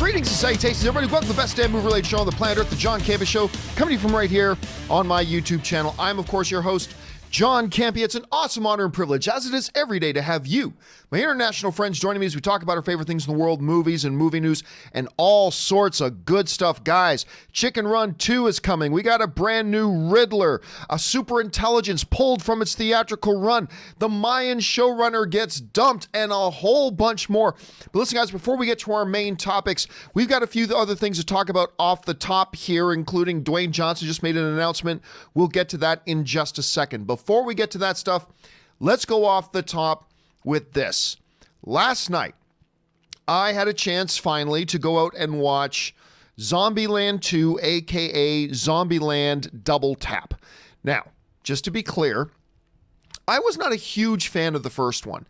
Greetings and salutations, everybody. Welcome to the best damn movie-related show on the planet Earth, the John Campea Show, coming to you from right here on my YouTube channel. I'm, of course, your host, John Campea. It's an awesome honor and privilege, as it is every day, to have you, my international friends, joining me as we talk about our favorite things in the world, movies and movie news, and all sorts of good stuff. Guys, Chicken Run 2 is coming. We got a brand new Riddler, a Superintelligence pulled from its theatrical run, the Mayan showrunner gets dumped, and a whole bunch more. But listen, guys, before we get to our main topics, we've got a few other things to talk about off the top here, including Dwayne Johnson just made an announcement. We'll get to that in just a second. Before we get to that stuff, let's go off the top with this. Last night, I had a chance finally to go out and watch Zombieland 2, aka Zombieland Double Tap. Now, just to be clear, I was not a huge fan of the first one.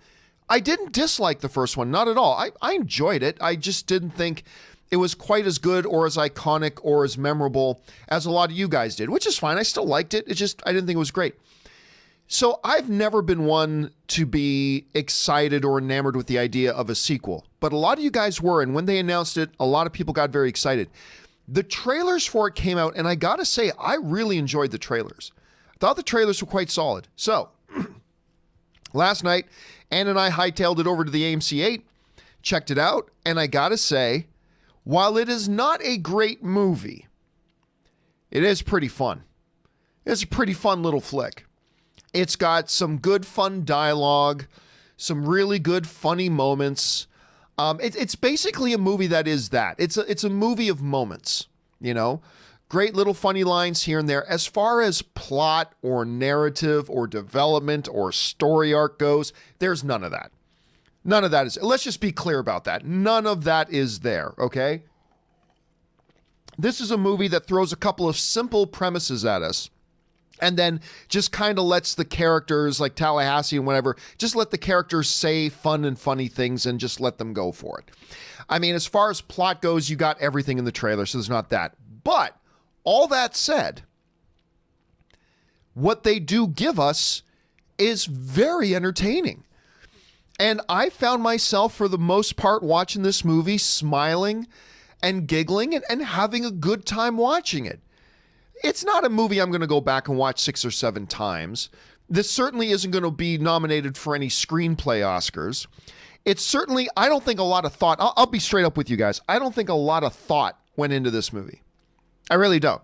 I didn't dislike the first one, not at all. I enjoyed it. I just didn't think it was quite as good or as iconic or as memorable as a lot of you guys did, which is fine. I still liked it. It's just I didn't think it was great. So I've never been one to be excited or enamored with the idea of a sequel, but a lot of you guys were, and when they announced it, a lot of people got very excited. The trailers for it came out, and I gotta say, I really enjoyed the trailers. I thought the trailers were quite solid. So, last night, Ann and I hightailed it over to the AMC 8, checked it out, and I gotta say, while it is not a great movie, it is pretty fun. It's a pretty fun little flick. It's got some good, fun dialogue, some really good, funny moments. It's basically a movie that is that. It's a movie of moments, you know? Great little funny lines here and there. As far as plot or narrative or development or story arc goes, there's none of that. None of that is. Let's just be clear about that. None of that is there, okay? This is a movie that throws a couple of simple premises at us, and then just kind of lets the characters, like Tallahassee and whatever, just let the characters say fun and funny things and just let them go for it. I mean, as far as plot goes, you got everything in the trailer, so there's not that. But all that said, what they do give us is very entertaining. And I found myself, for the most part, watching this movie, smiling and giggling and having a good time watching it. It's not a movie I'm going to go back and watch 6 or 7 times. This certainly isn't going to be nominated for any screenplay Oscars. It's certainly, I don't think a lot of thought, I'll be straight up with you guys, I don't think a lot of thought went into this movie. I really don't.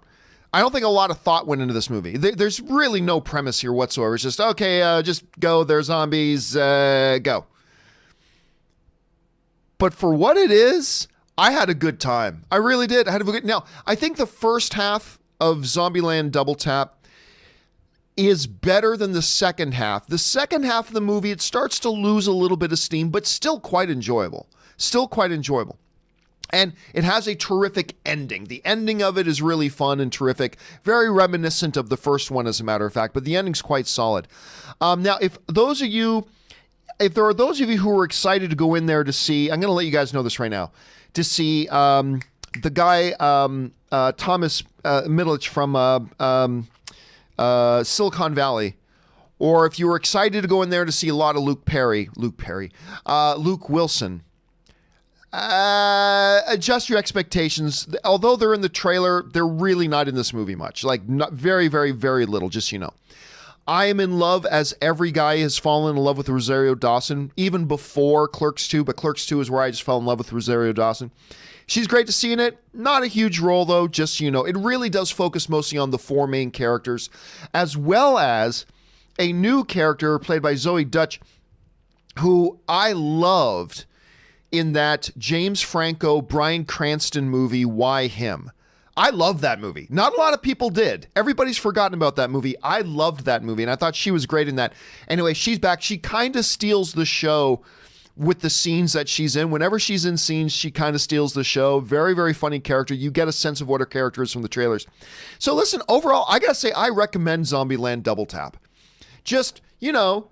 I don't think a lot of thought went into this movie. There's really no premise here whatsoever. It's just, okay, just go, they're zombies, go. But for what it is, I had a good time. I really did. I had a good, now, I think the first half of Zombieland Double Tap is better than the second half. The second half of the movie, it starts to lose a little bit of steam, but still quite enjoyable. Still quite enjoyable. And it has a terrific ending. The ending of it is really fun and terrific. Very reminiscent of the first one, as a matter of fact, but the ending's quite solid. Now, if there are those of you who are excited to go in there to see, I'm going to let you guys know this right now, to see the guy, Thomas Middleditch from Silicon Valley, or if you were excited to go in there to see a lot of Luke Wilson, adjust your expectations. Although they're in the trailer, they're really not in this movie much. Like, not very, very, very little, just so you know. I am in love, as every guy has fallen in love with Rosario Dawson, even before Clerks 2, but Clerks 2 is where I just fell in love with Rosario Dawson. She's great to see in it. Not a huge role, though, just so you know. It really does focus mostly on the 4 main characters, as well as a new character played by Zoe Dutch, who I loved in that James Franco, Bryan Cranston movie, Why Him? I love that movie. Not a lot of people did. Everybody's forgotten about that movie. I loved that movie, and I thought she was great in that. Anyway, she's back. She kind of steals the show with the scenes that she's in. Whenever she's in scenes, she kind of steals the show. Very, very funny character. You get a sense of what her character is from the trailers. So listen, overall, I gotta say, I recommend Zombieland Double Tap. Just, you know,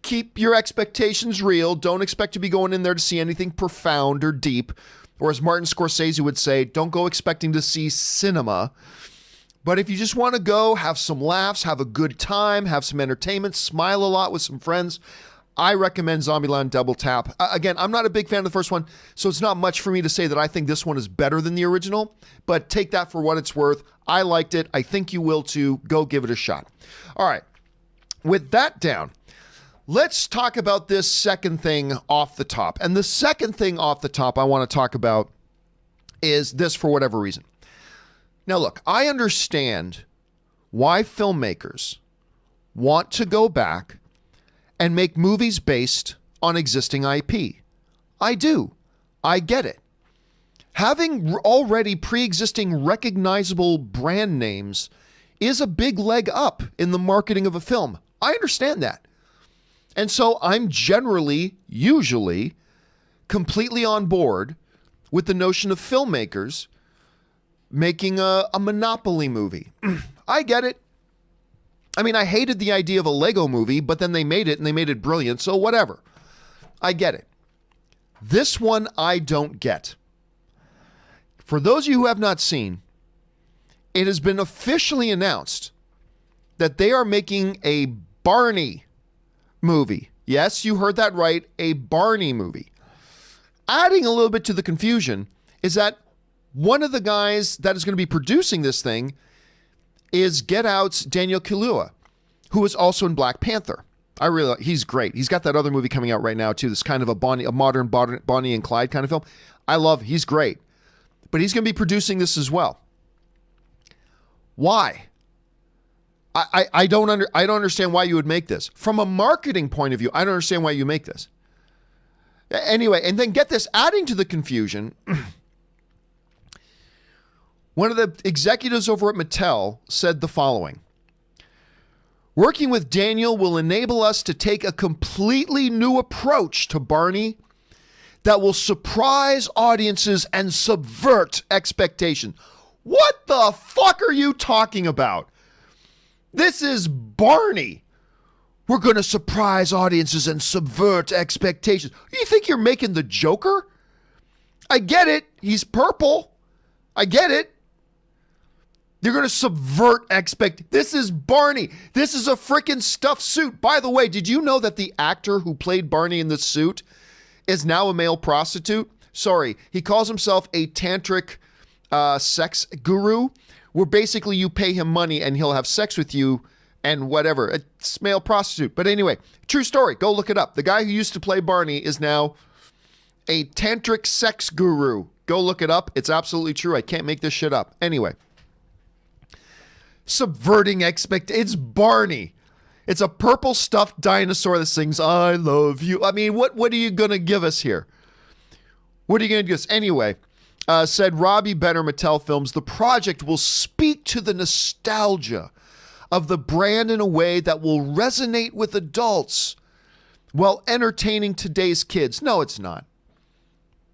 keep your expectations real. Don't expect to be going in there to see anything profound or deep. Or as Martin Scorsese would say, don't go expecting to see cinema. But if you just want to go, have some laughs, have a good time, have some entertainment, smile a lot with some friends, I recommend Zombieland Double Tap. Again, I'm not a big fan of the first one, so it's not much for me to say that I think this one is better than the original, but take that for what it's worth. I liked it. I think you will too. Go give it a shot. All right. With that down, let's talk about this second thing off the top. And the second thing off the top I want to talk about is this for whatever reason. Now, look, I understand why filmmakers want to go back and make movies based on existing IP. I do. I get it. Having already pre-existing recognizable brand names is a big leg up in the marketing of a film. I understand that. And so I'm usually completely on board with the notion of filmmakers making a Monopoly movie. I get it. I mean, I hated the idea of a Lego movie, but then they made it and they made it brilliant, so whatever. I get it. This one I don't get. For those of you who have not seen, it has been officially announced that they are making a Barney movie. Yes, you heard that right, a Barney movie. Adding a little bit to the confusion is that one of the guys that is going to be producing this thing is Get Out's Daniel Kaluuya, who is also in Black Panther. He's great. He's got that other movie coming out right now too. This kind of a modern Bonnie and Clyde kind of film. He's great. But he's going to be producing this as well. Why? I don't understand why you would make this. From a marketing point of view, I don't understand why you make this. Anyway, and then get this, adding to the confusion, one of the executives over at Mattel said the following: working with Daniel will enable us to take a completely new approach to Barney that will surprise audiences and subvert expectations. What the fuck are you talking about? This is Barney. We're going to surprise audiences and subvert expectations. You think you're making the Joker? I get it. He's purple. I get it. You're going to subvert This is Barney. This is a freaking stuffed suit. By the way, did you know that the actor who played Barney in the suit is now a male prostitute? Sorry, he calls himself a tantric sex guru, where basically you pay him money and he'll have sex with you and whatever. It's male prostitute. But anyway, true story. Go look it up. The guy who used to play Barney is now a tantric sex guru. Go look it up. It's absolutely true. I can't make this shit up. Anyway. Subverting it's Barney. It's a purple stuffed dinosaur that sings, "I love you." I mean, what are you going to give us here? What are you going to give us? Anyway, said Robbie Benner, Mattel Films, the project will speak to the nostalgia of the brand in a way that will resonate with adults while entertaining today's kids. No, it's not.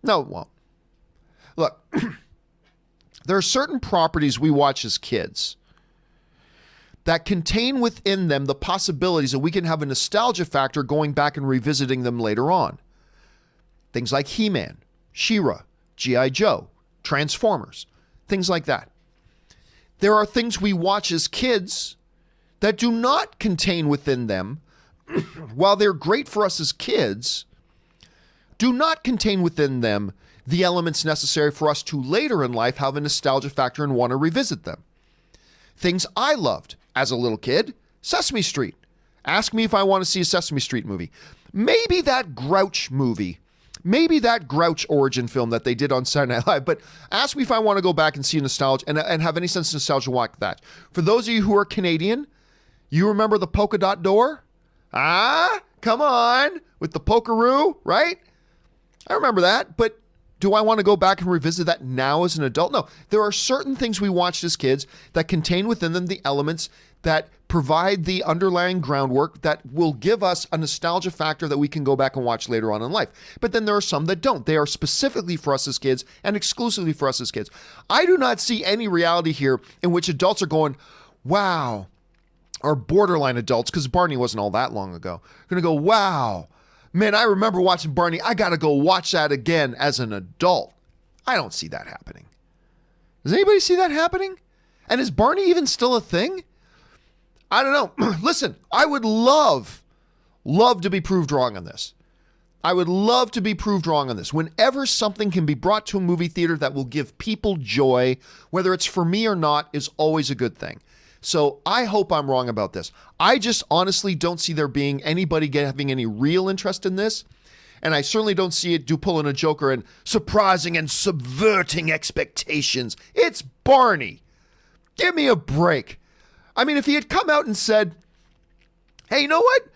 No, it won't. Look, there are certain properties we watch as kids that contain within them the possibilities that we can have a nostalgia factor going back and revisiting them later on. Things like He-Man, She-Ra, G.I. Joe, Transformers, things like that. There are things we watch as kids that do not contain within them, while they're great for us as kids, do not contain within them the elements necessary for us to later in life have a nostalgia factor and want to revisit them. Things I loved as a little kid: Sesame Street. Ask me if I want to see a Sesame Street movie. Maybe that Grouch movie. Maybe that Grouch origin film that they did on Saturday Night Live. But ask me if I want to go back and see nostalgia and have any sense of nostalgia like that. For those of you who are Canadian, you remember the polka dot door? Come on. With the pokeroo, right? I remember that. But do I want to go back and revisit that now as an adult? No. There are certain things we watched as kids that contain within them the elements that provide the underlying groundwork that will give us a nostalgia factor that we can go back and watch later on in life. But then there are some that don't. They are specifically for us as kids and exclusively for us as kids. I do not see any reality here in which adults are going, wow, or borderline adults, because Barney wasn't all that long ago, going to go, wow, man, I remember watching Barney. I got to go watch that again as an adult. I don't see that happening. Does anybody see that happening? And is Barney even still a thing? I don't know. Listen, I would love love to be proved wrong on this. I would love to be proved wrong on this. Whenever something can be brought to a movie theater that will give people joy, whether it's for me or not, is always a good thing. So I hope I'm wrong about this. I just honestly don't see there being anybody having any real interest in this. And I certainly don't see it pulling a Joker and surprising and subverting expectations. It's Barney. Give me a break. I mean, if he had come out and said, hey, you know what?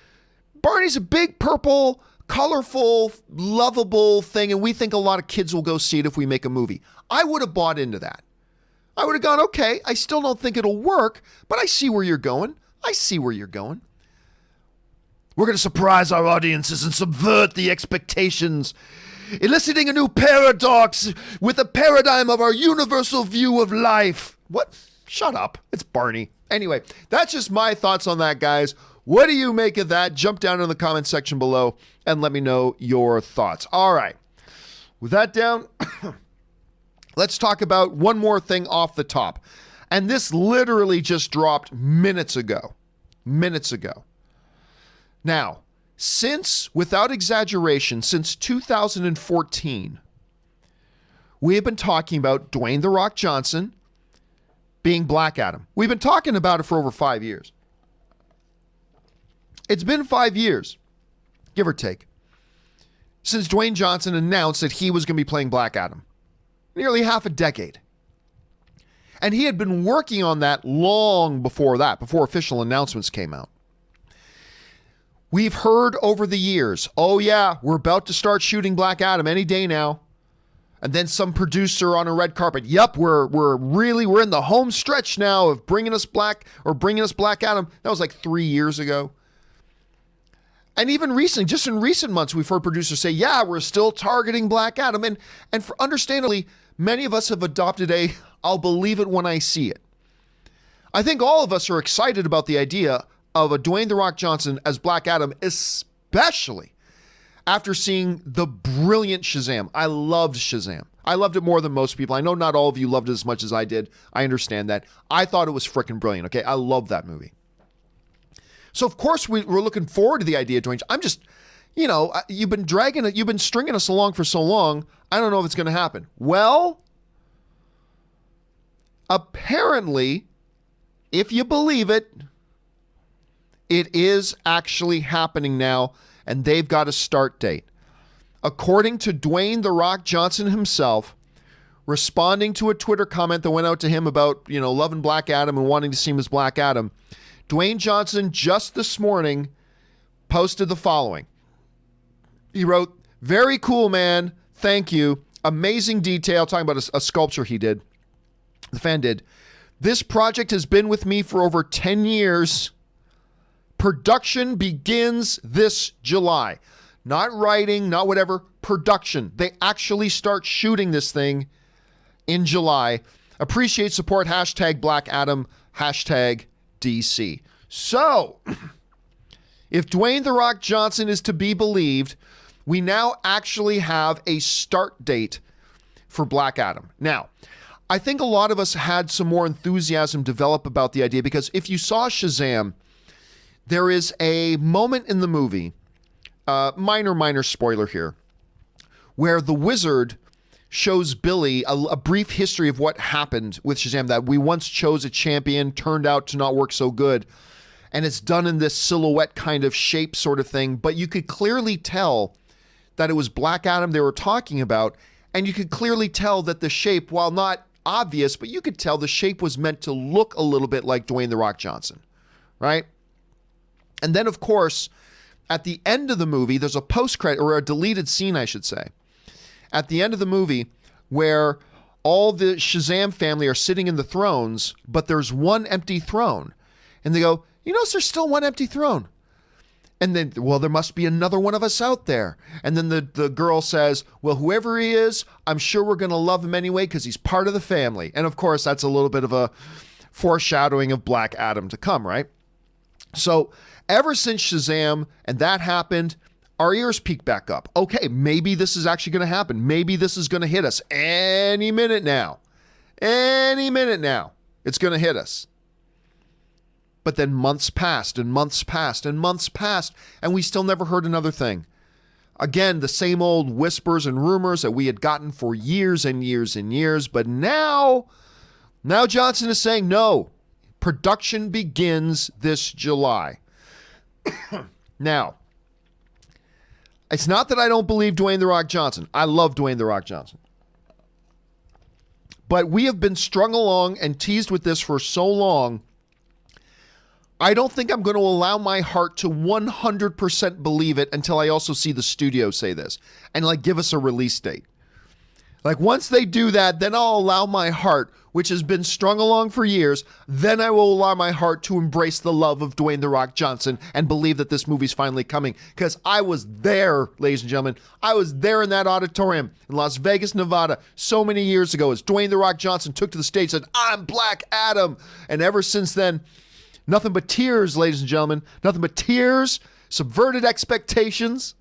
Barney's a big purple, colorful, lovable thing, and we think a lot of kids will go see it if we make a movie. I would have bought into that. I would have gone, okay, I still don't think it'll work, but I see where you're going. We're going to surprise our audiences and subvert the expectations, eliciting a new paradox with a paradigm of our universal view of life. What? Shut up. It's Barney. Anyway, that's just my thoughts on that, guys. What do you make of that? Jump down in the comment section below and let me know your thoughts. All right. With that down, let's talk about one more thing off the top. And this literally just dropped minutes ago. Now, without exaggeration, since 2014, we have been talking about Dwayne "The Rock" Johnson being Black Adam. We've been talking about it for over 5 years. It's been 5 years, give or take, since Dwayne Johnson announced that he was going to be playing Black Adam. Nearly half a decade. And he had been working on that long before that, before official announcements came out. We've heard over the years, oh yeah, we're about to start shooting Black Adam any day now. And then some producer on a red carpet, yep, we're in the home stretch now of bringing us Black Adam. That was like 3 years ago. And even recently, just in recent months, we've heard producers say, yeah, we're still targeting Black Adam. And for understandably, many of us have adopted I'll believe it when I see it. I think all of us are excited about the idea of a Dwayne "The Rock" Johnson as Black Adam, especially after seeing the brilliant Shazam. I loved Shazam. I loved it more than most people. I know not all of you loved it as much as I did. I understand that. I thought it was freaking brilliant, okay? I love that movie. So, of course, we're looking forward to the idea of Dwayne. I'm just, you've been stringing us along for so long. I don't know if it's going to happen. Well, apparently, if you believe it, it is actually happening now, and they've got a start date. According to Dwayne "The Rock" Johnson himself, responding to a Twitter comment that went out to him about, loving Black Adam and wanting to see him as Black Adam, Dwayne Johnson just this morning posted the following. He wrote, "Very cool, man. Thank you. Amazing detail," talking about a sculpture he did. The fan did. "This project has been with me for over 10 years. Production begins this July." Not writing, not whatever, production. They actually start shooting this thing in July. Appreciate support, #Black Adam, #DC. So, if Dwayne "The Rock" Johnson is to be believed, we now actually have a start date for Black Adam. Now, I think a lot of us had some more enthusiasm develop about the idea, because if you saw Shazam, there is a moment in the movie, minor spoiler here, where the wizard shows Billy a brief history of what happened with Shazam, that we once chose a champion, turned out to not work so good. And it's done in this silhouette kind of shape sort of thing. But you could clearly tell that it was Black Adam they were talking about. And you could clearly tell that the shape, while not obvious, but you could tell the shape was meant to look a little bit like Dwayne "The Rock" Johnson, right? And then, of course, at the end of the movie, there's a post-credit, or a deleted scene, I should say, at the end of the movie where all the Shazam family are sitting in the thrones, but there's one empty throne. And they go, there's still one empty throne. And then, well, there must be another one of us out there. And then the girl says, well, whoever he is, I'm sure we're going to love him anyway because he's part of the family. And of course, that's a little bit of a foreshadowing of Black Adam to come, right? So ever since Shazam and that happened, our ears peak back up. Okay, maybe this is actually going to happen. Maybe this is going to hit us any minute now. Any minute now, it's going to hit us. But then months passed and months passed and months passed, and we still never heard another thing. Again, the same old whispers and rumors that we had gotten for years and years and years. But now Johnson is saying, no, production begins this July. Now, it's not that I don't believe Dwayne "The Rock" Johnson. I love Dwayne "The Rock" Johnson. But we have been strung along and teased with this for so long. I don't think I'm going to allow my heart to 100% believe it until I also see the studio say this and like give us a release date. Like once they do that, then I'll allow my heart, which has been strung along for years, then I will allow my heart to embrace the love of Dwayne "The Rock" Johnson and believe that this movie's finally coming. Because I was there, ladies and gentlemen. I was there in that auditorium in Las Vegas, Nevada, so many years ago as Dwayne "The Rock" Johnson took to the stage and said, "I'm Black Adam." And ever since then, nothing but tears, ladies and gentlemen. Nothing but tears, subverted expectations,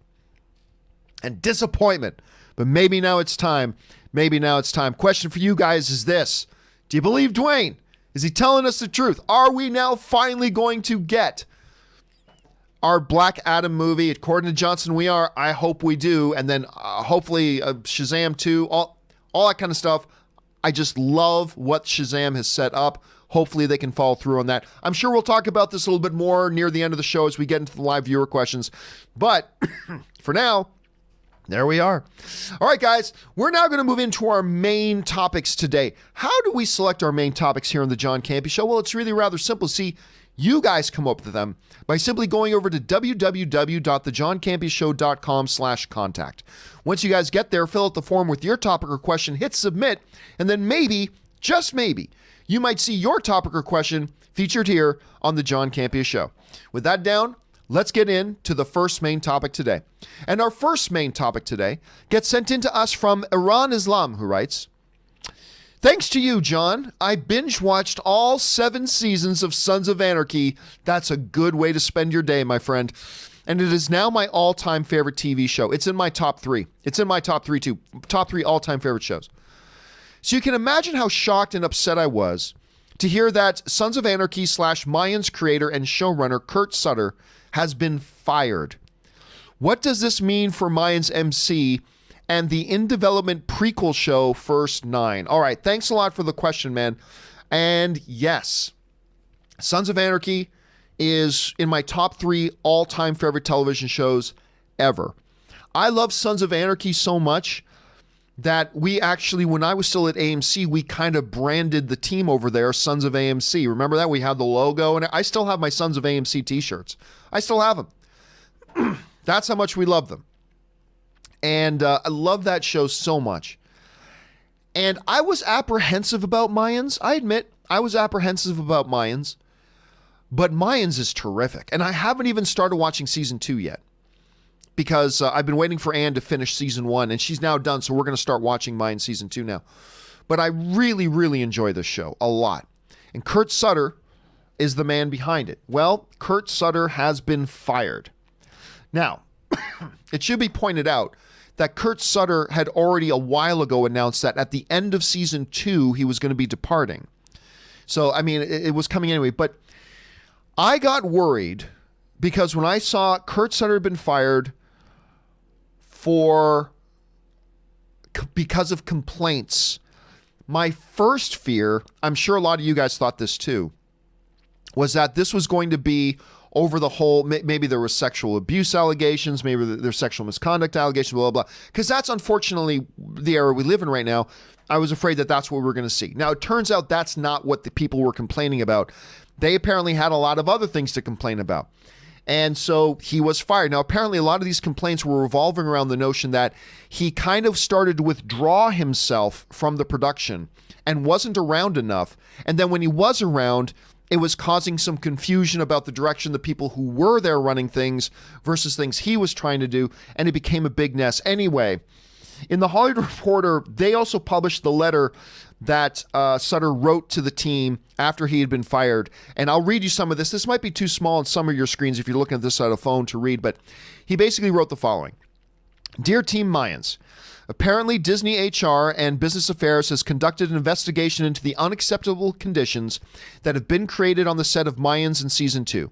and disappointment. But maybe now it's time. Maybe now it's time. Question for you guys is this. Do you believe Dwayne? Is he telling us the truth? Are we now finally going to get our Black Adam movie? According to Johnson, we are. I hope we do. And then hopefully Shazam 2, all that kind of stuff. I just love what Shazam has set up. Hopefully they can follow through on that. I'm sure we'll talk about this a little bit more near the end of the show as we get into the live viewer questions. But for now, there we are. All right, guys, we're now going to move into our main topics today. How do we select our main topics here on the John Campea Show? Well, it's really rather simple. See, you guys come up with them by simply going over to www.thejohncampeashow.com/contact. Once you guys get there, fill out the form with your topic or question, hit submit, and then maybe, just maybe, you might see your topic or question featured here on the John Campea Show. With that down, let's get into the first main topic today. And our first main topic today gets sent in to us from Iran Islam, who writes, "Thanks to you, John, I binge-watched all 7 seasons of Sons of Anarchy. That's a good way to spend your day, my friend. And it is now my all-time favorite TV show. It's in my top 3. It's in my top 3, too. Top 3 all-time favorite shows. So you can imagine how shocked and upset I was to hear that Sons of Anarchy / Mayans creator and showrunner Kurt Sutter has been fired. What does this mean for Mayans MC and the in-development prequel show First 9? All right, thanks a lot for the question, man. And yes, Sons of Anarchy is in my top 3 all-time favorite television shows ever. I love Sons of Anarchy so much that we actually, when I was still at AMC, we kind of branded the team over there Sons of AMC. Remember that? We had the logo, and I still have my Sons of AMC t-shirts. I still have them. That's how much we love them. And I love that show so much. And I was apprehensive about Mayans. I admit, I was apprehensive about Mayans. But Mayans is terrific. And I haven't even started watching season 2 yet. Because I've been waiting for Anne to finish season 1, and she's now done, so we're going to start watching Mayans season 2 now. But I really, really enjoy this show a lot. And Kurt Sutter is the man behind it. Well, Kurt Sutter has been fired. Now, it should be pointed out that Kurt Sutter had already a while ago announced that at the end of season 2, he was going to be departing. So, I mean, it was coming anyway. But I got worried because when I saw Kurt Sutter had been fired because of complaints, my first fear, I'm sure a lot of you guys thought this too, was that this was going to be over the whole, maybe there was sexual abuse allegations, maybe there's sexual misconduct allegations, blah, blah, blah. Because that's unfortunately the era we live in right now. I was afraid that that's what we were going to see. Now, it turns out that's not what the people were complaining about. They apparently had a lot of other things to complain about. And so he was fired. Now, apparently a lot of these complaints were revolving around the notion that he kind of started to withdraw himself from the production and wasn't around enough. And then when he was around, it was causing some confusion about the direction the people who were there running things versus things he was trying to do. And it became a big mess. Anyway, in the Hollywood Reporter, they also published the letter that Sutter wrote to the team after he had been fired. And I'll read you some of this. This might be too small on some of your screens if you're looking at this on a phone to read, but he basically wrote the following. Dear Team Mayans, Apparently, Disney HR and Business Affairs has conducted an investigation into the unacceptable conditions that have been created on the set of Mayans in season 2.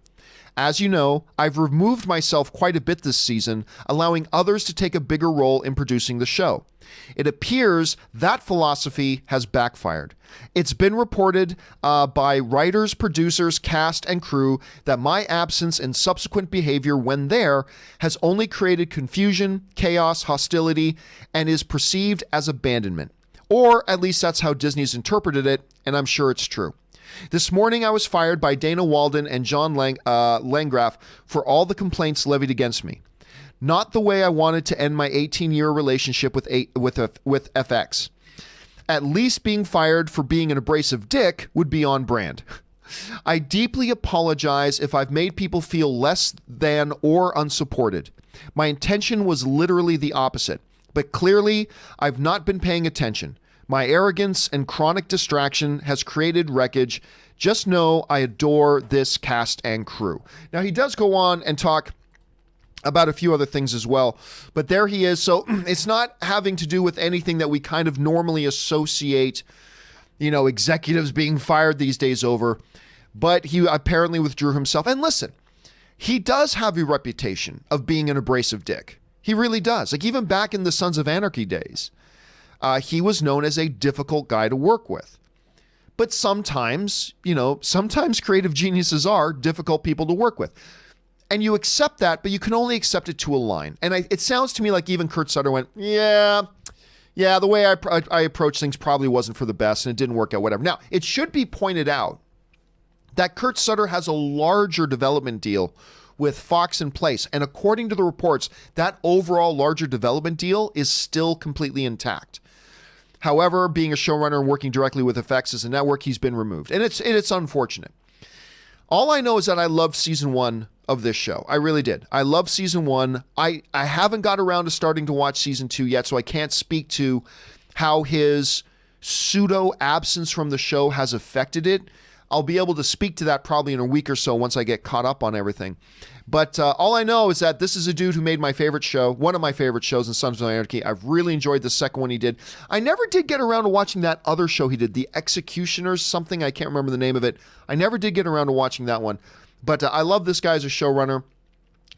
As you know, I've removed myself quite a bit this season, allowing others to take a bigger role in producing the show. It appears that philosophy has backfired. It's been reported by writers, producers, cast, and crew that my absence and subsequent behavior when there has only created confusion, chaos, hostility, and is perceived as abandonment. Or at least that's how Disney's interpreted it, and I'm sure it's true. This morning, I was fired by Dana Walden and John Landgraf for all the complaints levied against me. Not the way I wanted to end my 18-year relationship with FX. At least being fired for being an abrasive dick would be on brand. I deeply apologize if I've made people feel less than or unsupported. My intention was literally the opposite, but clearly I've not been paying attention. My arrogance and chronic distraction has created wreckage. Just know I adore this cast and crew. Now, he does go on and talk about a few other things as well, but there he is. So it's not having to do with anything that we kind of normally associate, executives being fired these days over, but he apparently withdrew himself. And listen, he does have a reputation of being an abrasive dick. He really does. Like even back in the Sons of Anarchy days, he was known as a difficult guy to work with. But sometimes creative geniuses are difficult people to work with. And you accept that, but you can only accept it to a line. And it sounds to me like even Kurt Sutter went, yeah, the way I approach things probably wasn't for the best and it didn't work out, whatever. Now, it should be pointed out that Kurt Sutter has a larger development deal with Fox in place. And according to the reports, that overall larger development deal is still completely intact. However, being a showrunner and working directly with FX as a network, he's been removed. And it's unfortunate. All I know is that I loved season 1 of this show. I really did. I love season 1. I haven't got around to starting to watch season 2 yet, so I can't speak to how his pseudo absence from the show has affected it. I'll be able to speak to that probably in a week or so once I get caught up on everything. But all I know is that this is a dude who made my favorite show, one of my favorite shows in Sons of Anarchy. I've really enjoyed the second one he did. I never did get around to watching that other show he did, The Executioners, something. I can't remember the name of it. I never did get around to watching that one. But I love this guy as a showrunner.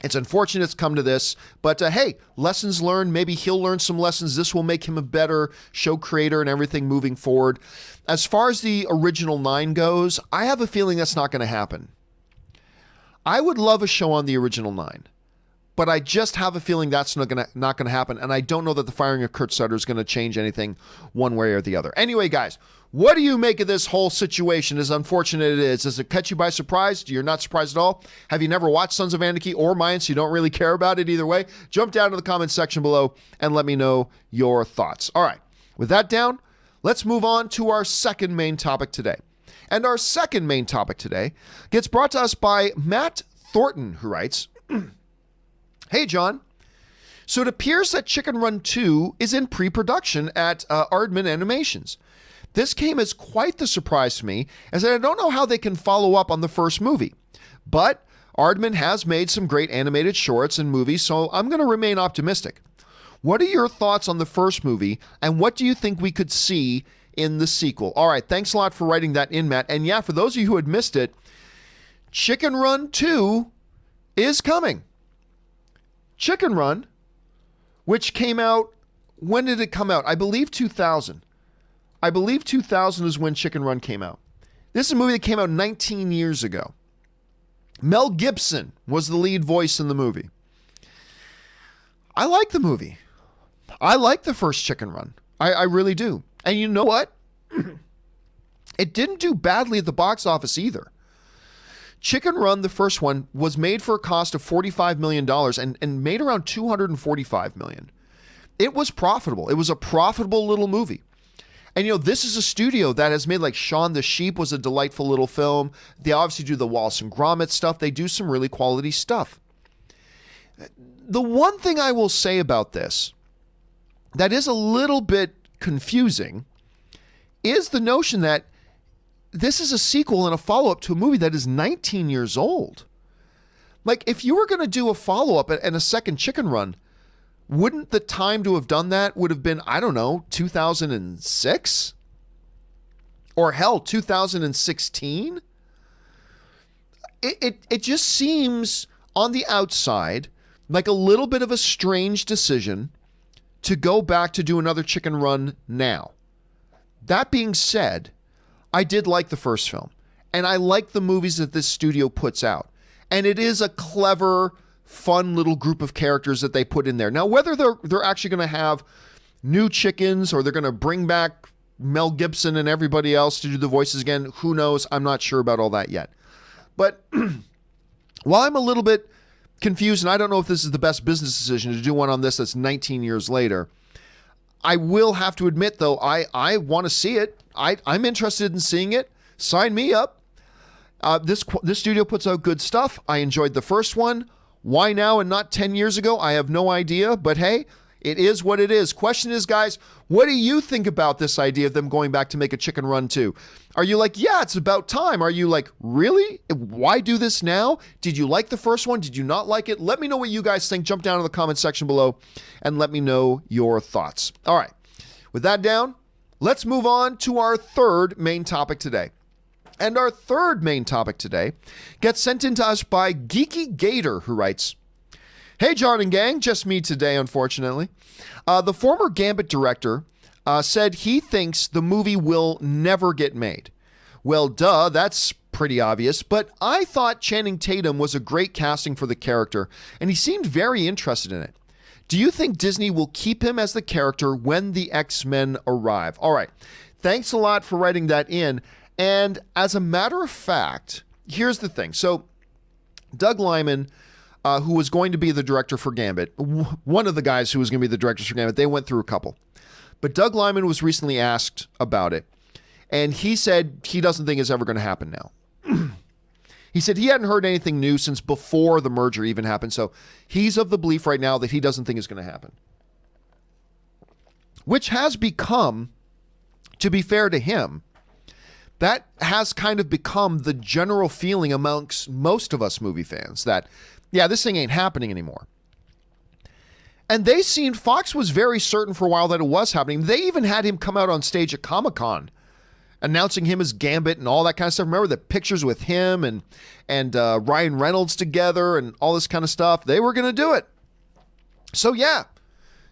It's unfortunate it's come to this, but hey, lessons learned. Maybe he'll learn some lessons. This will make him a better show creator and everything moving forward. As far as the original 9 goes, I have a feeling that's not going to happen. I would love a show on the original 9, but I just have a feeling that's not going to happen, and I don't know that the firing of Kurt Sutter is going to change anything one way or the other. Anyway, guys, what do you make of this whole situation, as unfortunate it is? Does it catch you by surprise? You're not surprised at all? Have you never watched Sons of Anarchy or Mayans, so you don't really care about it either way? Jump down to the comments section below and let me know your thoughts. All right, with that down, let's move on to our second main topic today. And our second main topic today gets brought to us by Matt Thornton, who writes, Hey, John. So it appears that Chicken Run 2 is in pre-production at Aardman Animations. This came as quite the surprise to me, as I don't know how they can follow up on the first movie. But Aardman has made some great animated shorts and movies, so I'm going to remain optimistic. What are your thoughts on the first movie, and what do you think we could see in the sequel? All right, thanks a lot for writing that in, Matt. And yeah, for those of you who had missed it, Chicken Run 2 is coming. Chicken Run, which came out, when did it come out? I believe 2000. I believe 2000 is when Chicken Run came out. This is a movie that came out 19 years ago. Mel Gibson was the lead voice in the movie. I like the movie. I like the first Chicken Run. I really do. And you know what? It didn't do badly at the box office either. Chicken Run, the first one, was made for a cost of $45 million and made around $245 million. It was profitable. It was a profitable little movie. And, this is a studio that has made, like, Shaun the Sheep was a delightful little film. They obviously do the Wallace and Gromit stuff. They do some really quality stuff. The one thing I will say about this that is a little bit confusing is the notion that this is a sequel and a follow-up to a movie that is 19 years old. Like, if you were going to do a follow-up and a second Chicken Run, wouldn't the time to have done that would have been, I don't know, 2006? Or hell, 2016? It just seems on the outside like a little bit of a strange decision to go back to do another chicken run now. That being said, I did like the first film, and I like the movies that this studio puts out. And it is a clever, fun little group of characters that they put in there. Now, whether they're actually going to have new chickens or they're going to bring back Mel Gibson and everybody else to do the voices again, who knows? I'm not sure about all that yet. But while I'm a little bit confused, and I don't know if this is the best business decision to do one on this that's 19 years later, I will have to admit, though, I want to see it. I'm interested in seeing it. Sign me up. This studio puts out good stuff. I enjoyed the first one. Why now and not 10 years ago? I have no idea. But hey, it is what it is. Question is, guys, what do you think about this idea of them going back to make a chicken run 2? Are you like, yeah, it's about time? Are you like, really? Why do this now? Did you like the first one? Did you not like it? Let me know what you guys think. Jump down to the comment section below and let me know your thoughts. All right. With that down, let's move on to our third main topic today. And our third main topic today gets sent in to us by Geeky Gator, who writes, "Hey, John and gang, just me today, unfortunately. The former Gambit director said he thinks the movie will never get made. Well, duh, that's pretty obvious, but I thought Channing Tatum was a great casting for the character, and he seemed very interested in it. Do you think Disney will keep him as the character when the X-Men arrive?" All right, thanks a lot for writing that in. And as a matter of fact, here's the thing. So Doug Liman, who was going to be the director for Gambit, one of the guys who was going to be the director for Gambit, they went through a couple. But Doug Liman was recently asked about it, and he said he doesn't think it's ever going to happen now. He said he hadn't heard anything new since before the merger even happened, so he's of the belief right now that he doesn't think it's going to happen. Which has become, to be fair to him, that has kind of become the general feeling amongst most of us movie fans that, yeah, this thing ain't happening anymore. And Fox was very certain for a while that it was happening. They even had him come out on stage at Comic-Con announcing him as Gambit and all that kind of stuff. Remember the pictures with him and Ryan Reynolds together and all this kind of stuff? They were going to do it. So yeah,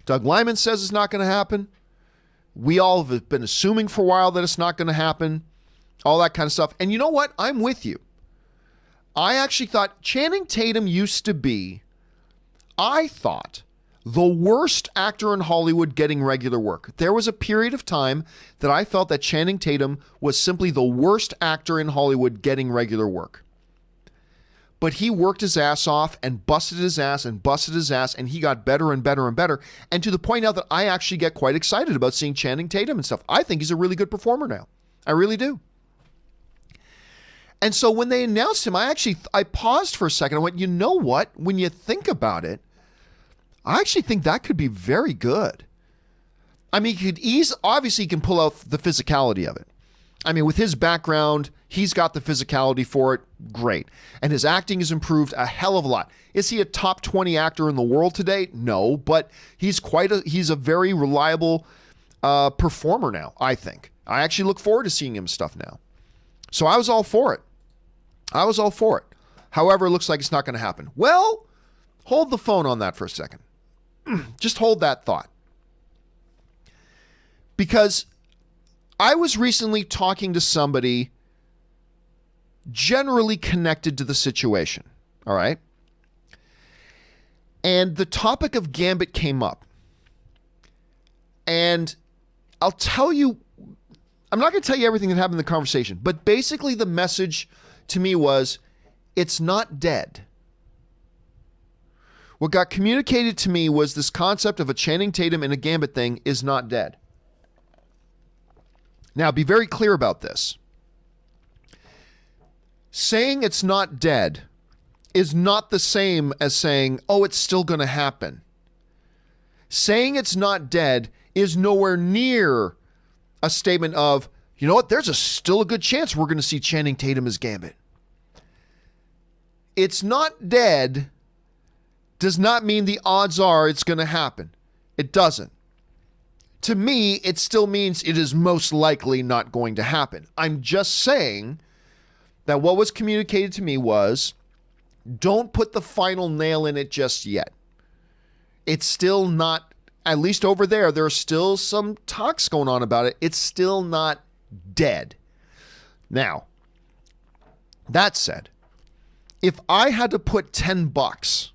Doug Liman says it's not going to happen. We all have been assuming for a while that it's not going to happen. All that kind of stuff. And you know what? I'm with you. I actually thought Channing Tatum used to be, I thought, the worst actor in Hollywood getting regular work. There was a period of time that I felt that Channing Tatum was simply the worst actor in Hollywood getting regular work. But he worked his ass off and busted his ass, and he got better and better and better. And to the point now that I actually get quite excited about seeing Channing Tatum and stuff. I think he's a really good performer now. I really do. And so when they announced him, I paused for a second. I went, you know what? When you think about it, I actually think that could be very good. I mean, obviously he can pull out the physicality of it. I mean, with his background, he's got the physicality for it. Great. And his acting has improved a hell of a lot. Is he a top 20 actor in the world today? No, but he's a very reliable performer now, I think. I actually look forward to seeing him stuff now. So I was all for it. However, it looks like it's not going to happen. Well, hold the phone on that for a second. Just hold that thought. Because I was recently talking to somebody generally connected to the situation. All right. And the topic of Gambit came up. And I'll tell you, I'm not going to tell you everything that happened in the conversation, but basically the message to me was, it's not dead. What got communicated to me was this concept of a Channing Tatum and a Gambit thing is not dead. Now, be very clear about this. Saying it's not dead is not the same as saying, oh, it's still going to happen. Saying it's not dead is nowhere near a statement of, you know what, there's still a good chance we're going to see Channing Tatum as Gambit. It's not dead does not mean the odds are it's going to happen. It doesn't. To me, it still means it is most likely not going to happen. I'm just saying that what was communicated to me was, don't put the final nail in it just yet. It's still not, at least over there, there's still some talks going on about it. It's still not dead. Now, that said, if I had to put $10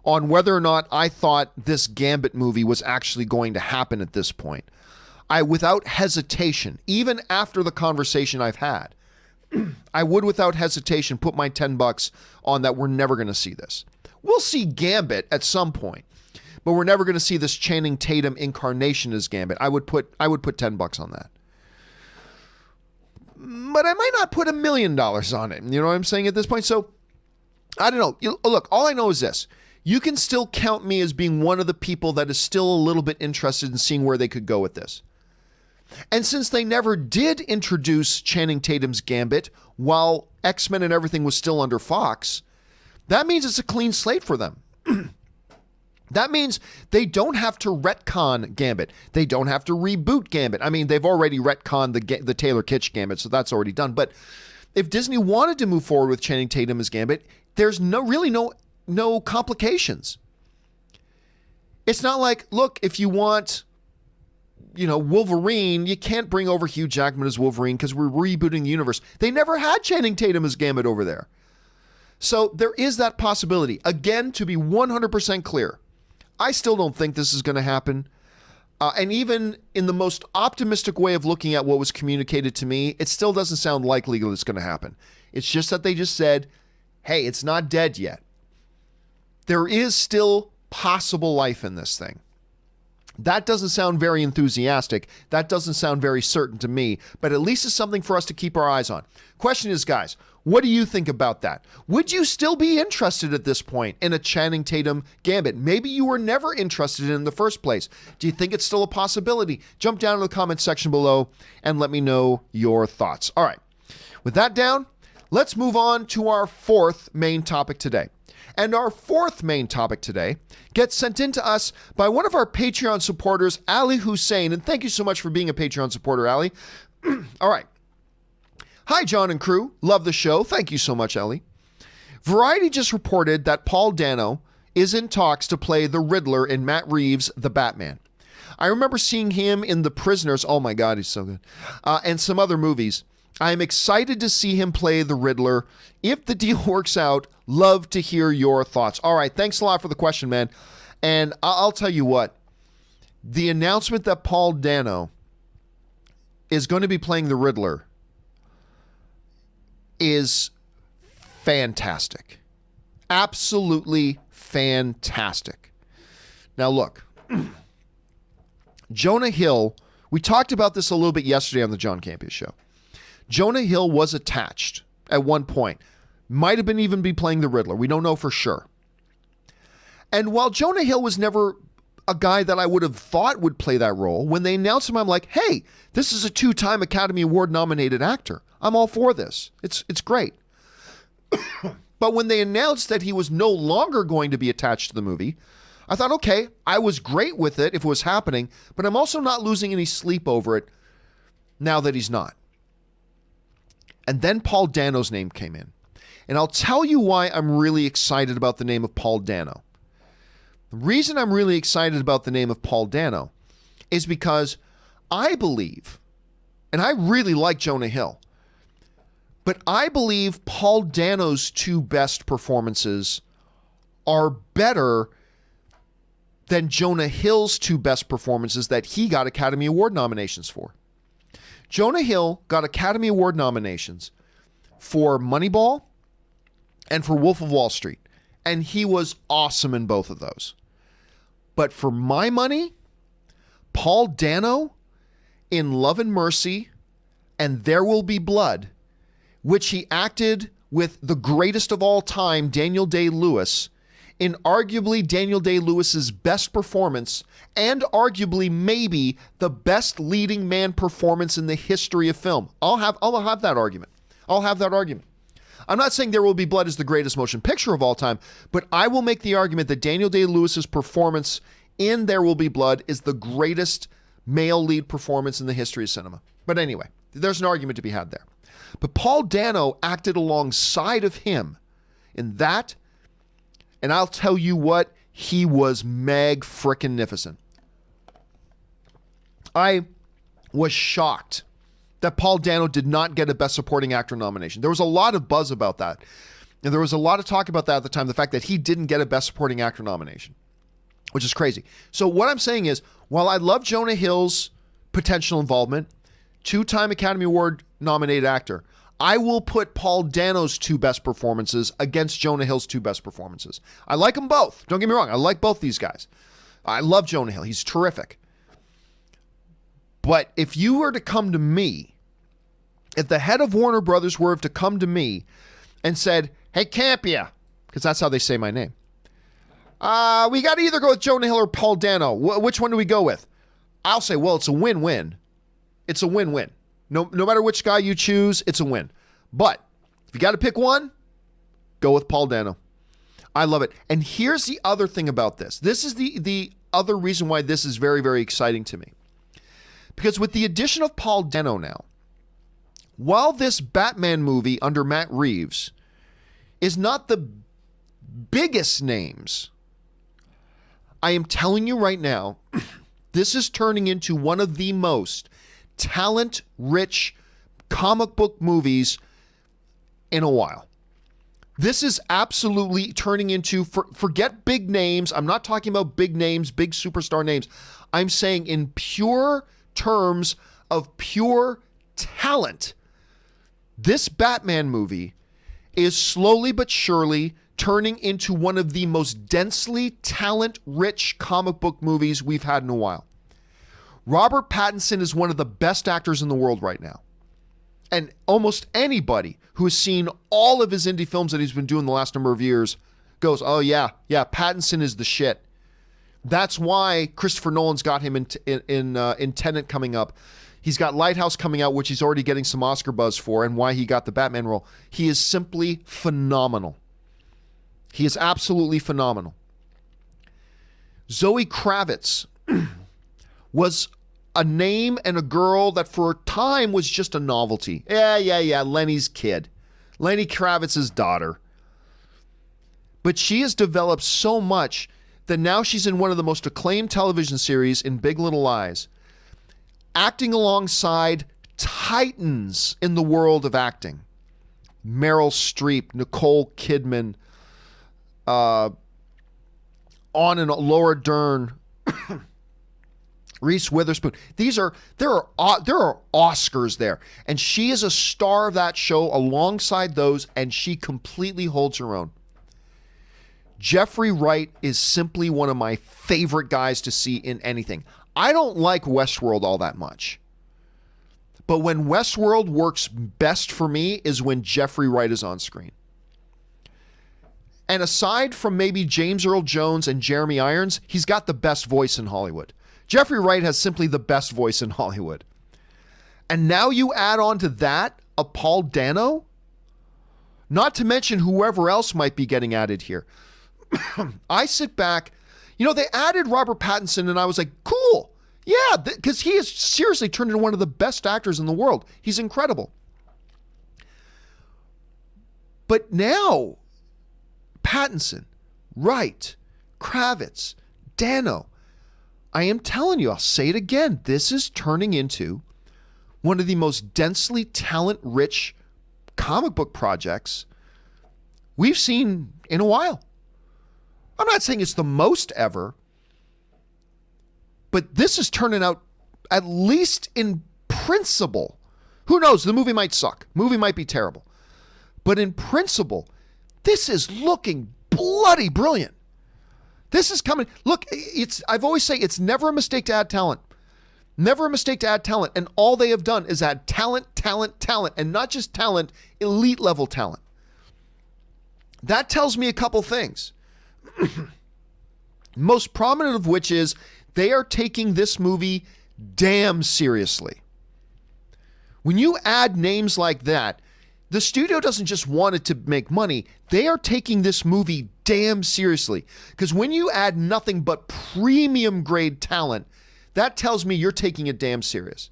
on whether or not I thought this Gambit movie was actually going to happen at this point, I, without hesitation, even after the conversation I've had, I would without hesitation put my $10 on that we're never going to see this. We'll see Gambit at some point, but we're never going to see this Channing Tatum incarnation as Gambit. I would put $10 on that. But I might not put $1 million on it. You know what I'm saying at this point? So, I don't know. Look, all I know is this. You can still count me as being one of the people that is still a little bit interested in seeing where they could go with this. And since they never did introduce Channing Tatum's Gambit while X-Men and everything was still under Fox, that means it's a clean slate for them. That means they don't have to retcon Gambit. They don't have to reboot Gambit. I mean, they've already retconned the Taylor Kitsch Gambit, so that's already done. But if Disney wanted to move forward with Channing Tatum as Gambit, there's no complications. It's not like, look, if you want, Wolverine, you can't bring over Hugh Jackman as Wolverine because we're rebooting the universe. They never had Channing Tatum as Gambit over there. So there is that possibility. Again, to be 100% clear, I still don't think this is going to happen. And even in the most optimistic way of looking at what was communicated to me, it still doesn't sound likely that it's going to happen. It's just that they just said, hey, it's not dead yet. There is still possible life in this thing. That doesn't sound very enthusiastic. That doesn't sound very certain to me, but at least it's something for us to keep our eyes on. Question is, guys, what do you think about that? Would you still be interested at this point in a Channing Tatum Gambit? Maybe you were never interested in the first place. Do you think it's still a possibility? Jump down in the comments section below and let me know your thoughts. All right, with that down, let's move on to our fourth main topic today. And our fourth main topic today gets sent in to us by one of our Patreon supporters, Ali Hussein. And thank you so much for being a Patreon supporter, Ali. All right. Hi, John and crew. Love the show. Thank you so much, Ali. Variety just reported that Paul Dano is in talks to play the Riddler in Matt Reeves' The Batman. I remember seeing him in The Prisoners. Oh my God, he's so good. And some other movies. I am excited to see him play the Riddler. If the deal works out, love to hear your thoughts. All right, thanks a lot for the question, man. And I'll tell you what, the announcement that Paul Dano is going to be playing the Riddler is fantastic. Absolutely fantastic. Now look, Jonah Hill, we talked about this a little bit yesterday on the John Campea Show. Jonah Hill was attached at one point. Might have been even be playing the Riddler. We don't know for sure. And while Jonah Hill was never a guy that I would have thought would play that role, when they announced him, I'm like, hey, this is a 2-time Academy Award nominated actor. I'm all for this. It's great. But when they announced that he was no longer going to be attached to the movie, I thought, okay, I was great with it if it was happening, but I'm also not losing any sleep over it now that he's not. And then Paul Dano's name came in. And I'll tell you why I'm really excited about the name of Paul Dano. The reason I'm really excited about the name of Paul Dano is because I believe, and I really like Jonah Hill, but I believe Paul Dano's 2 best performances are better than Jonah Hill's 2 best performances that he got Academy Award nominations for. Jonah Hill got Academy Award nominations for Moneyball and for Wolf of Wall Street, and he was awesome in both of those. But for my money, Paul Dano in Love and Mercy and There Will Be Blood, which he acted with the greatest of all time, Daniel Day-Lewis, in arguably Daniel Day-Lewis's best performance and arguably maybe the best leading man performance in the history of film. I'll have that argument. I'm not saying There Will Be Blood is the greatest motion picture of all time, but I will make the argument that Daniel Day-Lewis's performance in There Will Be Blood is the greatest male lead performance in the history of cinema. But anyway, there's an argument to be had there. But Paul Dano acted alongside of him in that, and I'll tell you what, he was mag-frickin-nificent. I was shocked that Paul Dano did not get a Best Supporting Actor nomination. There was a lot of buzz about that. And there was a lot of talk about that at the time, the fact that he didn't get a Best Supporting Actor nomination, which is crazy. So what I'm saying is, while I love Jonah Hill's potential involvement, 2-time Academy Award nominated actor, I will put Paul Dano's 2 best performances against Jonah Hill's 2 best performances. I like them both. Don't get me wrong. I like both these guys. I love Jonah Hill. He's terrific. But if you were to come to me, if the head of Warner Brothers were to come to me and said, hey, Campea, because that's how they say my name, we got to either go with Jonah Hill or Paul Dano. Which one do we go with? I'll say, well, it's a win-win. It's a win-win. No matter which guy you choose, it's a win. But if you got to pick one, go with Paul Dano. I love it. And here's the other thing about this. This is the other reason why this is very, very exciting to me. Because with the addition of Paul Dano now, while this Batman movie under Matt Reeves is not the biggest names, I am telling you right now, this is turning into one of the most talent-rich comic book movies in a while. This is absolutely turning into, forget big names. I'm not talking about big names, big superstar names. I'm saying in pure terms of pure talent, this Batman movie is slowly but surely turning into one of the most densely talent-rich comic book movies we've had in a while. Robert Pattinson is one of the best actors in the world right now. And almost anybody who has seen all of his indie films that he's been doing the last number of years goes, oh yeah, Pattinson is the shit. That's why Christopher Nolan's got him in Tenet coming up. He's got Lighthouse coming out, which he's already getting some Oscar buzz for, and why he got the Batman role. He is simply phenomenal. He is absolutely phenomenal. Zoe Kravitz was a name and a girl that for a time was just a novelty. Yeah, Lenny's kid. Lenny Kravitz's daughter. But she has developed so much that now she's in one of the most acclaimed television series in Big Little Lies, acting alongside titans in the world of acting. Meryl Streep, Nicole Kidman, on and Laura Dern, Reese Witherspoon. There are Oscars there, and she is a star of that show alongside those, and she completely holds her own. Jeffrey Wright is simply one of my favorite guys to see in anything. I don't like Westworld all that much, but when Westworld works best for me is when Jeffrey Wright is on screen. And aside from maybe James Earl Jones and Jeremy Irons, he's got the best voice in Hollywood. Jeffrey Wright has simply the best voice in Hollywood. And now you add on to that a Paul Dano, not to mention whoever else might be getting added here. I sit back, they added Robert Pattinson and I was like, cool. Yeah, because he has seriously turned into one of the best actors in the world. He's incredible. But now, Pattinson, Wright, Kravitz, Dano, I am telling you, I'll say it again, this is turning into one of the most densely talent-rich comic book projects we've seen in a while. I'm not saying it's the most ever, but this is turning out, at least in principle. Who knows? The movie might suck. Movie might be terrible. But in principle, this is looking bloody brilliant. This is coming. Look, I've always say it's never a mistake to add talent. Never a mistake to add talent. And all they have done is add talent, and not just talent, elite level talent. That tells me a couple things. Most prominent of which is they are taking this movie damn seriously. When you add names like that, The studio doesn't just want it to make money. They are taking this movie damn seriously. Because when you add nothing but premium grade talent, that tells me you're taking it damn serious.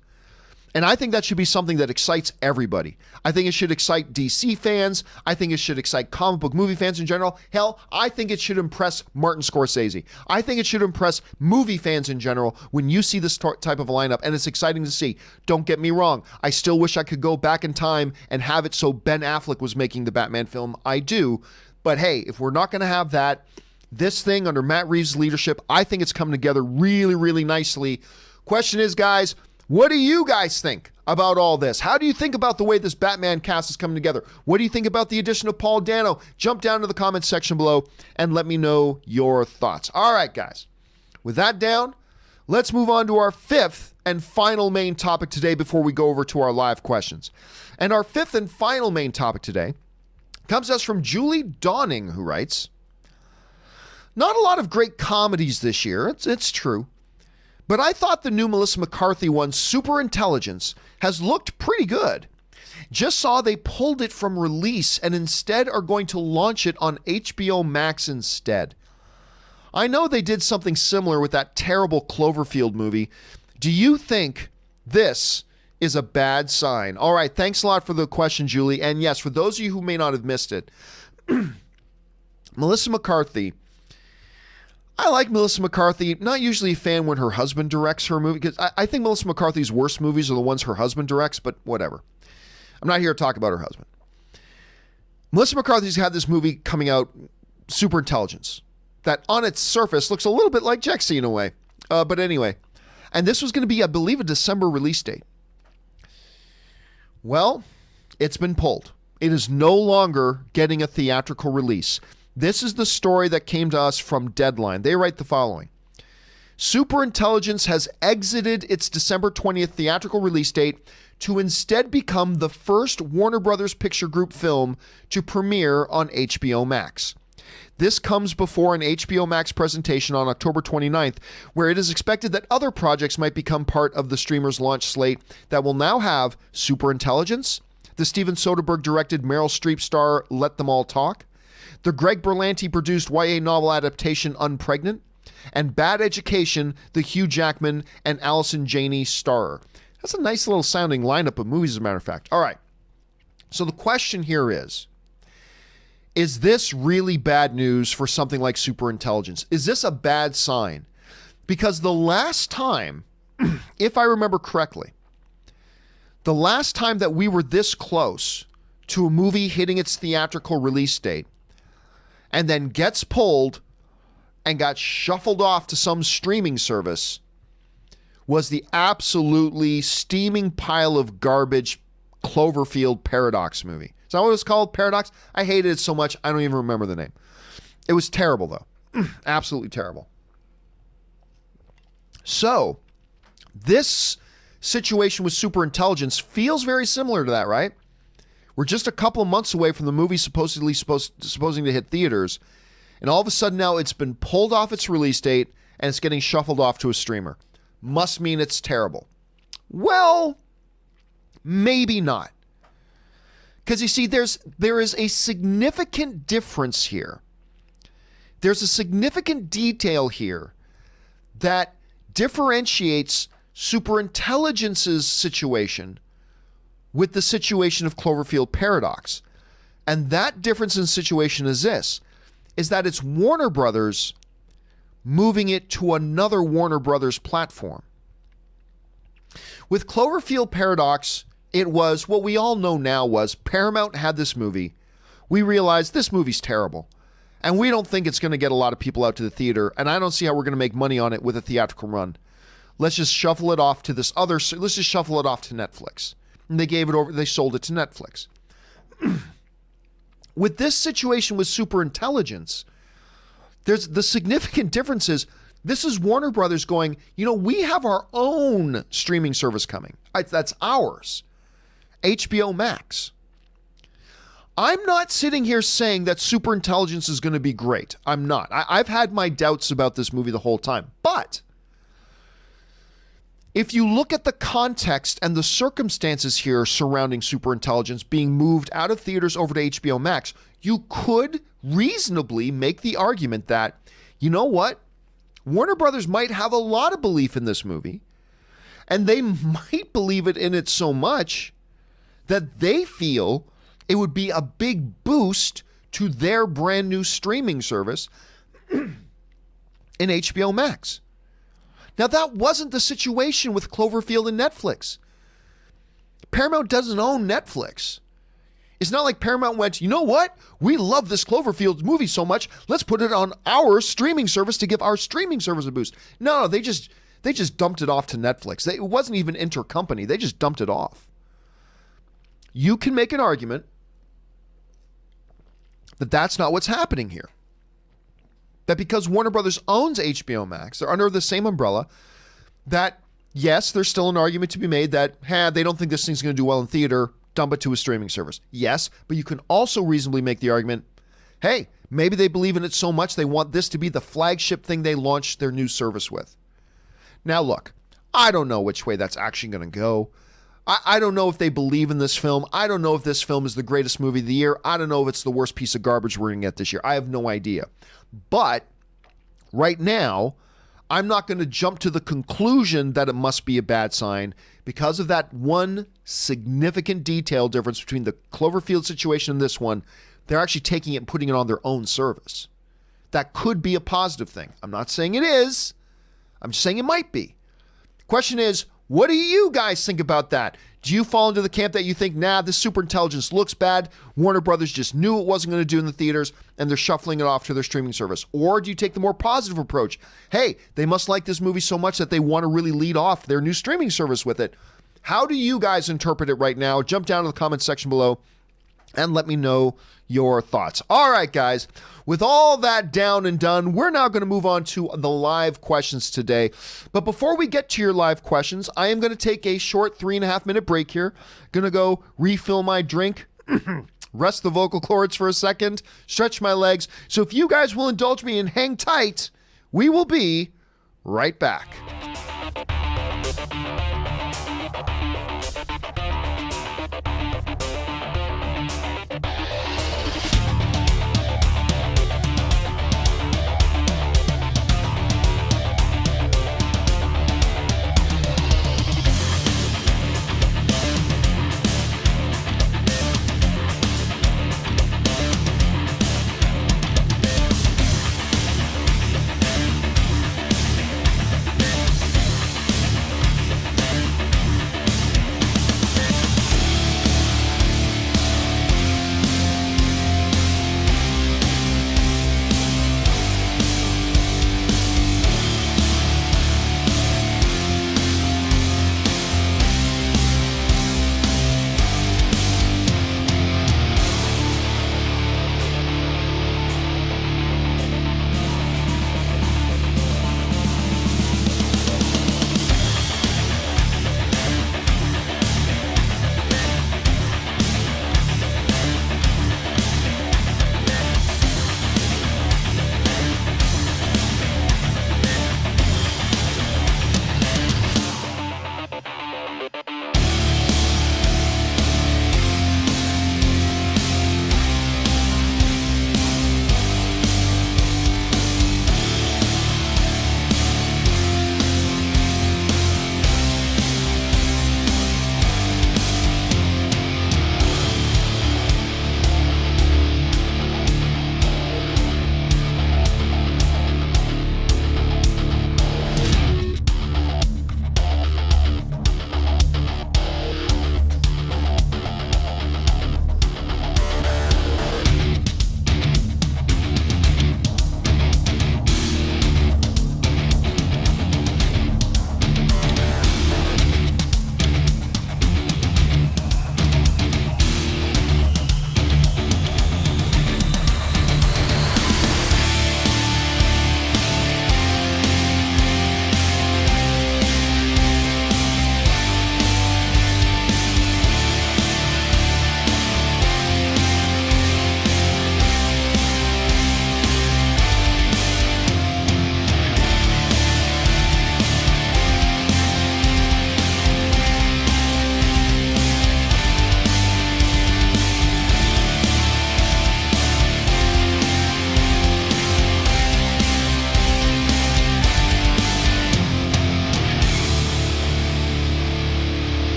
And I think that should be something that excites everybody. I think it should excite DC fans. I think it should excite comic book movie fans in general. Hell, I think it should impress Martin Scorsese. I think it should impress movie fans in general when you see this type of a lineup, and it's exciting to see. Don't get me wrong. I still wish I could go back in time and have it so Ben Affleck was making the Batman film. I do. But hey, if we're not going to have that, this thing under Matt Reeves' leadership, I think it's coming together really, really nicely. Question is, guys, what do you guys think about all this? How do you think about the way this Batman cast is coming together? What do you think about the addition of Paul Dano? Jump down to the comments section below and let me know your thoughts. All right, guys. With that down, let's move on to our fifth and final main topic today before we go over to our live questions. And our fifth and final main topic today comes to us from Julie Dawning, who writes, not a lot of great comedies this year. It's true. But I thought the new Melissa McCarthy one, Superintelligence, has looked pretty good. Just saw they pulled it from release and instead are going to launch it on HBO Max instead. I know they did something similar with that terrible Cloverfield movie. Do you think this is a bad sign? All right, thanks a lot for the question, Julie. And yes, for those of you who may not have missed it, Melissa McCarthy, I like Melissa McCarthy, not usually a fan when her husband directs her movie, because I think Melissa McCarthy's worst movies are the ones her husband directs, but whatever. I'm not here to talk about her husband. Melissa McCarthy's had this movie coming out, Superintelligence, that on its surface looks a little bit like Jexy in a way. But anyway, and this was going to be, I believe, a December release date. Well, it's been pulled. It is no longer getting a theatrical release. This is the story that came to us from Deadline. They write the following. Superintelligence has exited its December 20th theatrical release date to instead become the first Warner Brothers Picture Group film to premiere on HBO Max. This comes before an HBO Max presentation on October 29th, where it is expected that other projects might become part of the streamer's launch slate that will now have Superintelligence, the Steven Soderbergh-directed Meryl Streep star Let Them All Talk, the Greg Berlanti-produced YA novel adaptation Unpregnant, and Bad Education, the Hugh Jackman and Allison Janney starrer. That's a nice little sounding lineup of movies, as a matter of fact. All right. So the question here is this really bad news for something like Superintelligence? Is this a bad sign? Because the last time, if I remember correctly, the last time that we were this close to a movie hitting its theatrical release date and then gets pulled and got shuffled off to some streaming service was the absolutely steaming pile of garbage Cloverfield Paradox movie. Is that what it's called? Paradox? I hated it so much, I don't even remember the name. It was terrible, though. Absolutely terrible. So, this situation with Superintelligence feels very similar to that, right? We're just a couple of months away from the movie supposing to hit theaters, and all of a sudden now it's been pulled off its release date and it's getting shuffled off to a streamer. Must mean it's terrible. Well, maybe not. Because you see, there is a significant difference here. There's a significant detail here that differentiates Superintelligence's situation with the situation of Cloverfield Paradox. And that difference in situation is this, is that it's Warner Brothers moving it to another Warner Brothers platform. With Cloverfield Paradox, it was what we all know now was Paramount had this movie. We realized this movie's terrible. And we don't think it's going to get a lot of people out to the theater. And I don't see how we're going to make money on it with a theatrical run. Let's just shuffle it off to let's just shuffle it off to Netflix. And they sold it to Netflix. With this situation with Superintelligence, there's the significant difference is this is Warner Brothers going, we have our own streaming service coming. That's ours. HBO Max. I'm not sitting here saying that Superintelligence is going to be great. I'm not. I've had my doubts about this movie the whole time. But If you look at the context and the circumstances here surrounding Superintelligence being moved out of theaters over to HBO Max, you could reasonably make the argument that, you know what? Warner Brothers might have a lot of belief in this movie, and they might believe it in it so much that they feel it would be a big boost to their brand new streaming service in HBO Max. Now, that wasn't the situation with Cloverfield and Netflix. Paramount doesn't own Netflix. It's not like Paramount went, you know what? We love this Cloverfield movie so much, let's put it on our streaming service to give our streaming service a boost. No, they just dumped it off to Netflix. It wasn't even intercompany. They just dumped it off. You can make an argument that that's not what's happening here. That because Warner Brothers owns HBO Max, they're under the same umbrella, that yes, there's still an argument to be made that, they don't think this thing's going to do well in theater, dump it to a streaming service. Yes, but you can also reasonably make the argument, hey, maybe they believe in it so much they want this to be the flagship thing they launch their new service with. Now look, I don't know which way that's actually going to go. I don't know if they believe in this film. I don't know if this film is the greatest movie of the year. I don't know if it's the worst piece of garbage we're going to get this year. I have no idea. But right now, I'm not going to jump to the conclusion that it must be a bad sign because of that one significant detail difference between the Cloverfield situation and this one. They're actually taking it and putting it on their own service. That could be a positive thing. I'm not saying it is. I'm just saying it might be. Question is, what do you guys think about that? Do you fall into the camp that you think, this Superintelligence looks bad, Warner Brothers just knew it wasn't going to do in the theaters, and they're shuffling it off to their streaming service? Or do you take the more positive approach? Hey, they must like this movie so much that they want to really lead off their new streaming service with it. How do you guys interpret it right now? Jump down to the comments section below and let me know your thoughts. All right, guys, with all that down and done, we're now going to move on to the live questions today. But before we get to your live questions, I am going to take a short 3.5-minute break here. Going to go refill my drink, rest the vocal cords for a second, stretch my legs. So if you guys will indulge me and hang tight, we will be right back.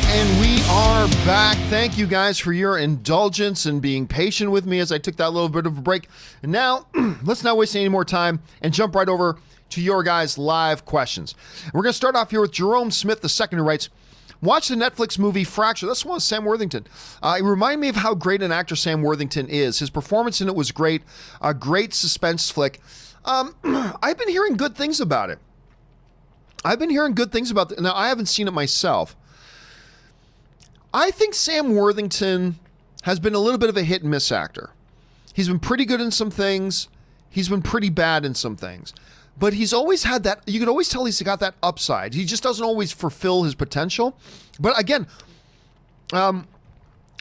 And we are back. Thank you guys for your indulgence and being patient with me as I took that little bit of a break. And now, let's not waste any more time and jump right over to your guys' live questions. We're going to start off here with Jerome Smith II, who writes, watch the Netflix movie Fracture. That's one with Sam Worthington. It reminded me of how great an actor Sam Worthington is. His performance in it was great. A great suspense flick. I've been hearing good things about it. Now, I haven't seen it myself. I think Sam Worthington has been a little bit of a hit and miss actor. He's been pretty good in some things. He's been pretty bad in some things. But he's always had that, you can always tell he's got that upside. He just doesn't always fulfill his potential. But again, and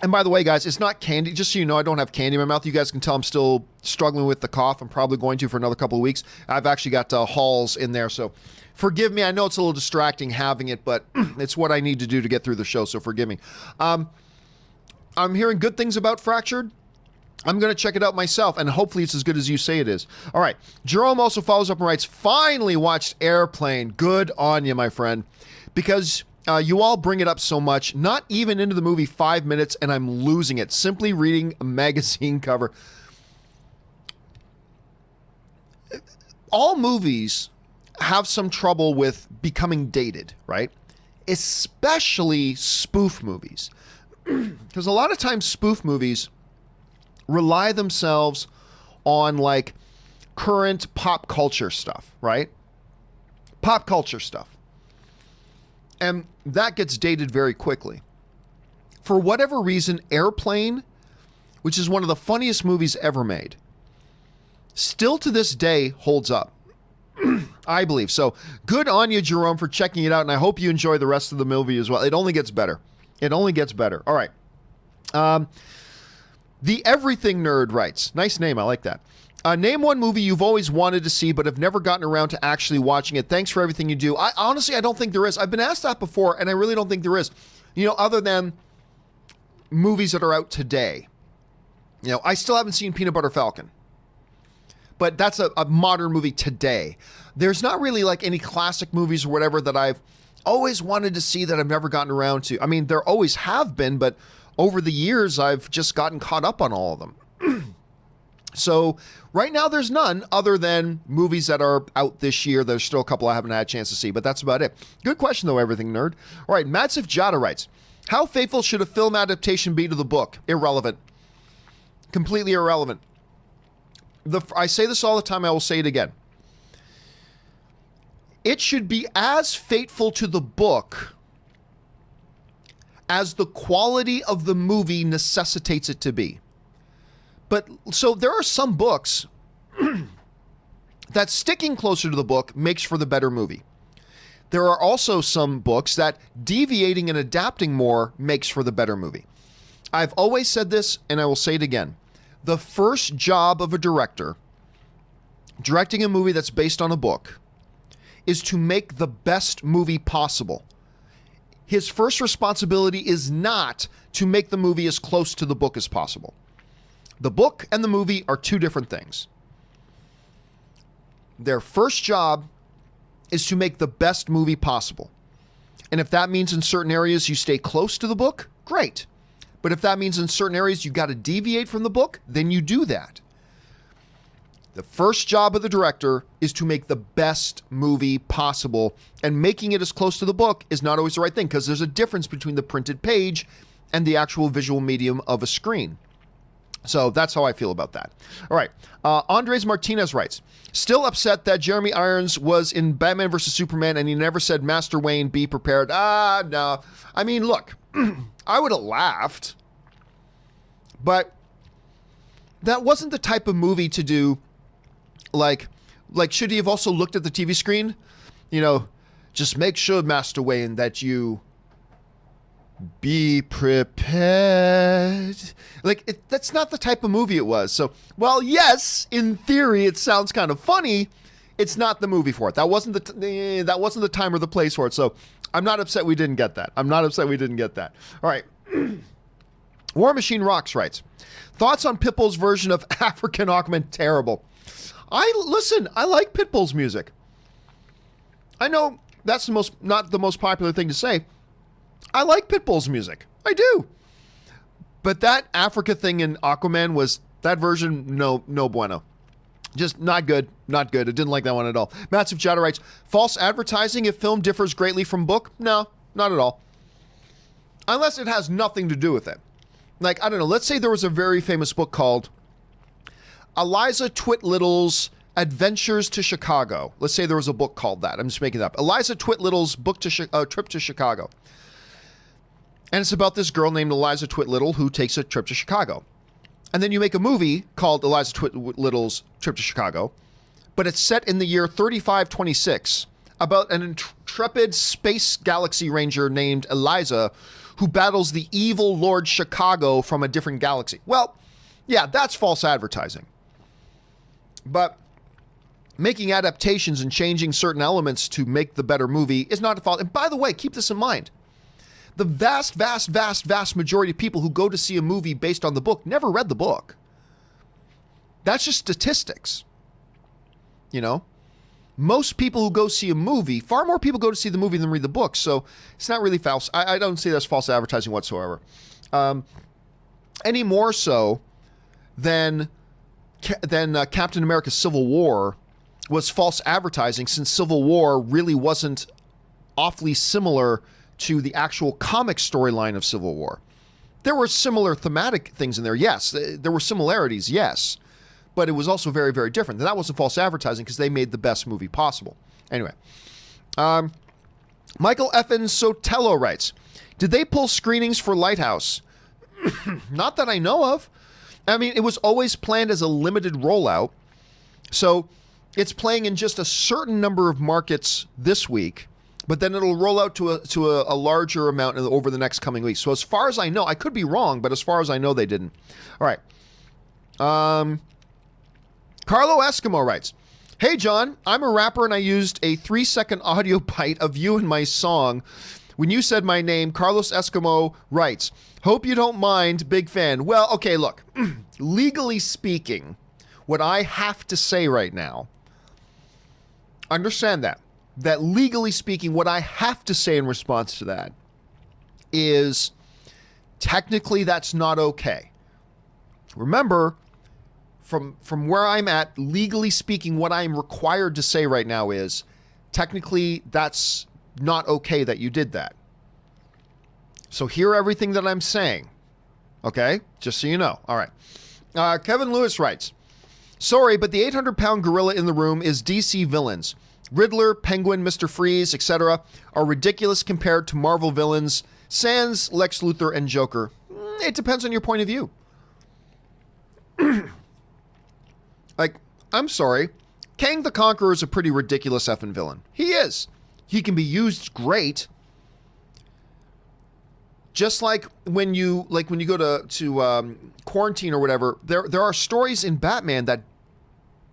by the way, guys, it's not candy. Just so you know, I don't have candy in my mouth. You guys can tell I'm still struggling with the cough. I'm probably going to for another couple of weeks. I've actually got Halls in there, so forgive me. I know it's a little distracting having it, but it's what I need to do to get through the show, so forgive me. I'm hearing good things about Fractured. I'm going to check it out myself, and hopefully it's as good as you say it is. All right. Jerome also follows up and writes, finally watched Airplane. Good on you, my friend. Because you all bring it up so much, not even into the movie 5 minutes, and I'm losing it. Simply reading a magazine cover. All movies have some trouble with becoming dated, right? Especially spoof movies. Because a lot of times spoof movies rely themselves on like current pop culture stuff, right? Pop culture stuff. And that gets dated very quickly. For whatever reason, Airplane, which is one of the funniest movies ever made, still to this day holds up. I believe. So good on you, Jerome, for checking it out. And I hope you enjoy the rest of the movie as well. It only gets better. It only gets better. All right. The Everything Nerd writes, nice name. I like that. Name one movie you've always wanted to see, but have never gotten around to actually watching it. Thanks for everything you do. Honestly, I don't think there is. I've been asked that before, and I really don't think there is. You know, other than movies that are out today. You know, I still haven't seen Peanut Butter Falcon. But that's a modern movie today. There's not really like any classic movies or whatever that I've always wanted to see that I've never gotten around to. I mean, there always have been, but over the years, I've just gotten caught up on all of them. So right now, there's none other than movies that are out this year. There's still a couple I haven't had a chance to see, but that's about it. Good question, though, Everything Nerd. All right, Matsif Jada writes, how faithful should a film adaptation be to the book? Irrelevant. Completely irrelevant. I say this all the time. I will say it again. It should be as faithful to the book as the quality of the movie necessitates it to be. But so there are some books that sticking closer to the book makes for the better movie. There are also some books that deviating and adapting more makes for the better movie. I've always said this, and I will say it again. The first job of a director, directing a movie that's based on a book, is to make the best movie possible. His first responsibility is not to make the movie as close to the book as possible. The book and the movie are two different things. Their first job is to make the best movie possible. And if that means in certain areas you stay close to the book, great. But if that means in certain areas you got to deviate from the book, then you do that. The first job of the director is to make the best movie possible, and making it as close to the book is not always the right thing, because there's a difference between the printed page and the actual visual medium of a screen. So that's how I feel about that. All right. Andres Martinez writes, still upset that Jeremy Irons was in Batman vs. Superman and he never said, Master Wayne, be prepared. No. I mean, look, I would have laughed, but that wasn't the type of movie to do. Like, should he have also looked at the TV screen? You know, just make sure, Master Wayne, that you be prepared. Like, that's not the type of movie it was. So, well, yes, in theory, it sounds kind of funny. It's not the movie for it. That wasn't the time or the place for it. So, I'm not upset we didn't get that. All right. War Machine Rocks writes, thoughts on Pitbull's version of African Aquaman? Terrible. I like Pitbull's music. I know that's not the most popular thing to say. I like Pitbull's music. I do. But that Africa thing in Aquaman that version, no bueno. Just not good. Not good. I didn't like that one at all. Massive Chatter writes, false advertising if film differs greatly from book? No, not at all. Unless it has nothing to do with it. Like, I don't know. Let's say there was a very famous book called Eliza Twitlittle's Adventures to Chicago. Let's say there was a book called that. I'm just making that up. Eliza Twitlittle's trip to Chicago. And it's about this girl named Eliza Twitlitle who takes a trip to Chicago. And then you make a movie called Eliza Twitlittle's Trip to Chicago, but it's set in the year 3526 about an intrepid space galaxy ranger named Eliza who battles the evil Lord Chicago from a different galaxy. Well, yeah, that's false advertising. But making adaptations and changing certain elements to make the better movie is not a fault. And by the way, keep this in mind. The vast majority of people who go to see a movie based on the book never read the book. That's just statistics. You know? Most people who go see a movie, far more people go to see the movie than read the book. So it's not really false. I don't see that's false advertising whatsoever. Any more so than Captain America Civil War was false advertising, since Civil War really wasn't awfully similar to the actual comic storyline of Civil War. There were similar thematic things in there, yes. There were similarities, yes. But it was also very, very different. And that wasn't false advertising because they made the best movie possible. Anyway. Michael Effin Sotelo writes, did they pull screenings for Lighthouse? Not that I know of. I mean, it was always planned as a limited rollout. So it's playing in just a certain number of markets this week, but then it'll roll out to a larger amount over the next coming weeks. So as far as I know, I could be wrong, but as far as I know, they didn't. All right. Carlo Eskimo writes, hey, John, I'm a rapper and I used a 3-second audio bite of you in my song. When you said my name, Carlos Eskimo writes, hope you don't mind, big fan. Well, okay, look, legally speaking, what I have to say right now, understand that legally speaking, what I have to say in response to that is technically that's not okay. Remember, from where I'm at, legally speaking, what I'm required to say right now is technically that's not okay that you did that. So hear everything that I'm saying. Okay? Just so you know. All right. Kevin Lewis writes, sorry, but the 800-pound gorilla in the room is DC villains. Riddler, Penguin, Mr. Freeze, etc. are ridiculous compared to Marvel villains, sans Lex Luthor and Joker. It depends on your point of view. Like, I'm sorry. Kang the Conqueror is a pretty ridiculous effing villain. He is. He can be used great. Just like when you go to quarantine or whatever, there are stories in Batman that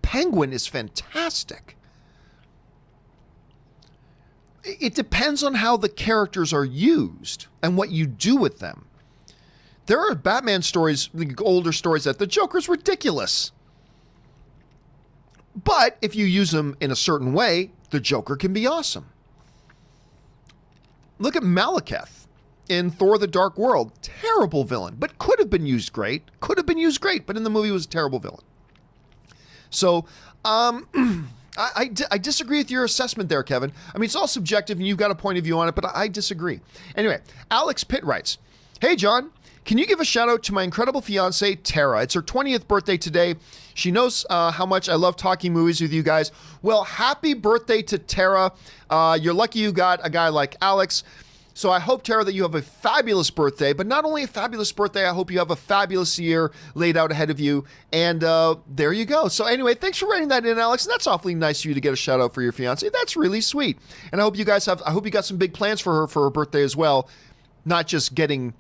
Penguin is fantastic. It depends on how the characters are used and what you do with them. There are Batman stories, older stories, that the Joker's ridiculous. But if you use them in a certain way, the Joker can be awesome. Look at Malekith in Thor: The Dark World. Terrible villain, but could have been used great. But in the movie was a terrible villain. So, I disagree with your assessment there, Kevin. I mean, it's all subjective and you've got a point of view on it, but I disagree. Anyway, Alex Pitt writes, hey, John, Can you give a shout out to my incredible fiance, Tara? It's her 20th birthday today. She knows how much I love talking movies with you guys. Well, happy birthday to Tara. You're lucky you got a guy like Alex. So I hope, Tara, that you have a fabulous birthday, but not only a fabulous birthday, I hope you have a fabulous year laid out ahead of you. And there you go. So anyway, thanks for writing that in, Alex. And that's awfully nice of you to get a shout out for your fiance. That's really sweet. And I hope you guys I hope you got some big plans for her birthday as well. Not just getting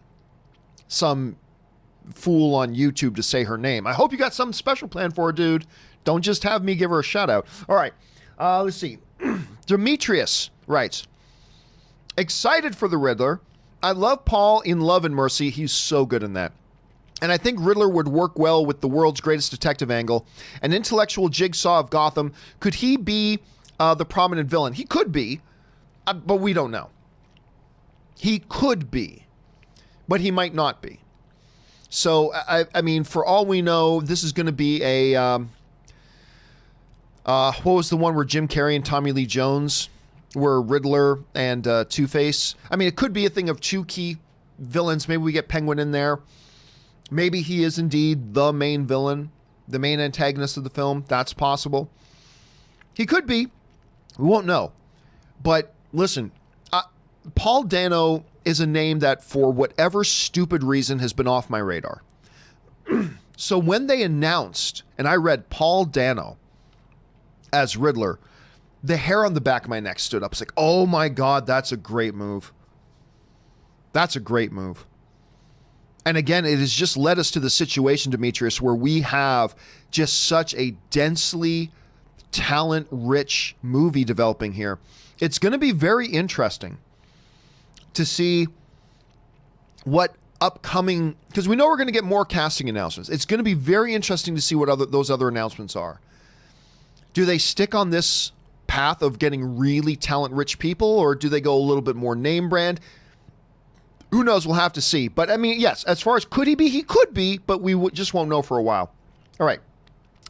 some fool on YouTube to say her name. I hope you got something special planned for her, dude. Don't just have me give her a shout out. All right. Let's see. Demetrius writes, excited for the Riddler. I love Paul in Love and Mercy. He's so good in that. And I think Riddler would work well with the world's greatest detective angle. An intellectual jigsaw of Gotham. Could he be the prominent villain? He could be, but we don't know. He could be, but he might not be. So, I mean, for all we know, this is going to be a, what was the one where Jim Carrey and Tommy Lee Jones were Riddler and Two-Face? I mean, it could be a thing of two key villains. Maybe we get Penguin in there. Maybe he is indeed the main villain, the main antagonist of the film. That's possible. He could be. We won't know. But listen, Paul Dano is a name that, for whatever stupid reason, has been off my radar. So when they announced, and I read Paul Dano as Riddler, the hair on the back of my neck stood up. It's like, oh my God, that's a great move. That's a great move. And again, it has just led us to the situation, Demetrius, where we have just such a densely talent-rich movie developing here. It's going to be very interesting to see what upcoming, because we know we're going to get more casting announcements. It's going to be very interesting to see what those other announcements are. Do they stick on this path of getting really talent-rich people, or do they go a little bit more name brand? Who knows? We'll have to see. But I mean, yes, as far as could he be, he could be, but we just won't know for a while. All right.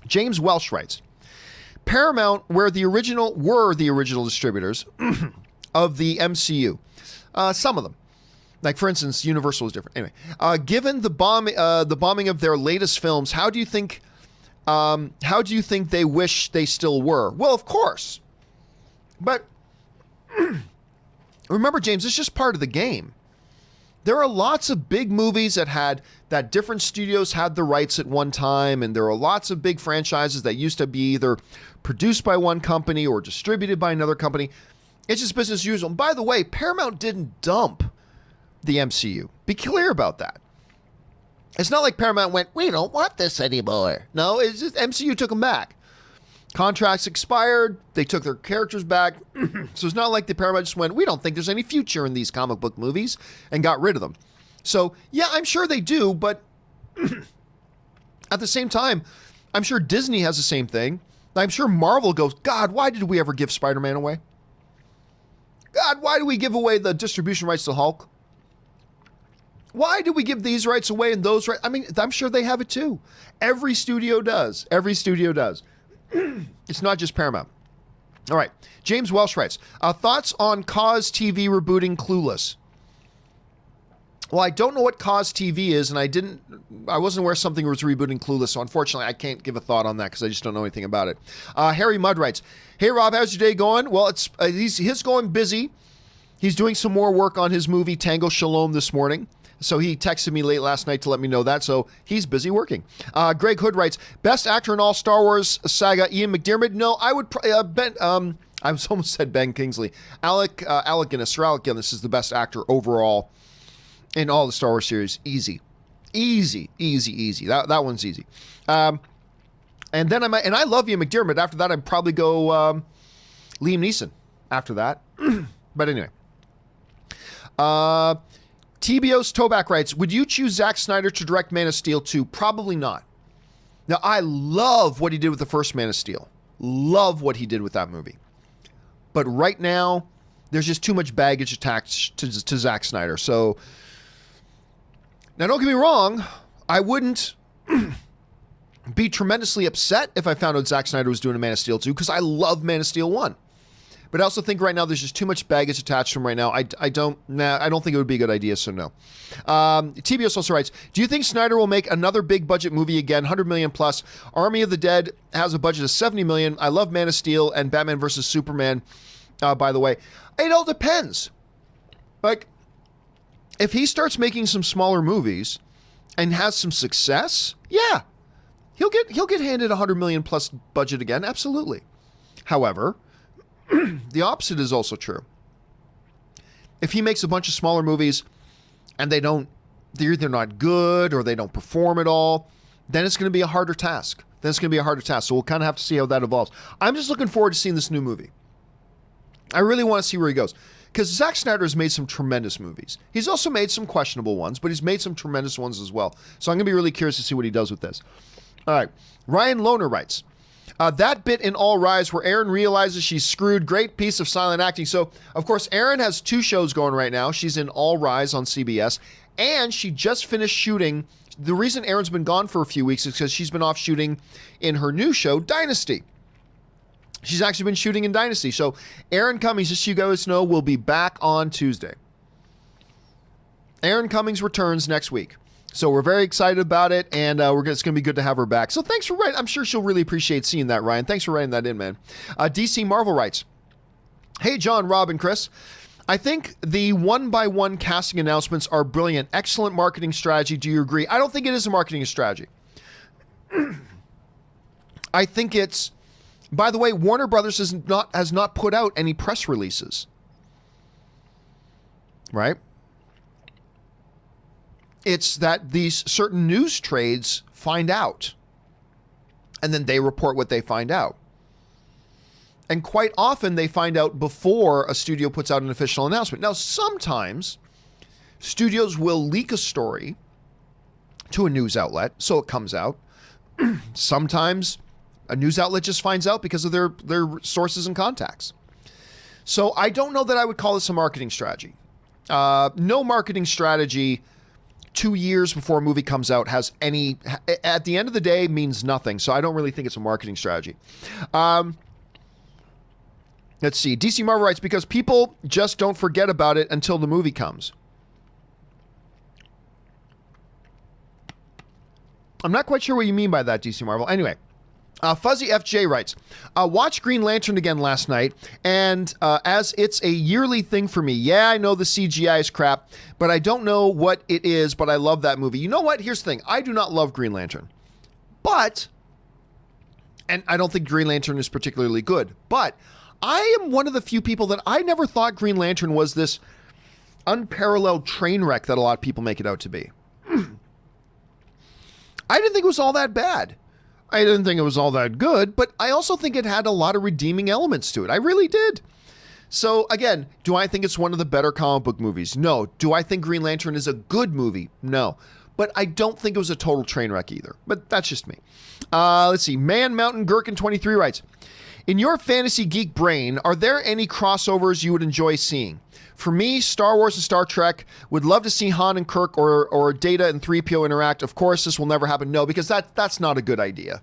James Welsh writes, Paramount were the original distributors of the MCU. Some of them, like for instance, Universal is different. Anyway, given the bombing of their latest films, how do you think they wish they still were? Well, of course, but remember, James, it's just part of the game. There are lots of big movies that different studios had the rights at one time, and there are lots of big franchises that used to be either produced by one company or distributed by another company. It's just business as usual. And by the way, Paramount didn't dump the MCU. Be clear about that. It's not like Paramount went, we don't want this anymore. No, it's just MCU took them back. Contracts expired. They took their characters back. So it's not like the Paramount just went, we don't think there's any future in these comic book movies, and got rid of them. So yeah, I'm sure they do, but at the same time, I'm sure Disney has the same thing. I'm sure Marvel goes, God, why did we ever give Spider-Man away? God, why do we give away the distribution rights to Hulk? Why do we give these rights away and those rights? I mean, I'm sure they have it too. Every studio does. Every studio does. It's not just Paramount. All right. James Welsh writes, thoughts on Cause TV rebooting Clueless? Well, I don't know what Cause TV is, and I wasn't aware something was rebooting Clueless, so unfortunately I can't give a thought on that because I just don't know anything about it. Harry Mudd writes, hey Rob, how's your day going? Well, he's going busy. He's doing some more work on his movie Tango Shalom this morning. So he texted me late last night to let me know that. So he's busy working. Greg Hood writes, best actor in all Star Wars saga, Ian McDiarmid. No, I would I almost said Ben Kingsley. Alec Guinness, Sir Alec Guinness is the best actor overall in all the Star Wars series. Easy. That one's easy. And then I love Ian McDiarmid. After that, I'd probably go Liam Neeson after that. But anyway. TBO's Toback writes, would you choose Zack Snyder to direct Man of Steel 2? Probably not. Now, I love what he did with the first Man of Steel. Love what he did with that movie. But right now, there's just too much baggage attached to Zack Snyder. So, now don't get me wrong, I wouldn't be tremendously upset if I found out Zack Snyder was doing a Man of Steel 2, because I love Man of Steel 1. But I also think right now there's just too much baggage attached to him right now. I don't think it would be a good idea, so no. TBS also writes, do you think Snyder will make another big budget movie again, 100 million plus? Army of the Dead has a budget of 70 million. I love Man of Steel and Batman versus Superman, by the way. It all depends. Like, if he starts making some smaller movies and has some success, yeah, he'll get handed 100 million plus budget again, absolutely. However, the opposite is also true. If he makes a bunch of smaller movies and they're either not good or they don't perform at all, then it's going to be a harder task. So we'll kind of have to see how that evolves. I'm just looking forward to seeing this new movie. I really want to see where he goes. Because Zack Snyder has made some tremendous movies. He's also made some questionable ones, but he's made some tremendous ones as well. So I'm going to be really curious to see what he does with this. All right. Ryan Lohner writes, that bit in All Rise where Erin realizes she's screwed, great piece of silent acting. So, of course, Erin has 2 shows going right now. She's in All Rise on CBS, and she just finished shooting. The reason Erin's been gone for a few weeks is because she's been off shooting in her new show, Dynasty. She's actually been shooting in Dynasty. So Erin Cummings, just so you guys know, will be back on Tuesday. Erin Cummings returns next week. So we're very excited about it, and it's going to be good to have her back. So thanks for writing. I'm sure she'll really appreciate seeing that, Ryan. Thanks for writing that in, man. DC Marvel writes, hey, John, Rob, and Chris. I think the one-by-one casting announcements are brilliant. Excellent marketing strategy. Do you agree? I don't think it is a marketing strategy. I think it's... By the way, Warner Brothers has not put out any press releases. Right? It's that these certain news trades find out. And then they report what they find out. And quite often they find out before a studio puts out an official announcement. Now, sometimes studios will leak a story to a news outlet, so it comes out. Sometimes a news outlet just finds out because of their sources and contacts. So I don't know that I would call this a marketing strategy. No marketing strategy 2 years before a movie comes out has any, at the end of the day, means nothing. So I don't really think it's a marketing strategy. Let's see. DC Marvel writes, because people just don't forget about it until the movie comes. I'm not quite sure what you mean by that, DC Marvel. Anyway. Fuzzy FJ writes, watched Green Lantern again last night, and as it's a yearly thing for me, yeah, I know the CGI is crap, but I don't know what it is, but I love that movie. You know what? Here's the thing. I do not love Green Lantern, and I don't think Green Lantern is particularly good, but I am one of the few people that I never thought Green Lantern was this unparalleled train wreck that a lot of people make it out to be. I didn't think it was all that bad. I didn't think it was all that good, but I also think it had a lot of redeeming elements to it. I really did. So again, do I think it's one of the better comic book movies? No. Do I think Green Lantern is a good movie? No. But I don't think it was a total train wreck either. But that's just me. Let's see. Man Mountain Gherkin 23 writes, in your fantasy geek brain, are there any crossovers you would enjoy seeing? For me, Star Wars and Star Trek, would love to see Han and Kirk or Data and 3PO interact. Of course, this will never happen. No, because that's not a good idea.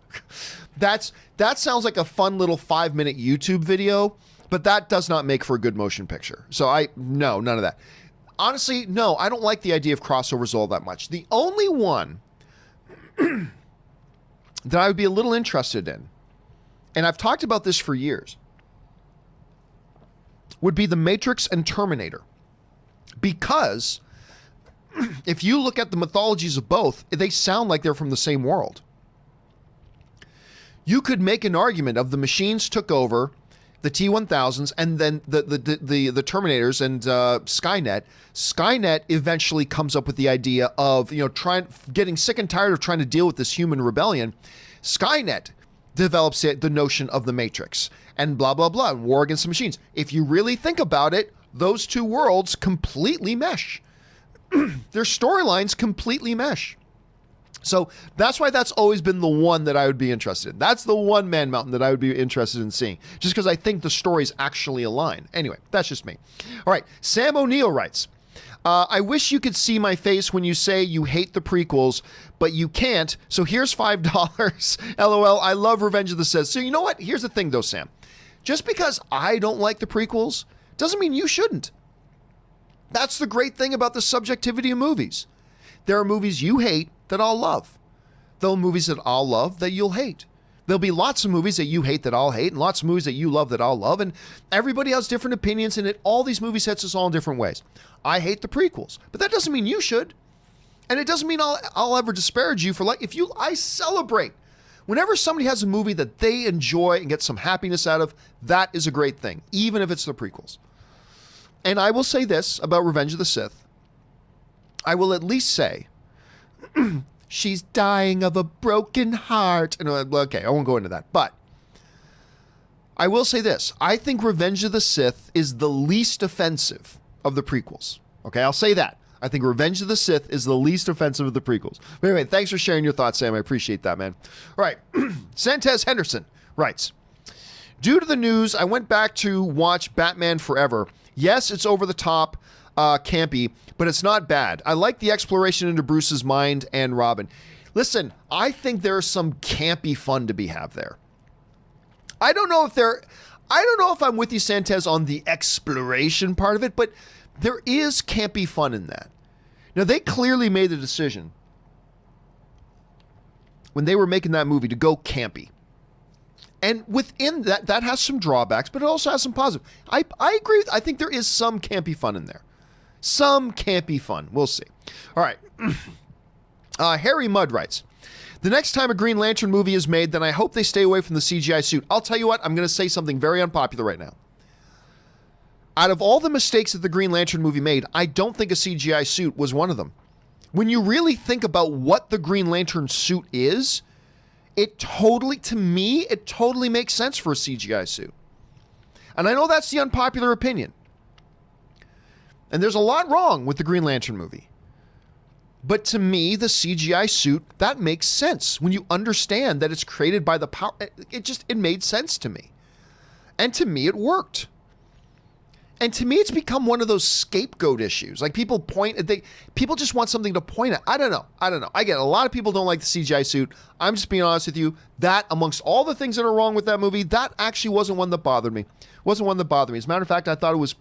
That sounds like a fun little 5-minute YouTube video, but that does not make for a good motion picture. So no, none of that. Honestly, no, I don't like the idea of crossovers all that much. The only one that I would be a little interested in, and I've talked about this for years, would be The Matrix and Terminator. Because if you look at the mythologies of both, they sound like they're from the same world. You could make an argument of the machines took over the T-1000s and then the Terminators and Skynet. Skynet eventually comes up with the idea of, getting sick and tired of trying to deal with this human rebellion. Skynet develops the notion of the Matrix and blah, blah, blah, and war against the machines. If you really think about it, those two worlds completely mesh. Their storylines completely mesh. So that's why that's always been the one that I would be interested in. That's the one Man Mountain that I would be interested in seeing, just because I think the stories actually align. Anyway, that's just me. All right, Sam O'Neill writes, I wish you could see my face when you say you hate the prequels, but you can't, so here's $5. LOL, I love Revenge of the Sith. So you know what? Here's the thing though, Sam. Just because I don't like the prequels doesn't mean you shouldn't. That's the great thing about the subjectivity of movies. There are movies you hate that I'll love. There are movies that I'll love that you'll hate. There'll be lots of movies that you hate that I'll hate, and lots of movies that you love that I'll love, and everybody has different opinions, and all these movies hits us all in different ways. I hate the prequels, but that doesn't mean you should. And it doesn't mean I'll ever disparage you for I celebrate. Whenever somebody has a movie that they enjoy and get some happiness out of, that is a great thing, even if it's the prequels. And I will say this about Revenge of the Sith. I will at least say, she's dying of a broken heart. And okay, I won't go into that. But I will say this. I think Revenge of the Sith is the least offensive of the prequels. Okay, I'll say that. I think Revenge of the Sith is the least offensive of the prequels. But anyway, thanks for sharing your thoughts, Sam. I appreciate that, man. All right. Santez Henderson writes, due to the news, I went back to watch Batman Forever. Yes, it's over the top, campy, but it's not bad. I like the exploration into Bruce's mind and Robin. Listen, I think there's some campy fun to be had there. I don't know if I'm with you, Santez, on the exploration part of it, but there is campy fun in that. Now, they clearly made the decision when they were making that movie to go campy. And within that has some drawbacks, but it also has some positive. I agree. I think there is some campy fun in there. Some campy fun. We'll see. All right. Harry Mudd writes, the next time a Green Lantern movie is made, then I hope they stay away from the CGI suit. I'll tell you what, I'm going to say something very unpopular right now. Out of all the mistakes that the Green Lantern movie made, I don't think a CGI suit was one of them. When you really think about what the Green Lantern suit is, to me, it totally makes sense for a CGI suit. And I know that's the unpopular opinion. And there's a lot wrong with the Green Lantern movie. But to me, the CGI suit, that makes sense. When you understand that it's created by the power, it made sense to me. And to me, it worked. And to me, it's become one of those scapegoat issues. Like people just want something to point at. I don't know. I get it. A lot of people don't like the CGI suit. I'm just being honest with you. That, amongst all the things that are wrong with that movie, that actually wasn't one that bothered me. As a matter of fact, I thought it was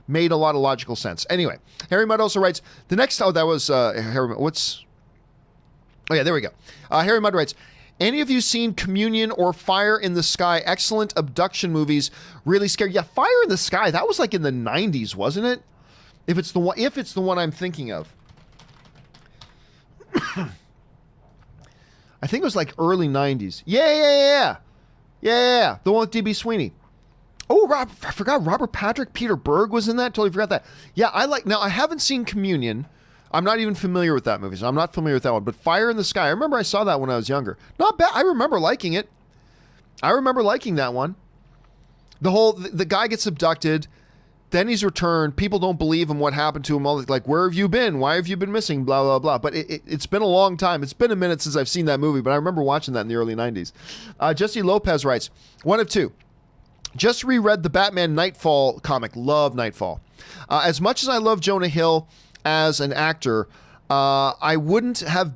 made a lot of logical sense. Anyway, Harry Mudd also writes, Harry Mudd writes, any of you seen Communion or Fire in the Sky? Excellent abduction movies. Really scary. Yeah, Fire in the Sky. That was like in the 90s, wasn't it? If it's the one I'm thinking of. I think it was like early 90s. Yeah. The one with D.B. Sweeney. Oh, I forgot Robert Patrick, Peter Berg was in that. Totally forgot that. Yeah, now I haven't seen Communion. I'm not even familiar with that movie, so I'm not familiar with that one. But Fire in the Sky, I remember I saw that when I was younger. Not bad. I remember liking it. I remember liking that one. The guy gets abducted, then he's returned. People don't believe him what happened to him. All like, where have you been? Why have you been missing? Blah, blah, blah. But it's been a long time. It's been a minute since I've seen that movie, but I remember watching that in the early 90s. Jesse Lopez writes, one of two. Just reread the Batman Nightfall comic. Love Nightfall. As much as I love Jonah Hill as an actor, I wouldn't have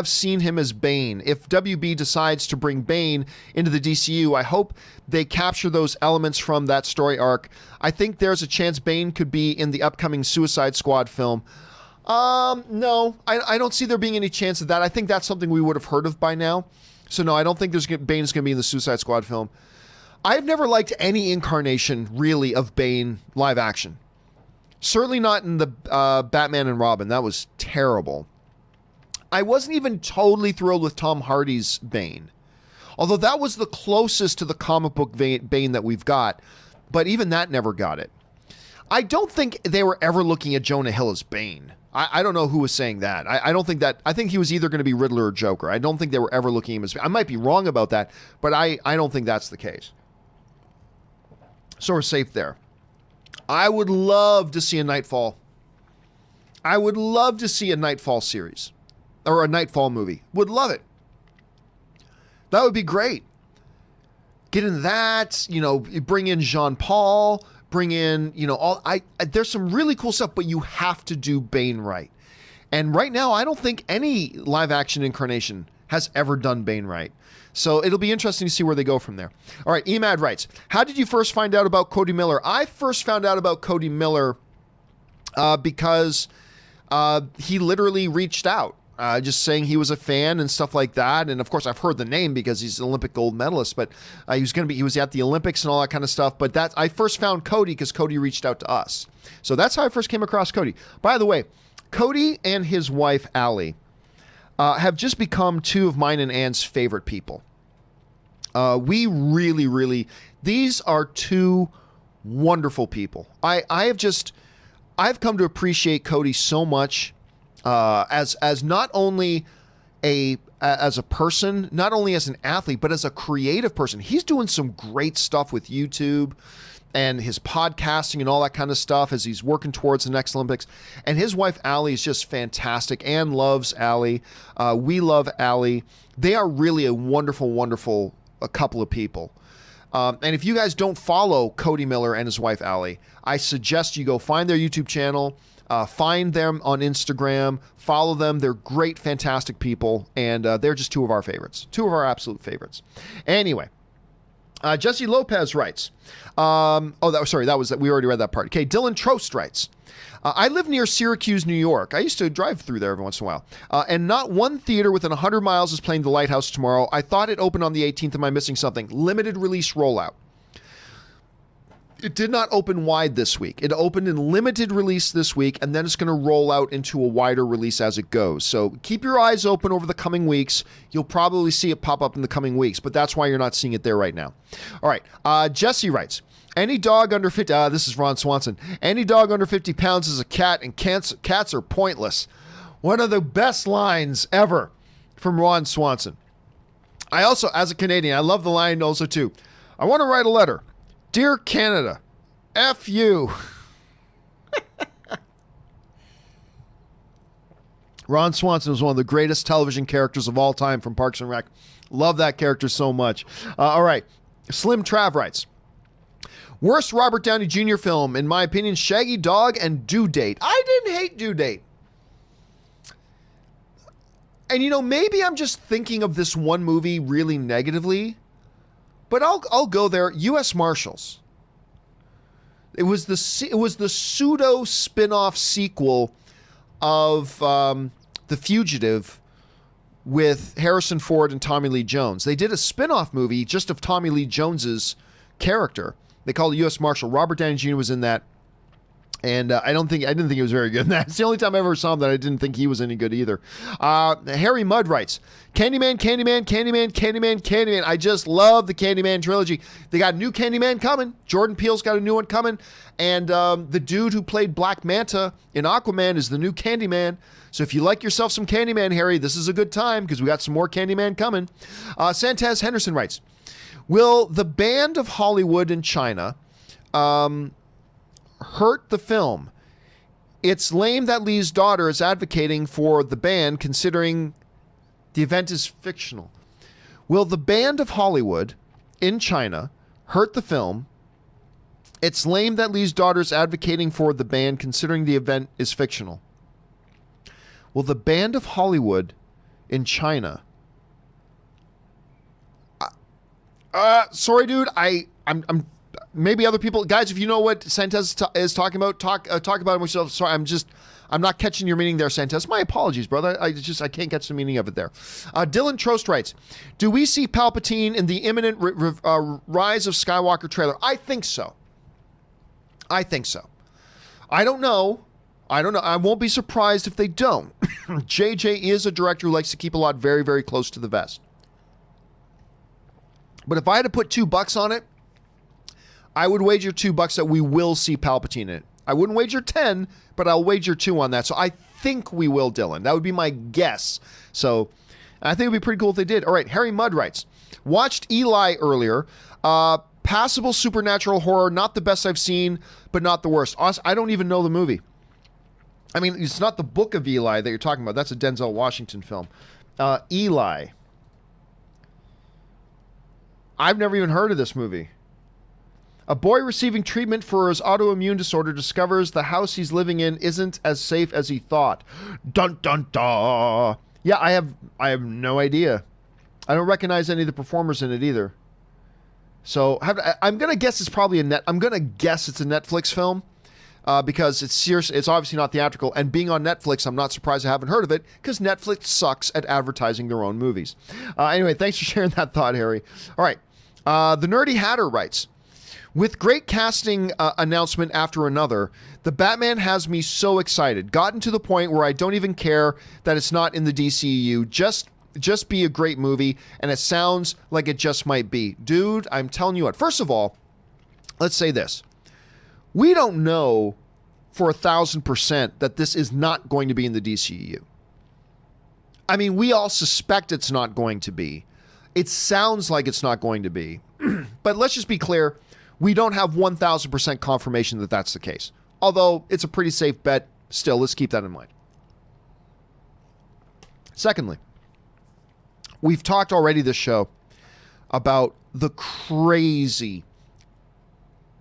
seen him as Bane. If WB decides to bring Bane into the DCU, I hope they capture those elements from that story arc. I think there's a chance Bane could be in the upcoming Suicide Squad film. No, I don't see there being any chance of that. I think that's something we would have heard of by now. So no, I don't think Bane's going to be in the Suicide Squad film. I've never liked any incarnation, really, of Bane live action. Certainly not in the Batman and Robin. That was terrible. I wasn't even totally thrilled with Tom Hardy's Bane. Although that was the closest to the comic book Bane that we've got. But even that never got it. I don't think they were ever looking at Jonah Hill as Bane. I don't know who was saying that. I don't think that. I think he was either going to be Riddler or Joker. I don't think they were ever looking at him as Bane. I might be wrong about that, but I don't think that's the case. So we're safe there. I would love to see a Nightfall. I would love to see a Nightfall series. Or a Nightfall movie. Would love it. That would be great. Get into that, bring in Jean Paul, bring in, there's some really cool stuff, but you have to do Bane right. And right now, I don't think any live action incarnation has ever done Bane right. So it'll be interesting to see where they go from there. All right, Emad writes, how did you first find out about Cody Miller? I first found out about Cody Miller because he literally reached out, just saying he was a fan and stuff like that. And of course, I've heard the name because he's an Olympic gold medalist, but he was at the Olympics and all that kind of stuff. But I first found Cody because Cody reached out to us. So that's how I first came across Cody. By the way, Cody and his wife, Allie, have just become two of mine and Ann's favorite people. We really, really, these are two wonderful people. I've come to appreciate Cody so much as not only as a person, not only as an athlete, but as a creative person. He's doing some great stuff with YouTube and his podcasting and all that kind of stuff as he's working towards the next Olympics. And his wife, Allie, is just fantastic. Ann loves Allie. We love Allie. They are really a wonderful, wonderful couple of people. And if you guys don't follow Cody Miller and his wife, Allie, I suggest you go find their YouTube channel, find them on Instagram, follow them. They're great, fantastic people. And they're just two of our favorites, two of our absolute favorites. Anyway. Jesse Lopez writes, we already read that part. Okay, Dylan Trost writes, I live near Syracuse, New York. I used to drive through there every once in a while. And not one theater within 100 miles is playing The Lighthouse tomorrow. I thought it opened on the 18th. Am I missing something? Limited release rollout. It did not open wide this week. It opened in limited release this week, and then it's going to roll out into a wider release as it goes. So keep your eyes open over the coming weeks. You'll probably see it pop up in the coming weeks, but that's why you're not seeing it there right now. All right. Jesse writes, any dog under 50, this is Ron Swanson. Any dog under 50 pounds is a cat, and cats are pointless. One of the best lines ever from Ron Swanson. I also, as a Canadian, I love the line also too. I want to write a letter. Dear Canada, F you. Ron Swanson was one of the greatest television characters of all time from Parks and Rec. Love that character so much. All right. Slim Trav writes, worst Robert Downey Jr. film, in my opinion, Shaggy Dog and Due Date. I didn't hate Due Date. And maybe I'm just thinking of this one movie really negatively. But I'll go there. U.S. Marshals. It was the pseudo spin-off sequel of The Fugitive with Harrison Ford and Tommy Lee Jones. They did a spin-off movie just of Tommy Lee Jones's character. They called it U.S. Marshal. Robert Downey Jr. was in that. And I didn't think he was very good in that. It's the only time I ever saw him that I didn't think he was any good either. Harry Mudd writes, Candyman, Candyman, Candyman, Candyman, Candyman. I just love the Candyman trilogy. They got a new Candyman coming. Jordan Peele's got a new one coming. And the dude who played Black Manta in Aquaman is the new Candyman. So if you like yourself some Candyman, Harry, this is a good time because we got some more Candyman coming. Santez Henderson writes, will the Band of Hollywood in China hurt the film? It's lame that Lee's daughter is advocating for the ban considering the event is fictional. Will the Band of Hollywood in China hurt the film? It's lame that Lee's daughter is advocating for the ban considering the event is fictional. Will the Band of Hollywood in China? Sorry, dude. I'm maybe other people, guys, if you know what Santez is talking about, talk about it myself. Sorry, I'm not catching your meaning there, Santez. My apologies, brother. I can't catch the meaning of it there. Dylan Trost writes, do we see Palpatine in the imminent Rise of Skywalker trailer? I think so. I don't know. I won't be surprised if they don't. JJ is a director who likes to keep a lot very, very close to the vest. But if I had to put $2 on it, I would wager $2 that we will see Palpatine in it. I wouldn't wager 10, but I'll wager 2 on that. So I think we will, Dylan. That would be my guess. So I think it would be pretty cool if they did. All right, Harry Mudd writes, watched Eli earlier. Passable supernatural horror, not the best I've seen, but not the worst. I don't even know the movie. I mean, it's not the Book of Eli that you're talking about. That's a Denzel Washington film. Eli. I've never even heard of this movie. A boy receiving treatment for his autoimmune disorder discovers the house he's living in isn't as safe as he thought. Dun, dun, dun. Yeah, I have no idea. I don't recognize any of the performers in it either. So I'm gonna guess it's probably I'm gonna guess it's a Netflix film because it's serious. It's obviously not theatrical. And being on Netflix, I'm not surprised I haven't heard of it because Netflix sucks at advertising their own movies. Anyway, thanks for sharing that thought, Harry. All right, the Nerdy Hatter writes, with great casting announcement after another, the Batman has me so excited. Gotten to the point where I don't even care that it's not in the DCEU. Just be a great movie, and it sounds like it just might be. Dude, I'm telling you what. First of all, let's say this. We don't know for 1,000% that this is not going to be in the DCEU. I mean, we all suspect it's not going to be. It sounds like it's not going to be. But let's just be clear. We don't have 1,000% confirmation that that's the case. Although it's a pretty safe bet. Still, let's keep that in mind. Secondly, we've talked already this show about the crazy,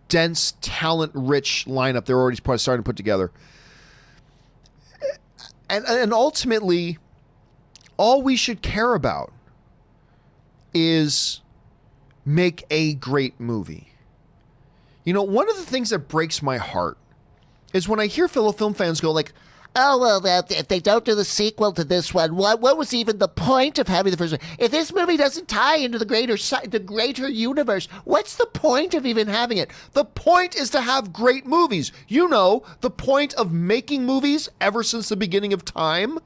dense, talent-rich lineup they're already starting to put together. And ultimately, all we should care about is make a great movie. You know, one of the things that breaks my heart is when I hear fellow film fans go like, oh, well, if they don't do the sequel to this one, what was even the point of having the first one? If this movie doesn't tie into the greater universe, what's the point of even having it? The point is to have great movies. You know, the point of making movies ever since the beginning of time.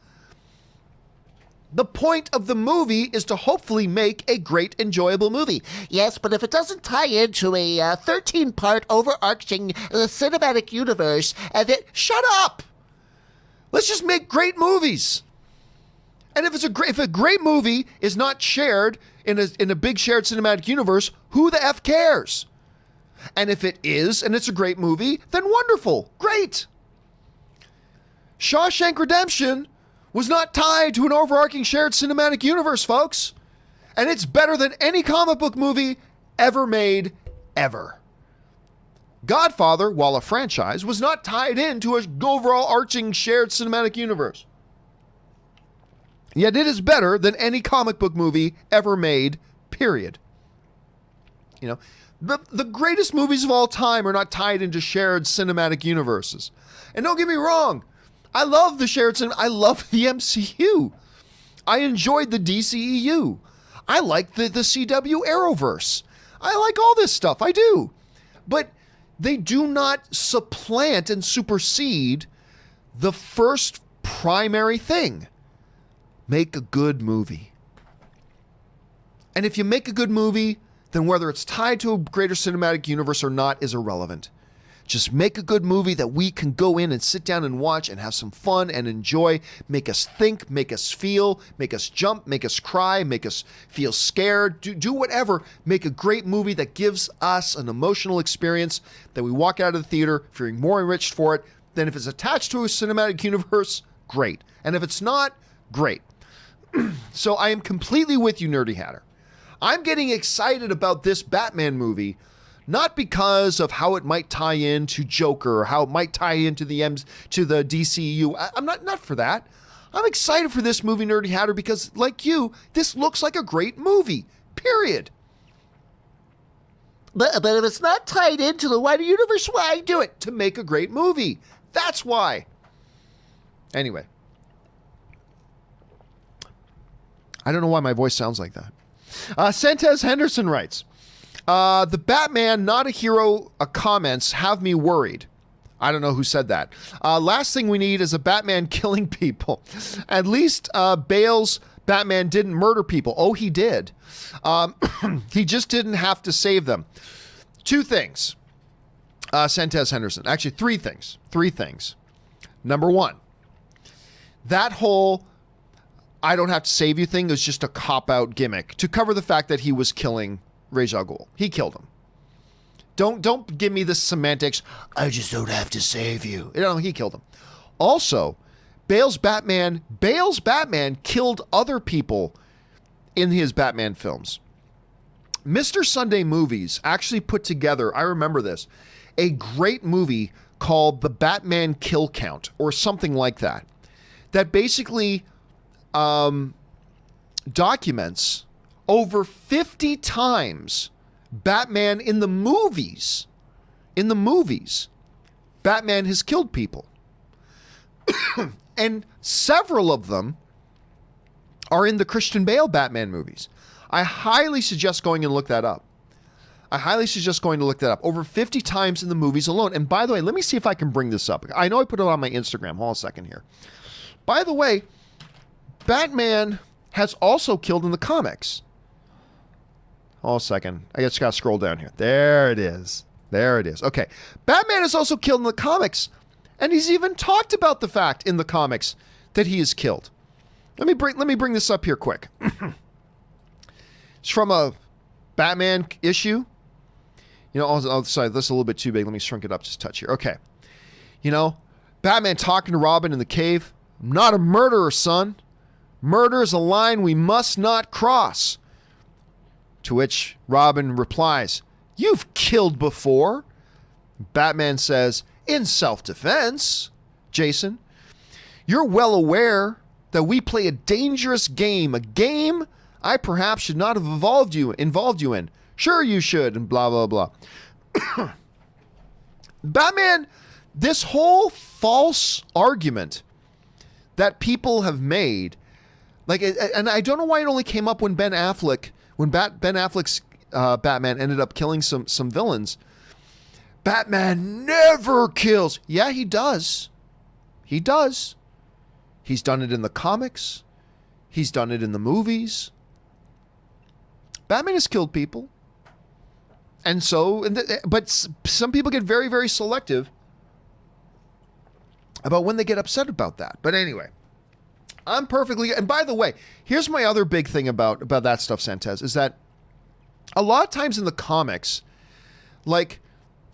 The point of the movie is to hopefully make a great, enjoyable movie. Yes, but if it doesn't tie into a 13-part overarching cinematic universe, then shut up! Let's just make great movies. And if a great movie is not shared in a big shared cinematic universe, who the F cares? And if it is, and it's a great movie, then wonderful, great. Shawshank Redemption was not tied to an overarching shared cinematic universe, folks. And it's better than any comic book movie ever made, ever. Godfather, while a franchise, was not tied into an overall arching shared cinematic universe. Yet it is better than any comic book movie ever made, period. You know, the greatest movies of all time are not tied into shared cinematic universes. And don't get me wrong, I love the shared cinema. I love the MCU. I enjoyed the DCEU. I like the CW Arrowverse. I like all this stuff. I do. But they do not supplant and supersede the first primary thing. Make a good movie. And if you make a good movie, then whether it's tied to a greater cinematic universe or not is irrelevant. Just make a good movie that we can go in and sit down and watch and have some fun and enjoy. Make us think, make us feel, make us jump, make us cry, make us feel scared. Do whatever. Make a great movie that gives us an emotional experience that we walk out of the theater feeling more enriched for it than if it's attached to a cinematic universe, great. And if it's not, great. So I am completely with you, Nerdy Hatter. I'm getting excited about this Batman movie, not because of how it might tie into Joker or how it might tie into the DCU. I'm not for that. I'm excited for this movie, Nerdy Hatter, because like you, this looks like a great movie, period. But if it's not tied into the wider universe, why do it? To make a great movie. That's why. Anyway. I don't know why my voice sounds like that. Santez Henderson writes, the Batman not a hero comments have me worried. I don't know who said that. Last thing we need is a Batman killing people. At least Bale's Batman didn't murder people. Oh, he did. He just didn't have to save them. Two things. Santez Henderson. Actually, three things. Number one, that whole I don't have to save you thing is just a cop-out gimmick to cover the fact that he was killing Ra's al Ghul. He killed him. Don't give me this semantics. I just don't have to save you. No, he killed him. Also, Bale's Batman killed other people in his Batman films. Mr. Sunday Movies actually put together, I remember this, a great movie called The Batman Kill Count or something like that. That basically documents over 50 times Batman in the movies. In the movies, Batman has killed people. And several of them are in the Christian Bale Batman movies. I highly suggest going and look that up. Over 50 times in the movies alone. And by the way, let me see if I can bring this up. I know I put it on my Instagram. Hold on a second here. By the way, Batman has also killed in the comics. Hold on a second. I just got to scroll down here. There it is. Okay. Batman is also killed in the comics. And he's even talked about the fact in the comics that he is killed. Let me bring this up here quick. It's from a Batman issue. You know, oh, sorry, this is a little bit too big. Let me shrink it up just a touch here. Okay. You know, Batman talking to Robin in the cave. I'm not a murderer, son. Murder is a line we must not cross. To which Robin replies, "You've killed before." Batman says, "In self-defense, Jason. You're well aware that we play a dangerous game, a game I perhaps should not have involved you in. Sure you should," and blah, blah, blah. Batman, this whole false argument that people have made, like, and I don't know why it only came up when Ben Affleck's Batman ended up killing some villains. Batman never kills. Yeah, he does. He does. He's done it in the comics. He's done it in the movies. Batman has killed people. And so, but some people get very, very selective about when they get upset about that. But anyway, I'm perfectly, and by the way, here's my other big thing about that stuff, Santez, is that a lot of times in the comics, like,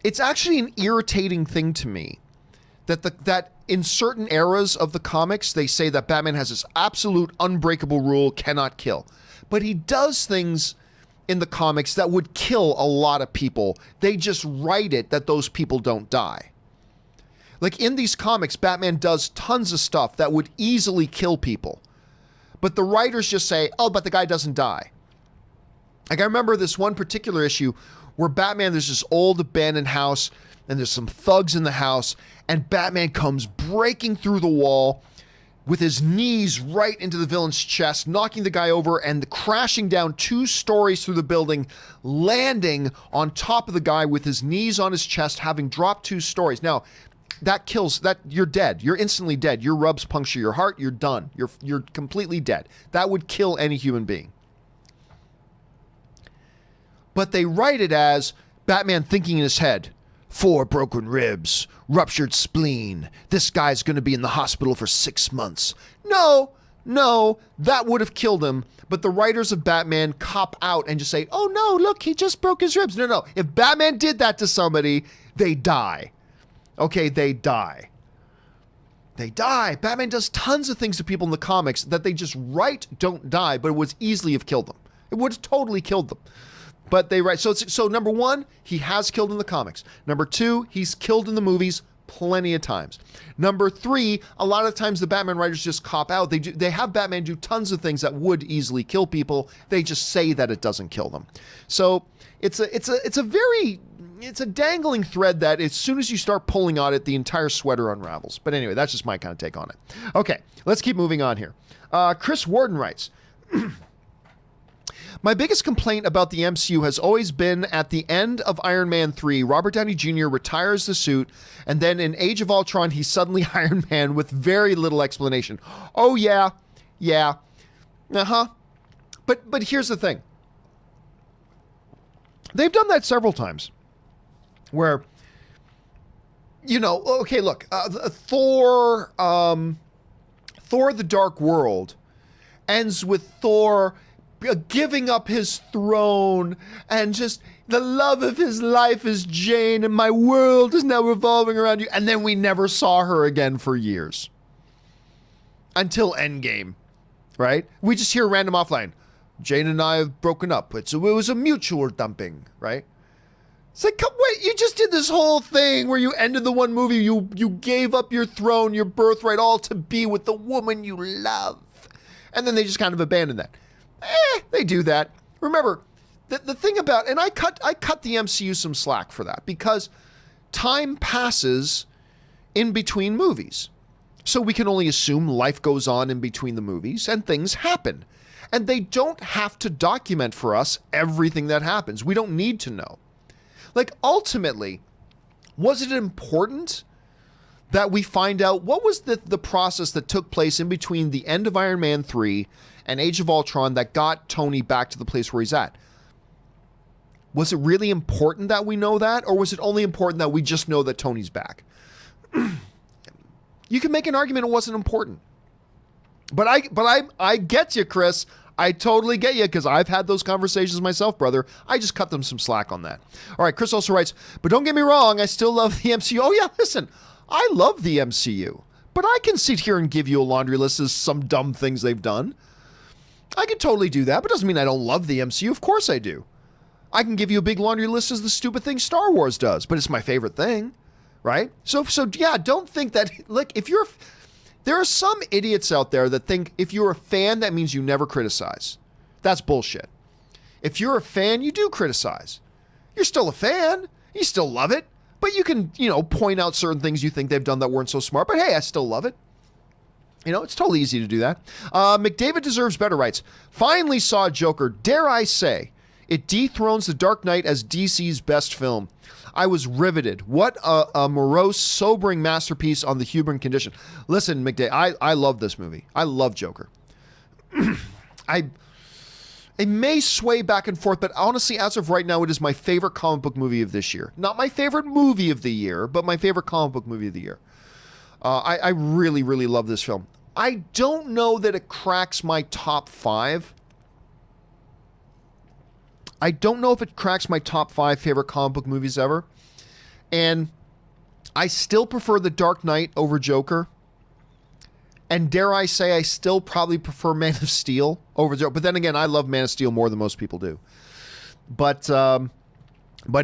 it's actually an irritating thing to me that in certain eras of the comics, they say that Batman has this absolute unbreakable rule, cannot kill. But he does things in the comics that would kill a lot of people. They just write it that those people don't die. Like in these comics, Batman does tons of stuff that would easily kill people. But the writers just say, oh, but the guy doesn't die. Like I remember this one particular issue where Batman, there's this old abandoned house and there's some thugs in the house and Batman comes breaking through the wall with his knees right into the villain's chest, knocking the guy over and crashing down 2 stories through the building, landing on top of the guy with his knees on his chest, having dropped 2 stories. Now, that kills, you're dead. You're instantly dead. Your rubs puncture your heart. You're done. You're completely dead. That would kill any human being. But they write it as Batman thinking in his head, 4 broken ribs, ruptured spleen. This guy's going to be in the hospital for 6 months. No, that would have killed him. But the writers of Batman cop out and just say, oh no, look, he just broke his ribs. No. If Batman did that to somebody, they die. Okay, they die. Batman does tons of things to people in the comics that they just write don't die, but it would easily have killed them. It would have totally killed them. But they write, so number 1, he has killed in the comics. Number 2, he's killed in the movies plenty of times. Number 3, a lot of times the Batman writers just cop out. They have Batman do tons of things that would easily kill people. They just say that it doesn't kill them. So it's a dangling thread that as soon as you start pulling on it, the entire sweater unravels. But anyway, that's just my kind of take on it. Okay, let's keep moving on here. Chris Warden writes, my biggest complaint about the MCU has always been at the end of Iron Man 3, Robert Downey Jr. retires the suit, and then in Age of Ultron, he's suddenly Iron Man with very little explanation. Oh, yeah. Uh-huh. But here's the thing. They've done that several times. Where, okay, look, Thor, The Dark World ends with Thor giving up his throne and just the love of his life is Jane and my world is now revolving around you. And then we never saw her again for years. Until Endgame, right? We just hear a random offline. Jane and I have broken up. It was a mutual dumping, right? It's like, wait, you just did this whole thing where you ended the one movie, you gave up your throne, your birthright, all to be with the woman you love. And then they just kind of abandon that. They do that. Remember, the thing about, and I cut the MCU some slack for that, because time passes in between movies. So we can only assume life goes on in between the movies and things happen. And they don't have to document for us everything that happens. We don't need to know. Like, ultimately, was it important that we find out what was the process that took place in between the end of Iron Man 3 and Age of Ultron that got Tony back to the place where he's at? Was it really important that we know that? Or was it only important that we just know that Tony's back? You can make an argument it wasn't important. But I get you, Chris. I totally get you, because I've had those conversations myself, brother. I just cut them some slack on that. All right, Chris also writes, but don't get me wrong, I still love the MCU. Oh yeah, listen, I love the MCU, but I can sit here and give you a laundry list of some dumb things they've done. I can totally do that, but doesn't mean I don't love the MCU. Of course I do. I can give you a big laundry list of the stupid things Star Wars does, but it's my favorite thing, right? So yeah, don't think that, look, there are some idiots out there that think if you're a fan, that means you never criticize. That's bullshit. If you're a fan, you do criticize. You're still a fan. You still love it. But you can, point out certain things you think they've done that weren't so smart. But hey, I still love it. It's totally easy to do that. McDavid Deserves Better writes, finally saw Joker. Dare I say, it dethrones The Dark Knight as DC's best film. I was riveted. What a morose, sobering masterpiece on the human condition. Listen, McDavid, I love this movie. I love Joker. It may sway back and forth, but honestly, as of right now, it is my favorite comic book movie of this year. Not my favorite movie of the year, but my favorite comic book movie of the year. I really, really love this film. I don't know that it cracks my top 5. I don't know if it cracks my top 5 favorite comic book movies ever. And I still prefer The Dark Knight over Joker. And dare I say, I still probably prefer Man of Steel over Joker. But then again, I love Man of Steel more than most people do. But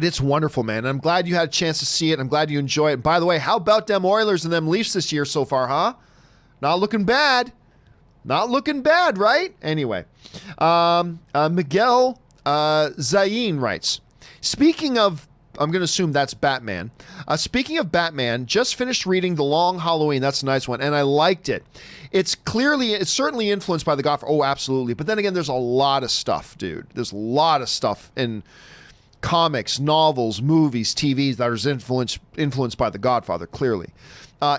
it's wonderful, man. And I'm glad you had a chance to see it. I'm glad you enjoy it. And by the way, how about them Oilers and them Leafs this year so far, huh? Not looking bad. Not looking bad, right? Anyway, Miguel Zayin writes, speaking of, I'm going to assume that's Batman. Speaking of Batman, just finished reading The Long Halloween. That's a nice one. And I liked it. It's certainly influenced by The Godfather. Oh, absolutely. But then again, there's a lot of stuff, dude. There's a lot of stuff in comics, novels, movies, TVs that is influenced by The Godfather, clearly.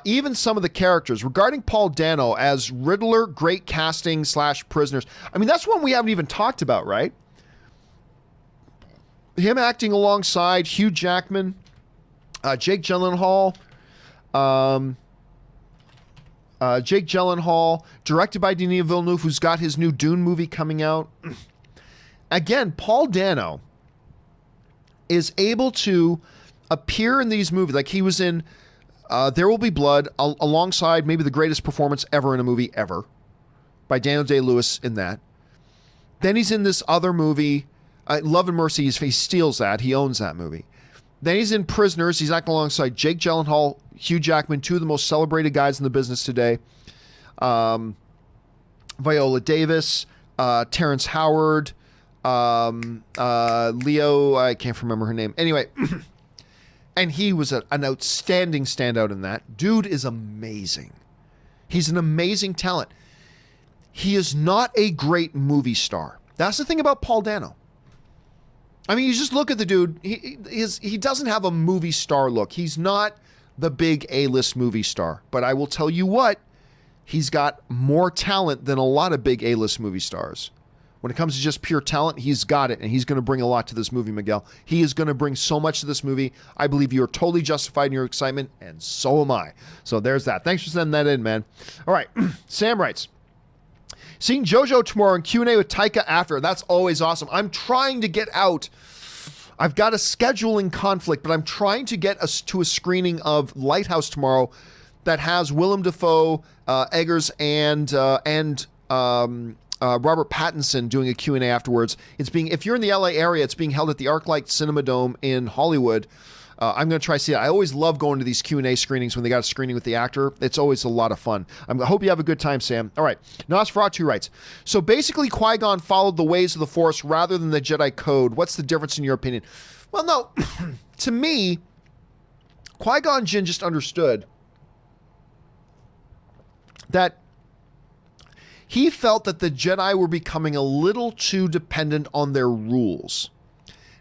Even some of the characters. Regarding Paul Dano as Riddler, great casting / prisoners. I mean, that's one we haven't even talked about, right? Him acting alongside Hugh Jackman, Jake Gyllenhaal, directed by Denis Villeneuve, who's got his new Dune movie coming out. Again, Paul Dano is able to appear in these movies. Like he was in There Will Be Blood, alongside maybe the greatest performance ever in a movie ever, by Daniel Day-Lewis in that. Then he's in this other movie, Love and Mercy. He steals that. He owns that movie. Then he's in Prisoners. He's acting alongside Jake Gyllenhaal, Hugh Jackman, two of the most celebrated guys in the business today. Viola Davis, Terrence Howard, Leo, I can't remember her name. Anyway, and he was an outstanding standout in that. Dude is amazing. He's an amazing talent. He is not a great movie star. That's the thing about Paul Dano. I mean, you just look at the dude. He doesn't have a movie star look. He's not the big A-list movie star. But I will tell you what, he's got more talent than a lot of big A-list movie stars. When it comes to just pure talent, he's got it, and he's going to bring a lot to this movie, Miguel. He is going to bring so much to this movie. I believe you are totally justified in your excitement, and so am I. So there's that. Thanks for sending that in, man. All right, Sam writes, seeing JoJo tomorrow and Q&A with Taika after. That's always awesome. I'm trying to get out. I've got a scheduling conflict, but I'm trying to get us to a screening of Lighthouse tomorrow that has Willem Dafoe, Eggers, and Robert Pattinson doing a Q&A afterwards. If you're in the LA area, it's being held at the ArcLight Cinema Dome in Hollywood. I'm going to try to see it. I always love going to these Q&A screenings when they got a screening with the actor. It's always a lot of fun. I hope you have a good time, Sam. All right. Nosferatu writes, so basically Qui-Gon followed the ways of the Force rather than the Jedi Code. What's the difference in your opinion? Well, no. To me, Qui-Gon Jinn just understood that he felt that the Jedi were becoming a little too dependent on their rules.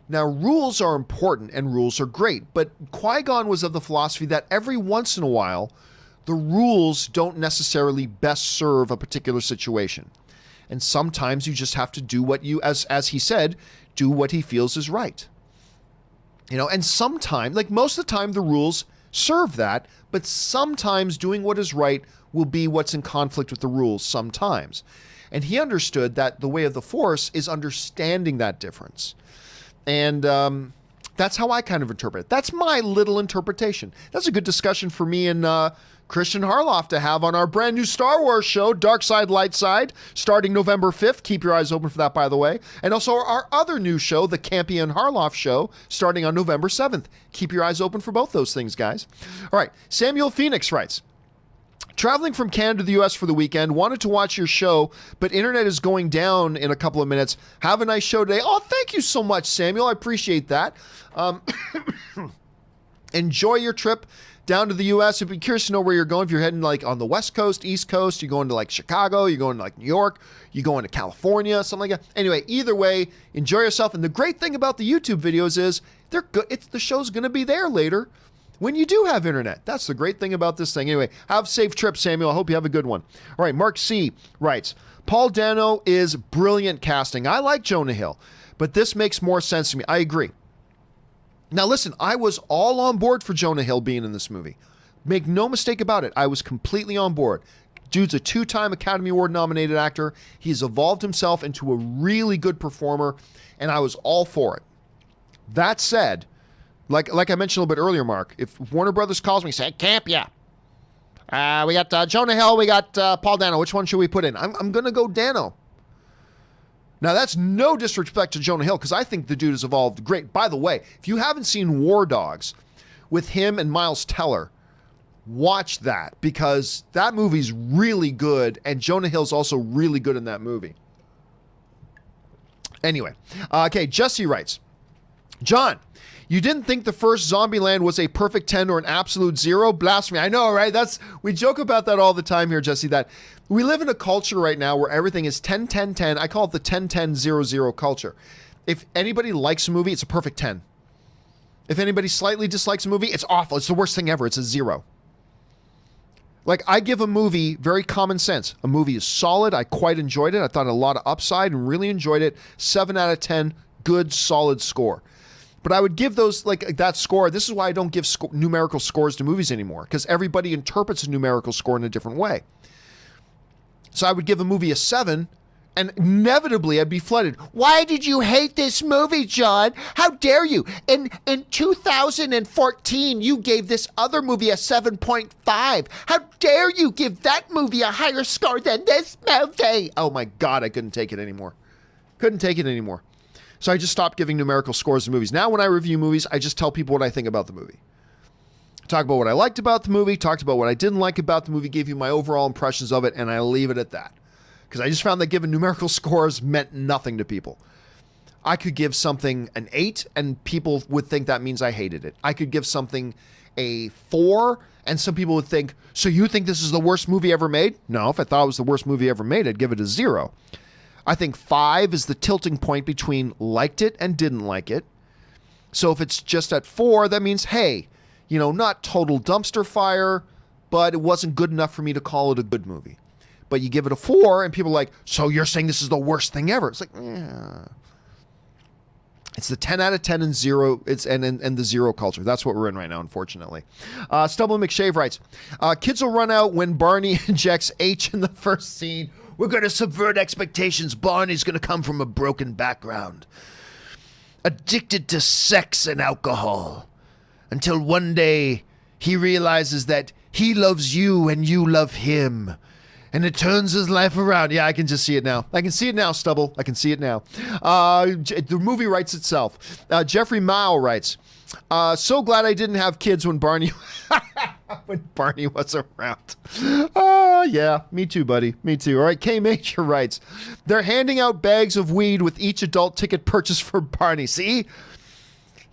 Now, rules are important and rules are great, but Qui-Gon was of the philosophy that every once in a while, the rules don't necessarily best serve a particular situation. And sometimes you just have to do what you, as he said, do what he feels is right. You know, and sometimes, like most of the time, the rules serve that, but sometimes doing what is right will be what's in conflict with the rules sometimes. And he understood that the way of the Force is understanding that difference. And that's how I kind of interpret it. That's my little interpretation. That's a good discussion for me and Christian Harloff to have on our brand new Star Wars show, Dark Side, Light Side, starting November 5th. Keep your eyes open for that, by the way. And also our other new show, the Campea and Harloff show, starting on November 7th. Keep your eyes open for both those things, guys. All right. Samuel Phoenix writes, traveling from Canada to the U.S. for the weekend, wanted to watch your show, but internet is going down in a couple of minutes. Have a nice show today. Oh, thank you so much, Samuel. I appreciate that. Enjoy your trip down to the U.S. I'd be curious to know where you're going. If you're heading like on the West Coast, East Coast, you're going to like Chicago, you're going to like New York, you're going to California, something like that. Anyway, either way, enjoy yourself. And the great thing about the YouTube videos is they're good. The show's going to be there later when you do have internet. That's the great thing about this thing. Anyway, have a safe trip, Samuel. I hope you have a good one. All right, Mark C. writes, Paul Dano is brilliant casting. I like Jonah Hill, but this makes more sense to me. I agree. Now, listen, I was all on board for Jonah Hill being in this movie. Make no mistake about it. I was completely on board. Dude's a 2-time Academy Award nominated actor. He's evolved himself into a really good performer, and I was all for it. That said, like I mentioned a little bit earlier, Mark, if Warner Brothers calls me and says, Campea, we got Jonah Hill, we got Paul Dano, which one should we put in? I'm going to go Dano. Now, that's no disrespect to Jonah Hill, because I think the dude has evolved great. By the way, if you haven't seen War Dogs with him and Miles Teller, watch that, because that movie's really good, and Jonah Hill's also really good in that movie. Anyway, okay, Jesse writes, John, you didn't think the first Zombieland was a perfect 10 or an absolute 0? Blasphemy. I know, right? We joke about that all the time here, Jesse, that we live in a culture right now where everything is 10, 10, 10. I call it the 10, 10, 0, 0 culture. If anybody likes a movie, it's a perfect 10. If anybody slightly dislikes a movie, it's awful. It's the worst thing ever. It's a 0. Like, I give a movie very common sense. A movie is solid. I quite enjoyed it. I thought a lot of upside and really enjoyed it. 7 out of 10, good, solid score. But I would give those, like that score, this is why I don't give numerical scores to movies anymore, because everybody interprets a numerical score in a different way. So I would give a movie a 7, and inevitably I'd be flooded. Why did you hate this movie, John? How dare you? In 2014, you gave this other movie a 7.5. How dare you give that movie a higher score than this movie? Oh my God, I couldn't take it anymore. Couldn't take it anymore. So I just stopped giving numerical scores to movies. Now when I review movies, I just tell people what I think about the movie. Talk about what I liked about the movie, talked about what I didn't like about the movie, gave you my overall impressions of it, and I leave it at that. Because I just found that giving numerical scores meant nothing to people. I could give something an 8, and people would think that means I hated it. I could give something a 4, and some people would think, so you think this is the worst movie ever made? No, if I thought it was the worst movie ever made, I'd give it a 0. I think 5 is the tilting point between liked it and didn't like it. So if it's just at 4, that means, hey, you know, not total dumpster fire, but it wasn't good enough for me to call it a good movie. But you give it a 4, and people are like, so you're saying this is the worst thing ever? It's like, yeah. It's the 10 out of 10 and 0. It's and the 0 culture. That's what we're in right now, unfortunately. Stubble McShave writes, kids will run out when Barney injects H in the first scene. We're going to subvert expectations. Barney's going to come from a broken background, addicted to sex and alcohol, until one day he realizes that he loves you and you love him. and it turns his life around. Yeah, I can just see it now. I can see it now, Stubble. I can see it now. The movie writes itself. Jeffrey Mao writes, so glad I didn't have kids when Barney was around. Yeah, me too, buddy. Me too. All right, K Major writes, they're handing out bags of weed with each adult ticket purchase for Barney. See?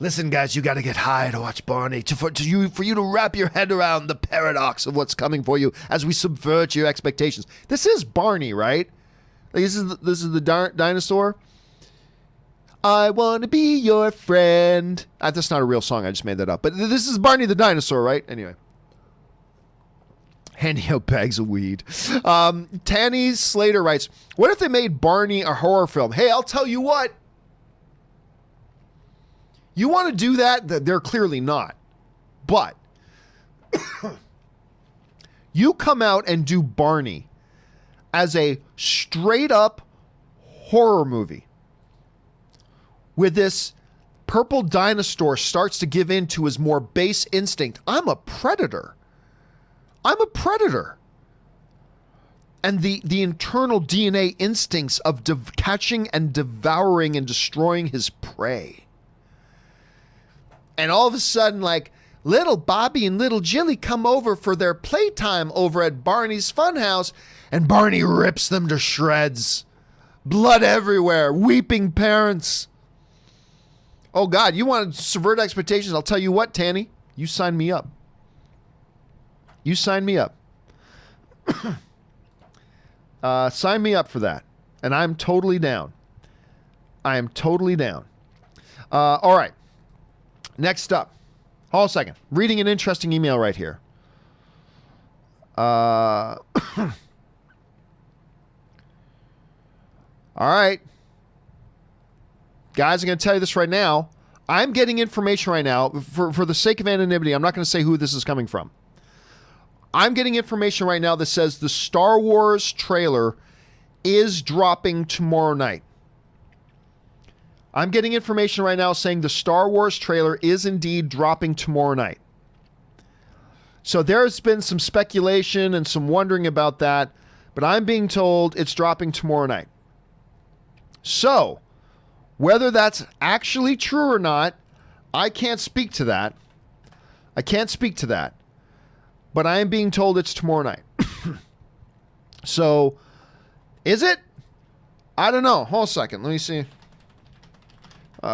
Listen, guys, you got to get high to watch Barney, for you to wrap your head around the paradox of what's coming for you as we subvert your expectations. This is Barney, right? Like, this is the dinosaur. I want to be your friend. That's not a real song. I just made that up. But this is Barney the dinosaur, right? Anyway. Handing out bags of weed. Tanny Slater writes, what if they made Barney a horror film? Hey, I'll tell you what. You want to do that? They're clearly not. But you come out and do Barney as a straight up horror movie with this purple dinosaur starts to give in to his more base instinct. I'm a predator. I'm a predator. And the internal DNA instincts of catching and devouring and destroying his prey. And all of a sudden, like, little Bobby and little Jilly come over for their playtime over at Barney's Funhouse, and Barney rips them to shreds. Blood everywhere, weeping parents. Oh, God, you want to subvert expectations? I'll tell you what, Tanny, you sign me up. You sign me up. Sign me up for that. And I'm totally down. I am totally down. All right. Next up. Hold on a second. Reading an interesting email right here. All right. Guys, I'm going to tell you this right now. I'm getting information right now. For the sake of anonymity, I'm not going to say who this is coming from. I'm getting information right now that says the Star Wars trailer is dropping tomorrow night. I'm getting information right now saying the Star Wars trailer is indeed dropping tomorrow night. So there's been some speculation and some wondering about that, but I'm being told it's dropping tomorrow night. So, whether that's actually true or not, I can't speak to that. I can't speak to that. But I am being told it's tomorrow night. So, is it? I don't know. Hold on a second. Let me see. So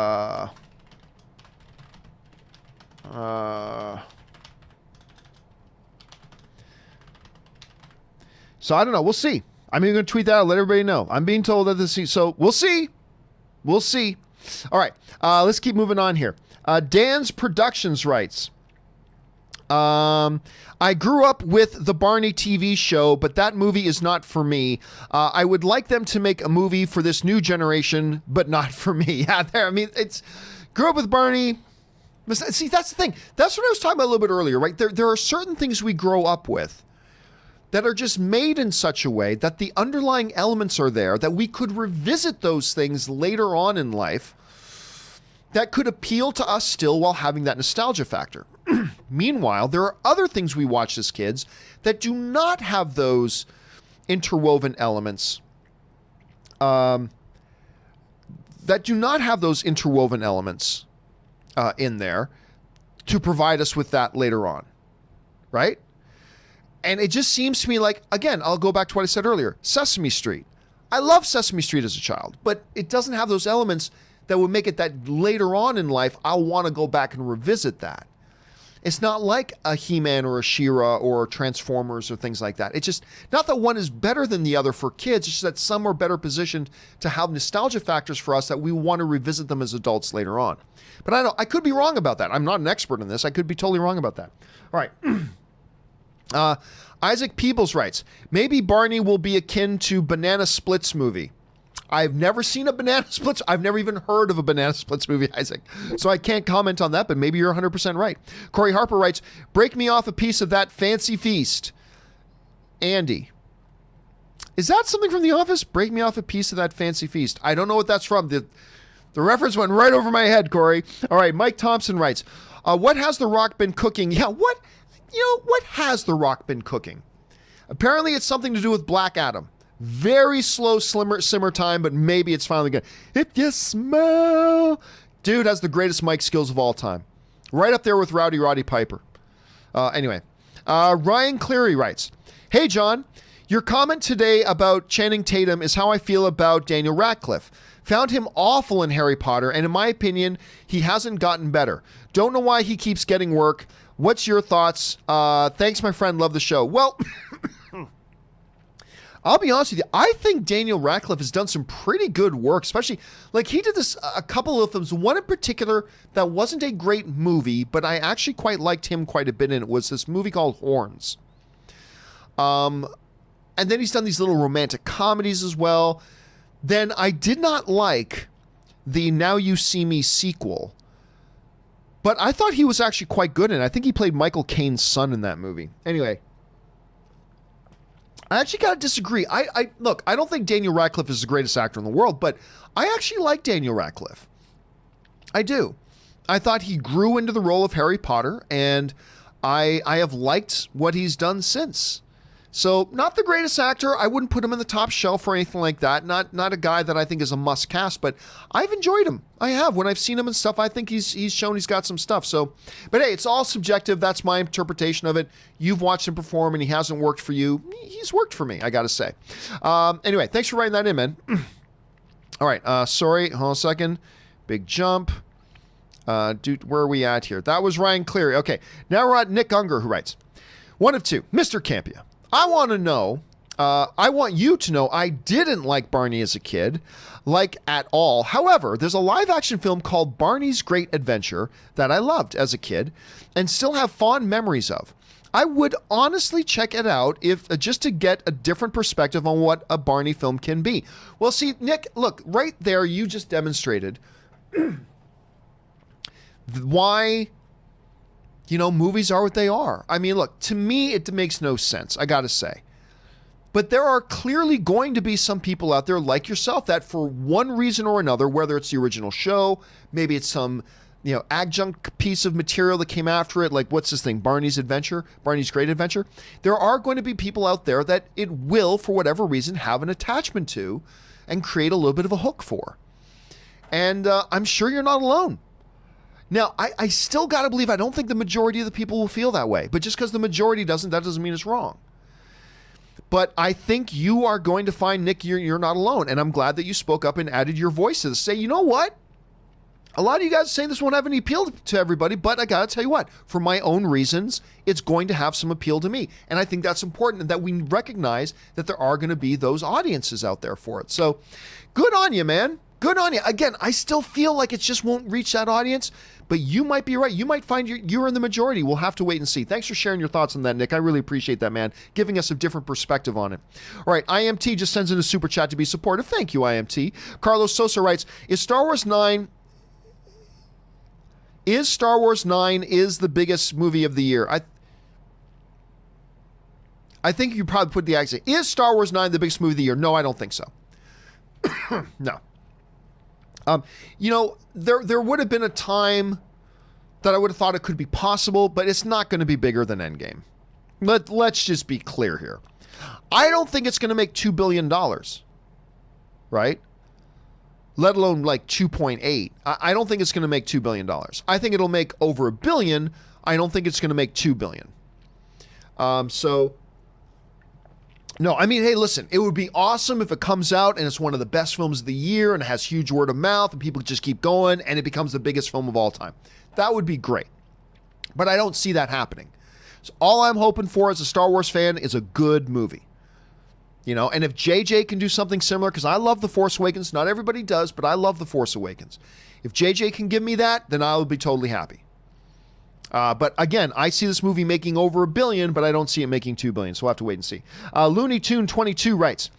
I don't know. We'll see. I'm even going to tweet that out, let everybody know. I'm being told that this. So we'll see. We'll see. All right. Let's keep moving on here. Dan's Productions writes, I grew up with the Barney TV show, but that movie is not for me. I would like them to make a movie for this new generation, but not for me. Yeah, there. I mean, it's grew up with Barney. See, that's the thing. That's what I was talking about a little bit earlier, right? There are certain things we grow up with that are just made in such a way that the underlying elements are there, that we could revisit those things later on in life that could appeal to us still while having that nostalgia factor. Meanwhile, there are other things we watch as kids that do not have those interwoven elements, in there to provide us with that later on, right? And it just seems to me like, again, I'll go back to what I said earlier, Sesame Street. I love Sesame Street as a child, but it doesn't have those elements that would make it that later on in life, I'll want to go back and revisit that. It's not like a He-Man or a She-Ra or Transformers or things like that. It's just not that one is better than the other for kids. It's just that some are better positioned to have nostalgia factors for us that we want to revisit them as adults later on. But I know I could be wrong about that. I'm not an expert in this. I could be totally wrong about that. All right. Isaac Peebles writes, maybe Barney will be akin to Banana Splits movie. I've never seen a Banana Splits. I've never even heard of a Banana Splits movie, Isaac. So I can't comment on that, but maybe you're 100% right. Corey Harper writes, break me off a piece of that fancy feast. Andy. Is that something from The Office? Break me off a piece of that fancy feast. I don't know what that's from. The reference went right over my head, Corey. All right, Mike Thompson writes, what has The Rock been cooking? Yeah, what has The Rock been cooking? Apparently it's something to do with Black Adam. Very slow simmer time, but maybe it's finally good. If you smell... Dude has the greatest mic skills of all time. Right up there with Roddy Piper. Anyway, Ryan Cleary writes, "Hey, John, your comment today about Channing Tatum is how I feel about Daniel Radcliffe. Found him awful in Harry Potter, and in my opinion, he hasn't gotten better. Don't know why he keeps getting work. What's your thoughts? Thanks, my friend. Love the show." Well, I'll be honest with you. I think Daniel Radcliffe has done some pretty good work, especially like he did this a couple of films. One in particular that wasn't a great movie, but I actually quite liked him quite a bit in it, was this movie called Horns. And then he's done these little romantic comedies as well. Then I did not like the Now You See Me sequel, but I thought he was actually quite good in it. I think he played Michael Caine's son in that movie. Anyway, I actually got to disagree. Look, I don't think Daniel Radcliffe is the greatest actor in the world, but I actually like Daniel Radcliffe. I do. I thought he grew into the role of Harry Potter, and I have liked what he's done since. So, not the greatest actor. I wouldn't put him in the top shelf or anything like that. Not a guy that I think is a must cast, but I've enjoyed him. I have. When I've seen him and stuff, I think he's shown he's got some stuff. So, but hey, it's all subjective. That's my interpretation of it. You've watched him perform and he hasn't worked for you. He's worked for me, I got to say. Anyway, thanks for writing that in, man. All right. Sorry. Hold on a second. Big jump. Dude, where are we at here? That was Ryan Cleary. Okay. Now we're at Nick Unger, who writes, "One of two, Mr. Campea. I want you to know I didn't like Barney as a kid, like at all. However, there's a live action film called Barney's Great Adventure that I loved as a kid and still have fond memories of. I would honestly check it out if just to get a different perspective on what a Barney film can be." Well, see, Nick, look, right there, you just demonstrated why... movies are what they are. I mean, look, to me, it makes no sense, I gotta say. But there are clearly going to be some people out there like yourself that for one reason or another, whether it's the original show, maybe it's some, adjunct piece of material that came after it, like what's this thing, Barney's Great Adventure. There are going to be people out there that it will, for whatever reason, have an attachment to and create a little bit of a hook for. And I'm sure you're not alone. Now, I still got to believe, I don't think the majority of the people will feel that way. But just because the majority doesn't, that doesn't mean it's wrong. But I think you are going to find, Nick, you're not alone. And I'm glad that you spoke up and added your voice to this. Say, you know what? A lot of you guys are saying this won't have any appeal to everybody, but I got to tell you what, for my own reasons, it's going to have some appeal to me. And I think that's important, and that we recognize that there are going to be those audiences out there for it. So good on you, man. Good on you. Again, I still feel like it just won't reach that audience, but you might be right. You might find you're in the majority. We'll have to wait and see. Thanks for sharing your thoughts on that, Nick. I really appreciate that, man, giving us a different perspective on it. All right, IMT just sends in a super chat to be supportive. Thank you, IMT. Carlos Sosa writes, Is Star Wars 9 the biggest movie of the year? I think you probably put the accent. Is Star Wars 9 the biggest movie of the year? No, I don't think so. No. There would have been a time that I would have thought it could be possible, but it's not going to be bigger than Endgame. Let's just be clear here. I don't think it's going to make $2 billion, right? Let alone like 2.8. I don't think it's going to make $2 billion. I think it'll make over $1 billion. I don't think it's going to make $2 billion. No, I mean, hey, listen, it would be awesome if it comes out and it's one of the best films of the year and it has huge word of mouth and people just keep going and it becomes the biggest film of all time. That would be great. But I don't see that happening. So all I'm hoping for as a Star Wars fan is a good movie. And if JJ can do something similar, because I love The Force Awakens, not everybody does, but I love The Force Awakens. If JJ can give me that, then I will be totally happy. But again, I see this movie making over $1 billion, but I don't see it making $2 billion. So we'll have to wait and see. Looney Tune 22 writes,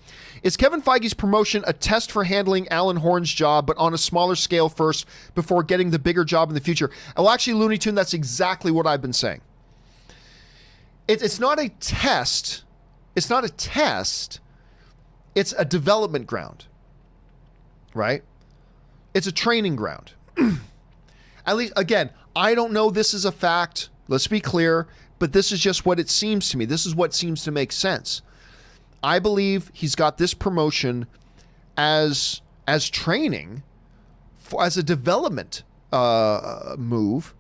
Is Kevin Feige's promotion a test for handling Alan Horn's job, but on a smaller scale first before getting the bigger job in the future? Well, actually, Looney Tune, that's exactly what I've been saying. It's not a test. It's not a test. It's a development ground, right? It's a training ground. At least, again, I don't know this is a fact. Let's be clear. but this is just what it seems to me. This is what seems to make sense. I believe he's got this promotion as training, as a development move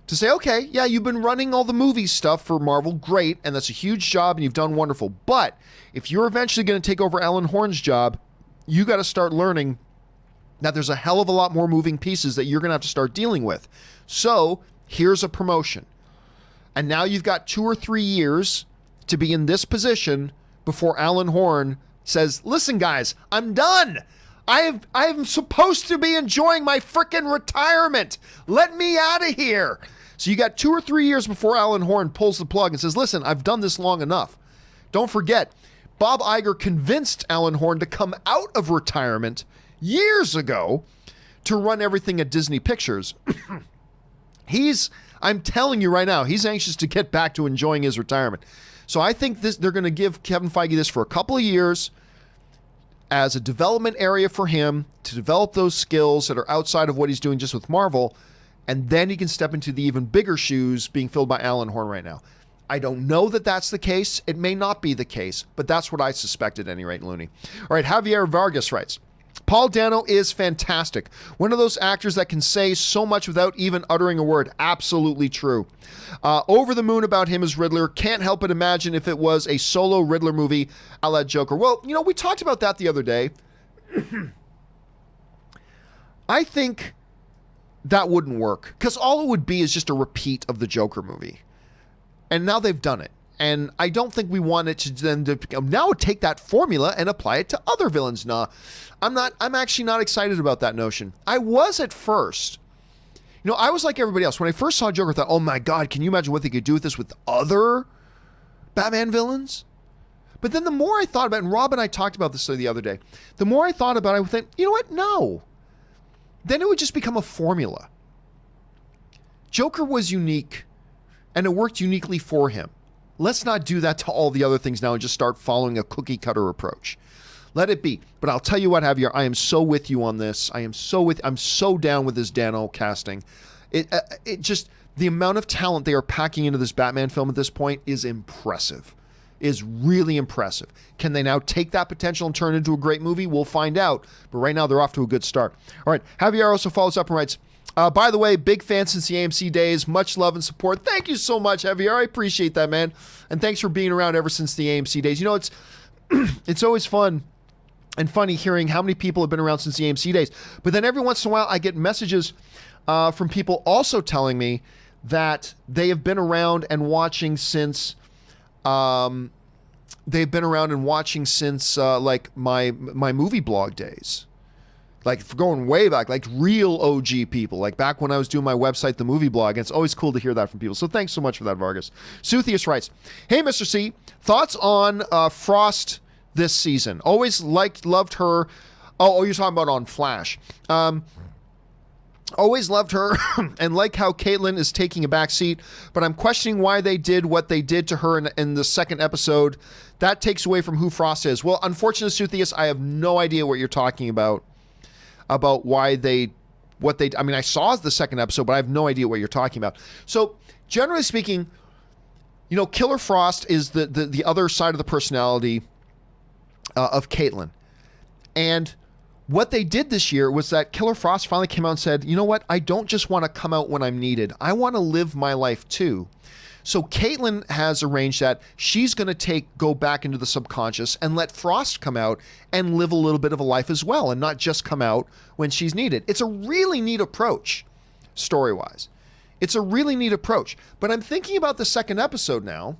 to say, okay, yeah, you've been running all the movie stuff for Marvel, great, and that's a huge job, and you've done wonderful. But if you're eventually going to take over Alan Horn's job, you got to start learning that there's a hell of a lot more moving pieces that you're going to have to start dealing with. So here's a promotion. And now you've got 2 or 3 years to be in this position before Alan Horn says, listen, guys, I'm done. I'm supposed to be enjoying my frickin' retirement. Let me out of here. So you got 2 or 3 years before Alan Horn pulls the plug and says, listen, I've done this long enough. Don't forget, Bob Iger convinced Alan Horn to come out of retirement years ago to run everything at Disney Pictures. I'm telling you right now, he's anxious to get back to enjoying his retirement. So I think they're going to give Kevin Feige this for a couple of years as a development area for him to develop those skills that are outside of what he's doing just with Marvel, and then he can step into the even bigger shoes being filled by Alan Horn right now. I don't know that that's the case. It may not be the case, but that's what I suspect at any rate, Looney. All right, Javier Vargas writes, Paul Dano is fantastic. One of those actors that can say so much without even uttering a word. Absolutely true. Over the moon about him as Riddler. Can't help but imagine if it was a solo Riddler movie a la Joker. Well, we talked about that the other day. I think that wouldn't work because all it would be is just a repeat of the Joker movie. And now they've done it. And I don't think we want it to then now take that formula and apply it to other villains. Nah, I'm actually not excited about that notion. I was at first. I was like everybody else. When I first saw Joker, I thought, oh my God, can you imagine what they could do with this with other Batman villains? But then the more I thought about it, and Rob and I talked about this the other day, the more I thought about it, I would think, you know what? No. Then it would just become a formula. Joker was unique, and it worked uniquely for him. Let's not do that to all the other things now and just start following a cookie cutter approach. Let it be. But I'll tell you what, Javier, I am so with you on this. I'm so down with this Dano casting. It just, the amount of talent they are packing into this Batman film at this point is impressive. Is really impressive. Can they now take that potential and turn it into a great movie? We'll find out. But right now they're off to a good start. All right. Javier also follows up and writes, by the way, big fan since the AMC days. Much love and support. Thank you so much, Javier. I appreciate that, man. And thanks for being around ever since the AMC days. It's always fun and funny hearing how many people have been around since the AMC days. But then every once in a while, I get messages from people also telling me that they have been around and watching since like my movie blog days. Like going way back, like real OG people, like back when I was doing my website, the movie blog. And it's always cool to hear that from people. So thanks so much for that, Vargas. Suthius writes, hey, Mr. C, thoughts on Frost this season? Always loved her. Oh, you're talking about on Flash. Always loved her and like how Caitlin is taking a back seat, but I'm questioning why they did what they did to her in the second episode. That takes away from who Frost is. Well, unfortunately, Suthius, I have no idea what you're talking about why I saw the second episode, but I have no idea what you're talking about. So generally speaking, Killer Frost is the other side of the personality of Caitlin. And what they did this year was that Killer Frost finally came out and said, you know what? I don't just want to come out when I'm needed. I want to live my life too. So Caitlin has arranged that she's going to go back into the subconscious and let Frost come out and live a little bit of a life as well and not just come out when she's needed. It's a really neat approach, story-wise. It's a really neat approach. But I'm thinking about the second episode now,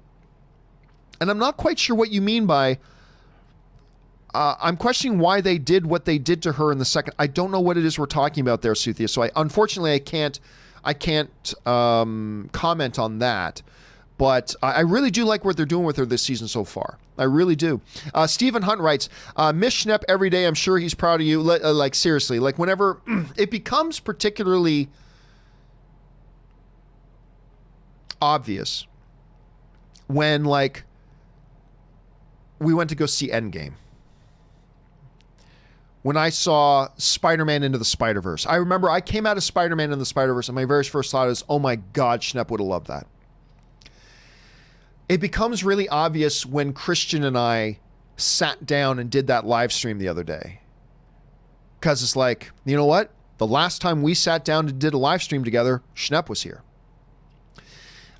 and I'm not quite sure what you mean by I'm questioning why they did what they did to her in the second. I don't know what it is we're talking about there, Suthia. So unfortunately I can't comment on that. But I really do like what they're doing with her this season so far. I really do. Stephen Hunt writes, Miss Schnepp every day. I'm sure he's proud of you. Like seriously, like whenever it becomes particularly obvious when like we went to go see Endgame. When I saw Spider-Man Into the Spider-Verse. I remember I came out of Spider-Man Into the Spider-Verse and my very first thought is, oh my God, Schnepp would have loved that. It becomes really obvious when Christian and I sat down and did that live stream the other day. Because it's like, you know what? The last time we sat down and did a live stream together, Schnepp was here.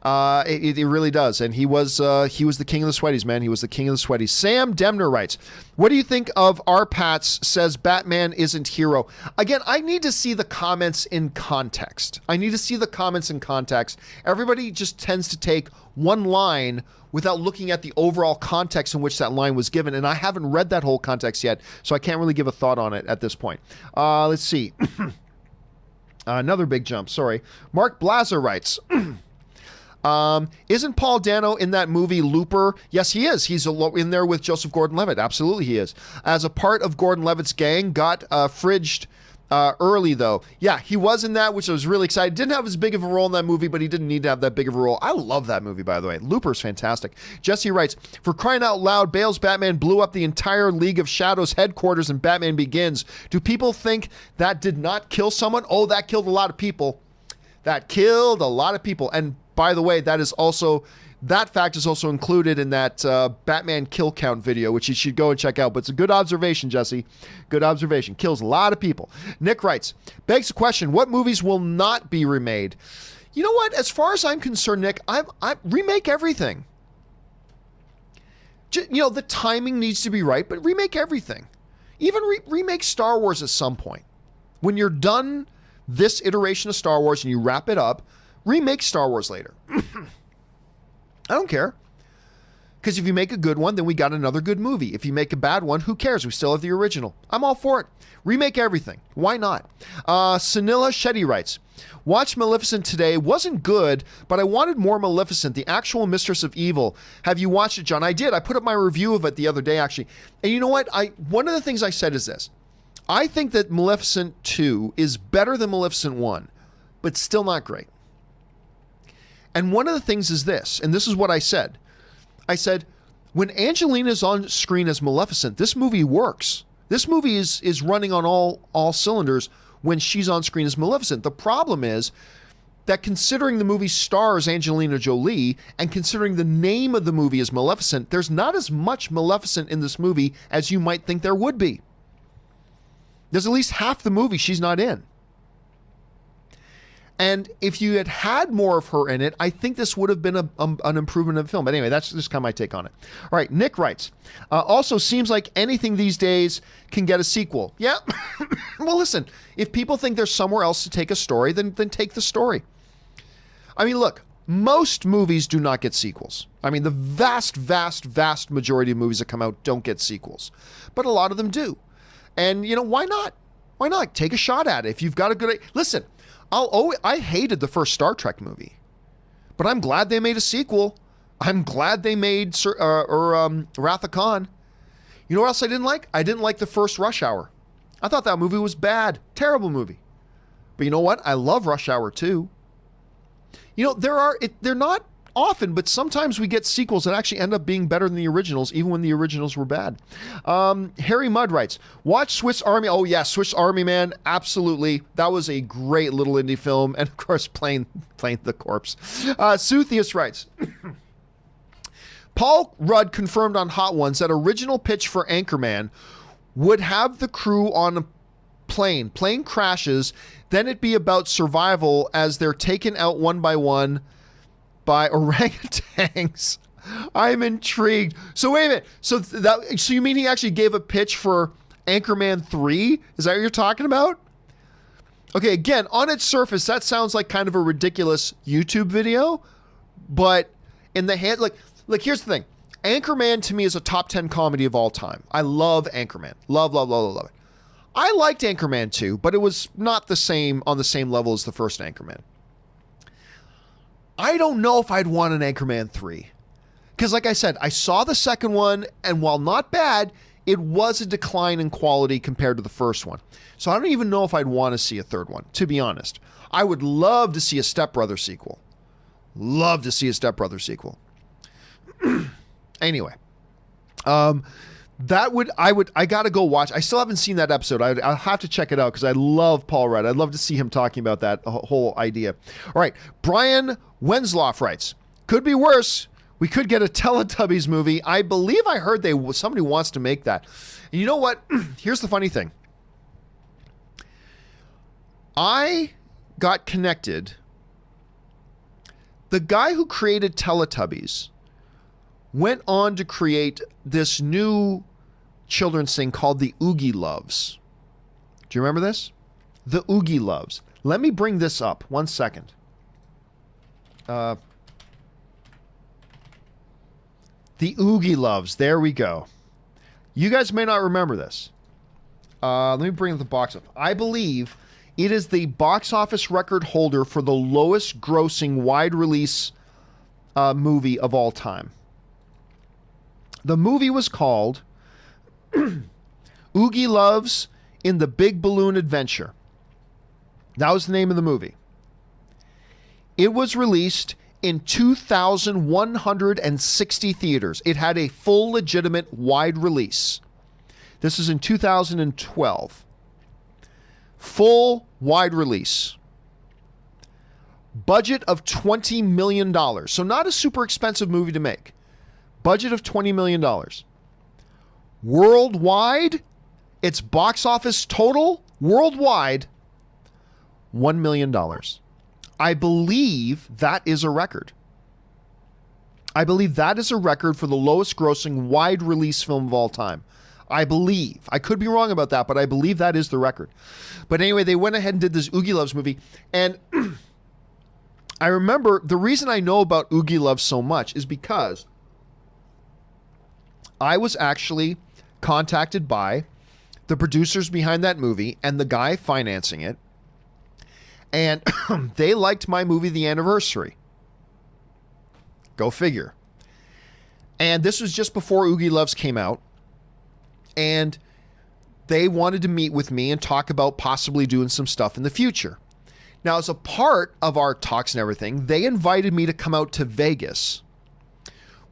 It really does. And he was the king of the sweaties, man. He was the king of the sweaties. Sam Demner writes, what do you think of our Pats says Batman isn't hero? Again, I need to see the comments in context. Everybody just tends to take one line without looking at the overall context in which that line was given. And I haven't read that whole context yet, so I can't really give a thought on it at this point. Let's see. Another big jump. Sorry. Mark Blazer writes, isn't Paul Dano in that movie Looper? Yes, he is. He's in there with Joseph Gordon-Levitt. Absolutely, he is. As a part of Gordon-Levitt's gang, got fridged early, though. Yeah, he was in that, which I was really excited. Didn't have as big of a role in that movie, but he didn't need to have that big of a role. I love that movie, by the way. Looper's fantastic. Jesse writes, for crying out loud, Bale's Batman blew up the entire League of Shadows headquarters in Batman Begins. Do people think that did not kill someone? Oh, that killed a lot of people. And by the way, that fact is also included in that Batman kill count video, which you should go and check out. But it's a good observation, Jesse. Good observation. Kills a lot of people. Nick writes, begs the question, what movies will not be remade? You know what? As far as I'm concerned, Nick, I remake everything. The timing needs to be right, but remake everything. Even remake Star Wars at some point. When you're done this iteration of Star Wars and you wrap it up, remake Star Wars later. I don't care. Because if you make a good one, then we got another good movie. If you make a bad one, who cares? We still have the original. I'm all for it. Remake everything. Why not? Sunila Shetty writes, watched Maleficent today. Wasn't good, but I wanted more Maleficent, the actual Mistress of Evil. Have you watched it, John? I did. I put up my review of it the other day, actually. And you know what? One of the things I said is this. I think that Maleficent 2 is better than Maleficent 1, but still not great. And one of the things is this, and this is what I said. I said, when Angelina's on screen as Maleficent, this movie works. This movie is running on all cylinders when she's on screen as Maleficent. The problem is that considering the movie stars Angelina Jolie and considering the name of the movie is Maleficent, there's not as much Maleficent in this movie as you might think there would be. There's at least half the movie she's not in. And if you had had more of her in it, I think this would have been an improvement of the film. But anyway, that's just kind of my take on it. All right, Nick writes, also seems like anything these days can get a sequel. Yeah, well, listen, if people think there's somewhere else to take a story, then take the story. I mean, look, most movies do not get sequels. I mean, the vast, vast, vast majority of movies that come out don't get sequels. But a lot of them do. And, why not? Why not? Take a shot at it. If you've got a good... Listen, I hated the first Star Trek movie, but I'm glad they made a sequel. I'm glad they made Wrath of Khan. You know what else I didn't like? I didn't like the first Rush Hour. I thought that movie was bad. Terrible movie. But you know what? I love Rush Hour 2. They're not often, but sometimes we get sequels that actually end up being better than the originals, even when the originals were bad. Harry Mudd writes, watch Swiss Army. Oh yeah, Swiss Army Man. Absolutely. That was a great little indie film. And of course, playing the corpse. Suthius writes, Paul Rudd confirmed on Hot Ones that original pitch for Anchorman would have the crew on a plane. Plane crashes, then it'd be about survival as they're taken out one by one by orangutans. I'm intrigued. So wait a minute. So you mean he actually gave a pitch for Anchorman 3? Is that what you're talking about? Okay, again, on its surface, that sounds like kind of a ridiculous YouTube video, but in the head, like here's the thing. Anchorman to me is a top 10 comedy of all time. I love Anchorman. Love, love, love, love it. I liked Anchorman 2, but it was not on the same level as the first Anchorman. I don't know if I'd want an Anchorman 3. Because like I said, I saw the second one, and while not bad, it was a decline in quality compared to the first one. So I don't even know if I'd want to see a third one, to be honest. I would love to see a Step Brother sequel. Love to see a Step Brother sequel. Anyway. I gotta go watch. I still haven't seen that episode. I'll have to check it out because I love Paul Rudd. I'd love to see him talking about that whole idea. All right. Brian Wensloff writes, could be worse. We could get a Teletubbies movie. I believe I heard somebody wants to make that. And you know what? Here's the funny thing. I got connected. The guy who created Teletubbies went on to create this new children's thing called the Oogie Loves. Do you remember this? The Oogie Loves. Let me bring this up. 1 second. The Oogie Loves. There we go. You guys may not remember this. Let me bring the box up. I believe it is the box office record holder for the lowest grossing wide release movie of all time. The movie was called Oogie Loves in the Big Balloon Adventure. That was the name of the movie. It was released in 2,160 theaters. It had a full legitimate wide release. This is in 2012. Full wide release. Budget of $20 million. So not a super expensive movie to make. Budget of $20 million. Worldwide, its box office total, worldwide, $1 million. I believe that is a record. I believe that is a record for the lowest grossing wide release film of all time. I believe. I could be wrong about that, but I believe that is the record. But anyway, they went ahead and did this Oogie Loves movie. And I remember the reason I know about Oogie Loves so much is because I was actually contacted by the producers behind that movie and the guy financing it. And they liked my movie, The Anniversary. Go figure. And this was just before Oogie Loves came out. And they wanted to meet with me and talk about possibly doing some stuff in the future. Now, as a part of our talks and everything, they invited me to come out to Vegas,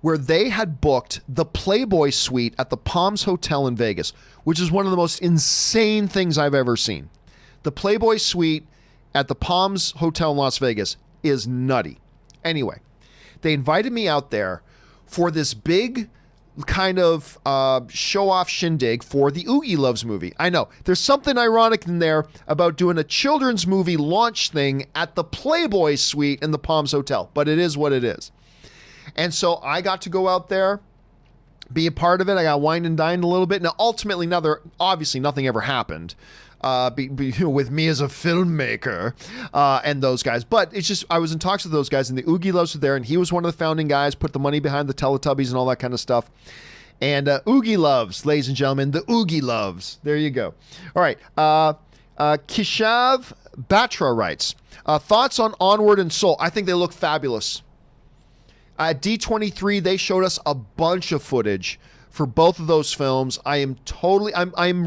where they had booked the Playboy Suite at the Palms Hotel in Vegas, which is one of the most insane things I've ever seen. The Playboy Suite at the Palms Hotel in Las Vegas is nutty. Anyway, they invited me out there for this big kind of show-off shindig for the Oogie Loves movie. I know, there's something ironic in there about doing a children's movie launch thing at the Playboy Suite in the Palms Hotel, but it is what it is. And so I got to go out there, be a part of it. I got wined and dined a little bit. Now, ultimately, obviously nothing ever happened with me as a filmmaker and those guys. But it's just, I was in talks with those guys, and the Oogie Loves were there, and he was one of the founding guys, put the money behind the Teletubbies and all that kind of stuff. And Oogie Loves, ladies and gentlemen, the Oogie Loves. There you go. All right. Kishav Batra writes, thoughts on Onward and Soul. I think they look fabulous. At D23, they showed us a bunch of footage for both of those films. I'm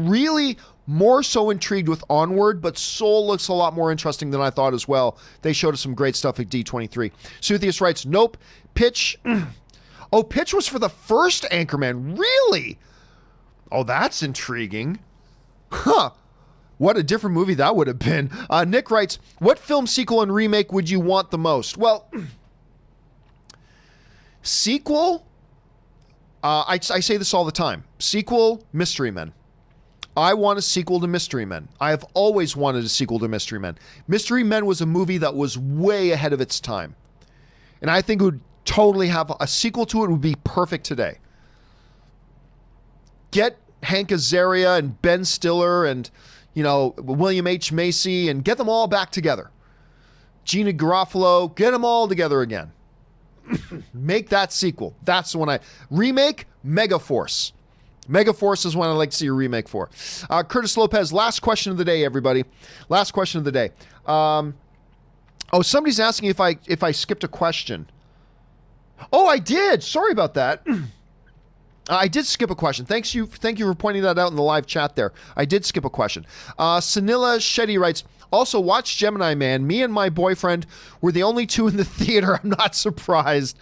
really more so intrigued with Onward, but Soul looks a lot more interesting than I thought as well. They showed us some great stuff at D23. Suthius writes, nope, Pitch. Oh, Pitch was for the first Anchorman. Really? Oh, that's intriguing. Huh. What a different movie that would have been. Nick writes, what film sequel and remake would you want the most? Well, sequel, I say this all the time. Sequel, Mystery Men. I want a sequel to Mystery Men. I have always wanted a sequel to Mystery Men. Mystery Men was a movie that was way ahead of its time. And I think it would totally have a sequel to it would be perfect today. Get Hank Azaria and Ben Stiller and, William H. Macy and get them all back together. Gina Garofalo, get them all together again. Make that sequel. That's the one remake, Megaforce. Megaforce is one I'd like to see a remake for. Curtis Lopez, last question of the day, everybody. Last question of the day. Somebody's asking if I skipped a question. Oh, I did. Sorry about that. I did skip a question. Thank you for pointing that out in the live chat there. I did skip a question. Sanila Shetty writes, also watch Gemini Man. Me and my boyfriend were the only two in the theater. I'm not surprised.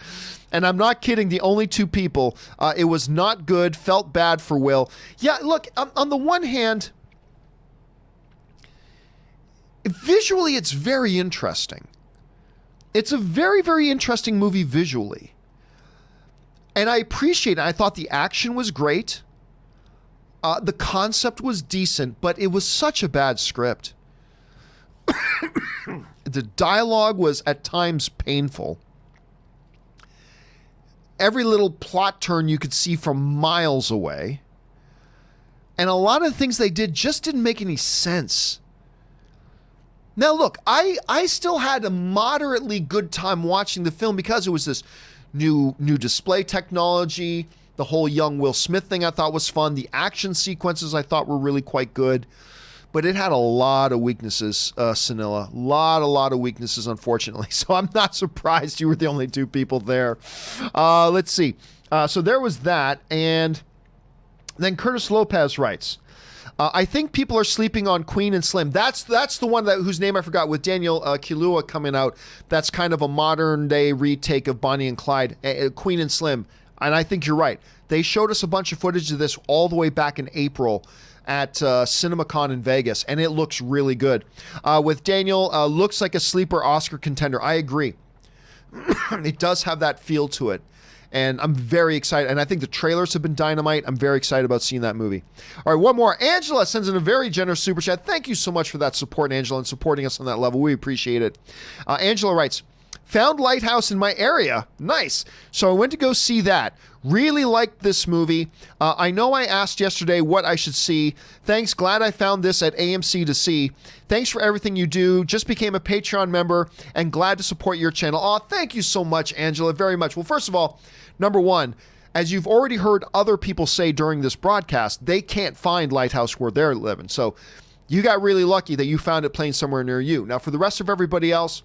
And I'm not kidding, the only two people. It was not good. Felt bad for Will. Yeah, look, on the one hand, visually it's very interesting. It's a very, very interesting movie visually. And I appreciate it. I thought the action was great. The concept was decent, but it was such a bad script. The dialogue was at times painful. Every little plot turn you could see from miles away. And a lot of the things they did just didn't make any sense. Now, look, I still had a moderately good time watching the film because it was this new display technology. The whole young Will Smith thing I thought was fun. The action sequences I thought were really quite good. But it had a lot of weaknesses, Sanilla. A lot of weaknesses, unfortunately. So I'm not surprised you were the only two people there. Let's see. So there was that. And then Curtis Lopez writes, I think people are sleeping on Queen and Slim. That's the one whose name I forgot, with Daniel Kaluuya coming out. That's kind of a modern day retake of Bonnie and Clyde, Queen and Slim. And I think you're right. They showed us a bunch of footage of this all the way back in April at CinemaCon in Vegas, and it looks really good. With Daniel, looks like a sleeper Oscar contender. I agree. It does have that feel to it, and I'm very excited. And I think the trailers have been dynamite. I'm very excited about seeing that movie. All right, one more. Angela sends in a very generous super chat. Thank you so much for that support, Angela, and supporting us on that level. We appreciate it. Angela writes, found Lighthouse in my area. Nice. So I went to go see that. Really liked this movie. I know I asked yesterday what I should see. Thanks. Glad I found this at AMC to see. Thanks for everything you do. Just became a Patreon member and glad to support your channel. Oh, thank you so much, Angela, very much. Well, first of all, number one, as you've already heard other people say during this broadcast, they can't find Lighthouse where they're living. So you got really lucky that you found it playing somewhere near you. Now, for the rest of everybody else,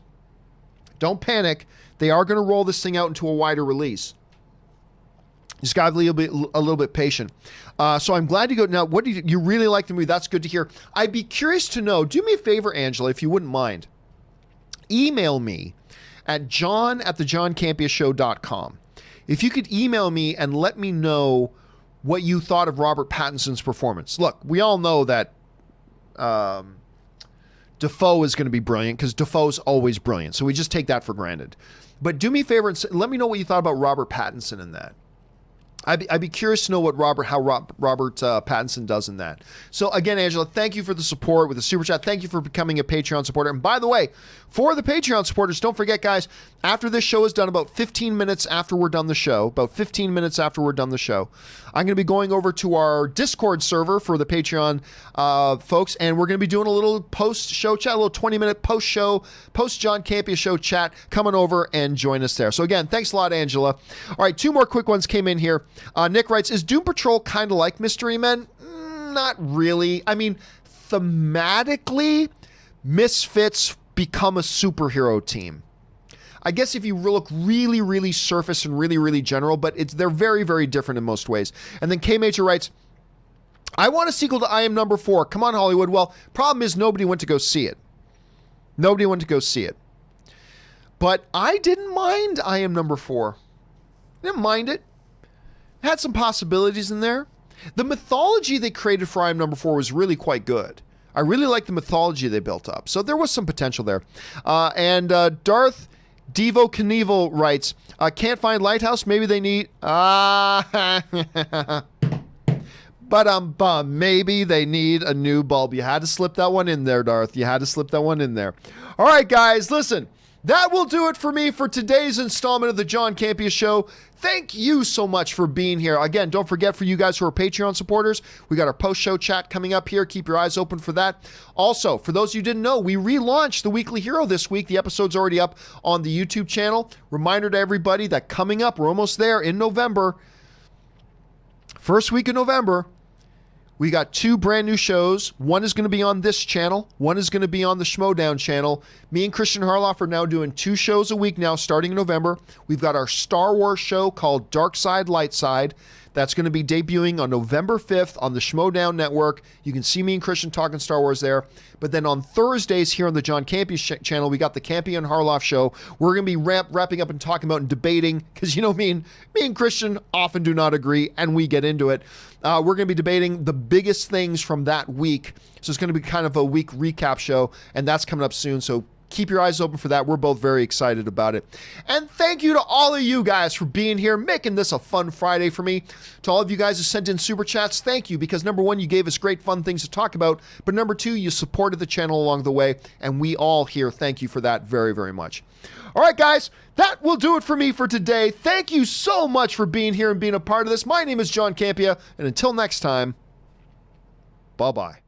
don't panic. They are going to roll this thing out into a wider release. Just got to be a little bit patient. So I'm glad to go. Now, what do you really like the movie? That's good to hear. I'd be curious to know. Do me a favor, Angela, if you wouldn't mind. Email me at john@thejohncampeashow.com. If you could email me and let me know what you thought of Robert Pattinson's performance. Look, we all know that Dafoe is going to be brilliant because Dafoe's always brilliant. So we just take that for granted. But do me a favor and let me know what you thought about Robert Pattinson in that. I'd be curious to know what Robert Pattinson does in that. So again, Angela, thank you for the support with the super chat. Thank you for becoming a Patreon supporter. And by the way, for the Patreon supporters, don't forget, guys, after this show is done, about 15 minutes after we're done the show, I'm going to be going over to our Discord server for the Patreon folks, and we're going to be doing a little post-show chat, a little 20-minute post-show, post-John Campea Show chat. Coming over and join us there. So again, thanks a lot, Angela. All right, two more quick ones came in here. Nick writes, is Doom Patrol kind of like Mystery Men? Not really. I mean, thematically, Misfits become a superhero team. I guess if you look really, really surface and really, really general, but they're very, very different in most ways. And then K Major writes, I want a sequel to I Am Number 4. Come on, Hollywood. Well, problem is nobody went to go see it. But I didn't mind I Am Number 4. Didn't mind it. Had some possibilities in there. The mythology they created for I Am Number 4 was really quite good. I really liked the mythology they built up. So there was some potential there. And Darth Devo Knievel writes, can't find Lighthouse. Maybe they need... But maybe they need a new bulb. You had to slip that one in there, Darth. You had to slip that one in there. All right, guys, listen. That will do it for me for today's installment of the John Campea Show. Thank you so much for being here. Again, don't forget, for you guys who are Patreon supporters, we got our post-show chat coming up here. Keep your eyes open for that. Also, for those of you who didn't know, we relaunched The Weekly Hero this week. The episode's already up on the YouTube channel. Reminder to everybody that coming up, we're almost there in November. First week of November, we got two brand new shows. One is going to be on this channel. One is going to be on the Schmodown channel. Me and Christian Harloff are now doing 2 shows a week now, starting in November. We've got our Star Wars show called Dark Side, Light Side. That's going to be debuting on November 5th on the Schmodown Network. You can see me and Christian talking Star Wars there. But then on Thursdays here on the John Campea channel, we got the Campea and Harloff show. We're going to be wrapping up and talking about and debating, because, you know, me and Christian often do not agree, and we get into it. We're going to be debating the biggest things from that week. So it's going to be kind of a week recap show, and that's coming up soon. So keep your eyes open for that. We're both very excited about it. And thank you to all of you guys for being here, making this a fun Friday for me. To all of you guys who sent in super chats, thank you, because number one, you gave us great fun things to talk about, but number two, you supported the channel along the way, and we all here thank you for that very, very much. All right, guys, that will do it for me for today. Thank you so much for being here and being a part of this. My name is John Campea, and until next time, bye-bye.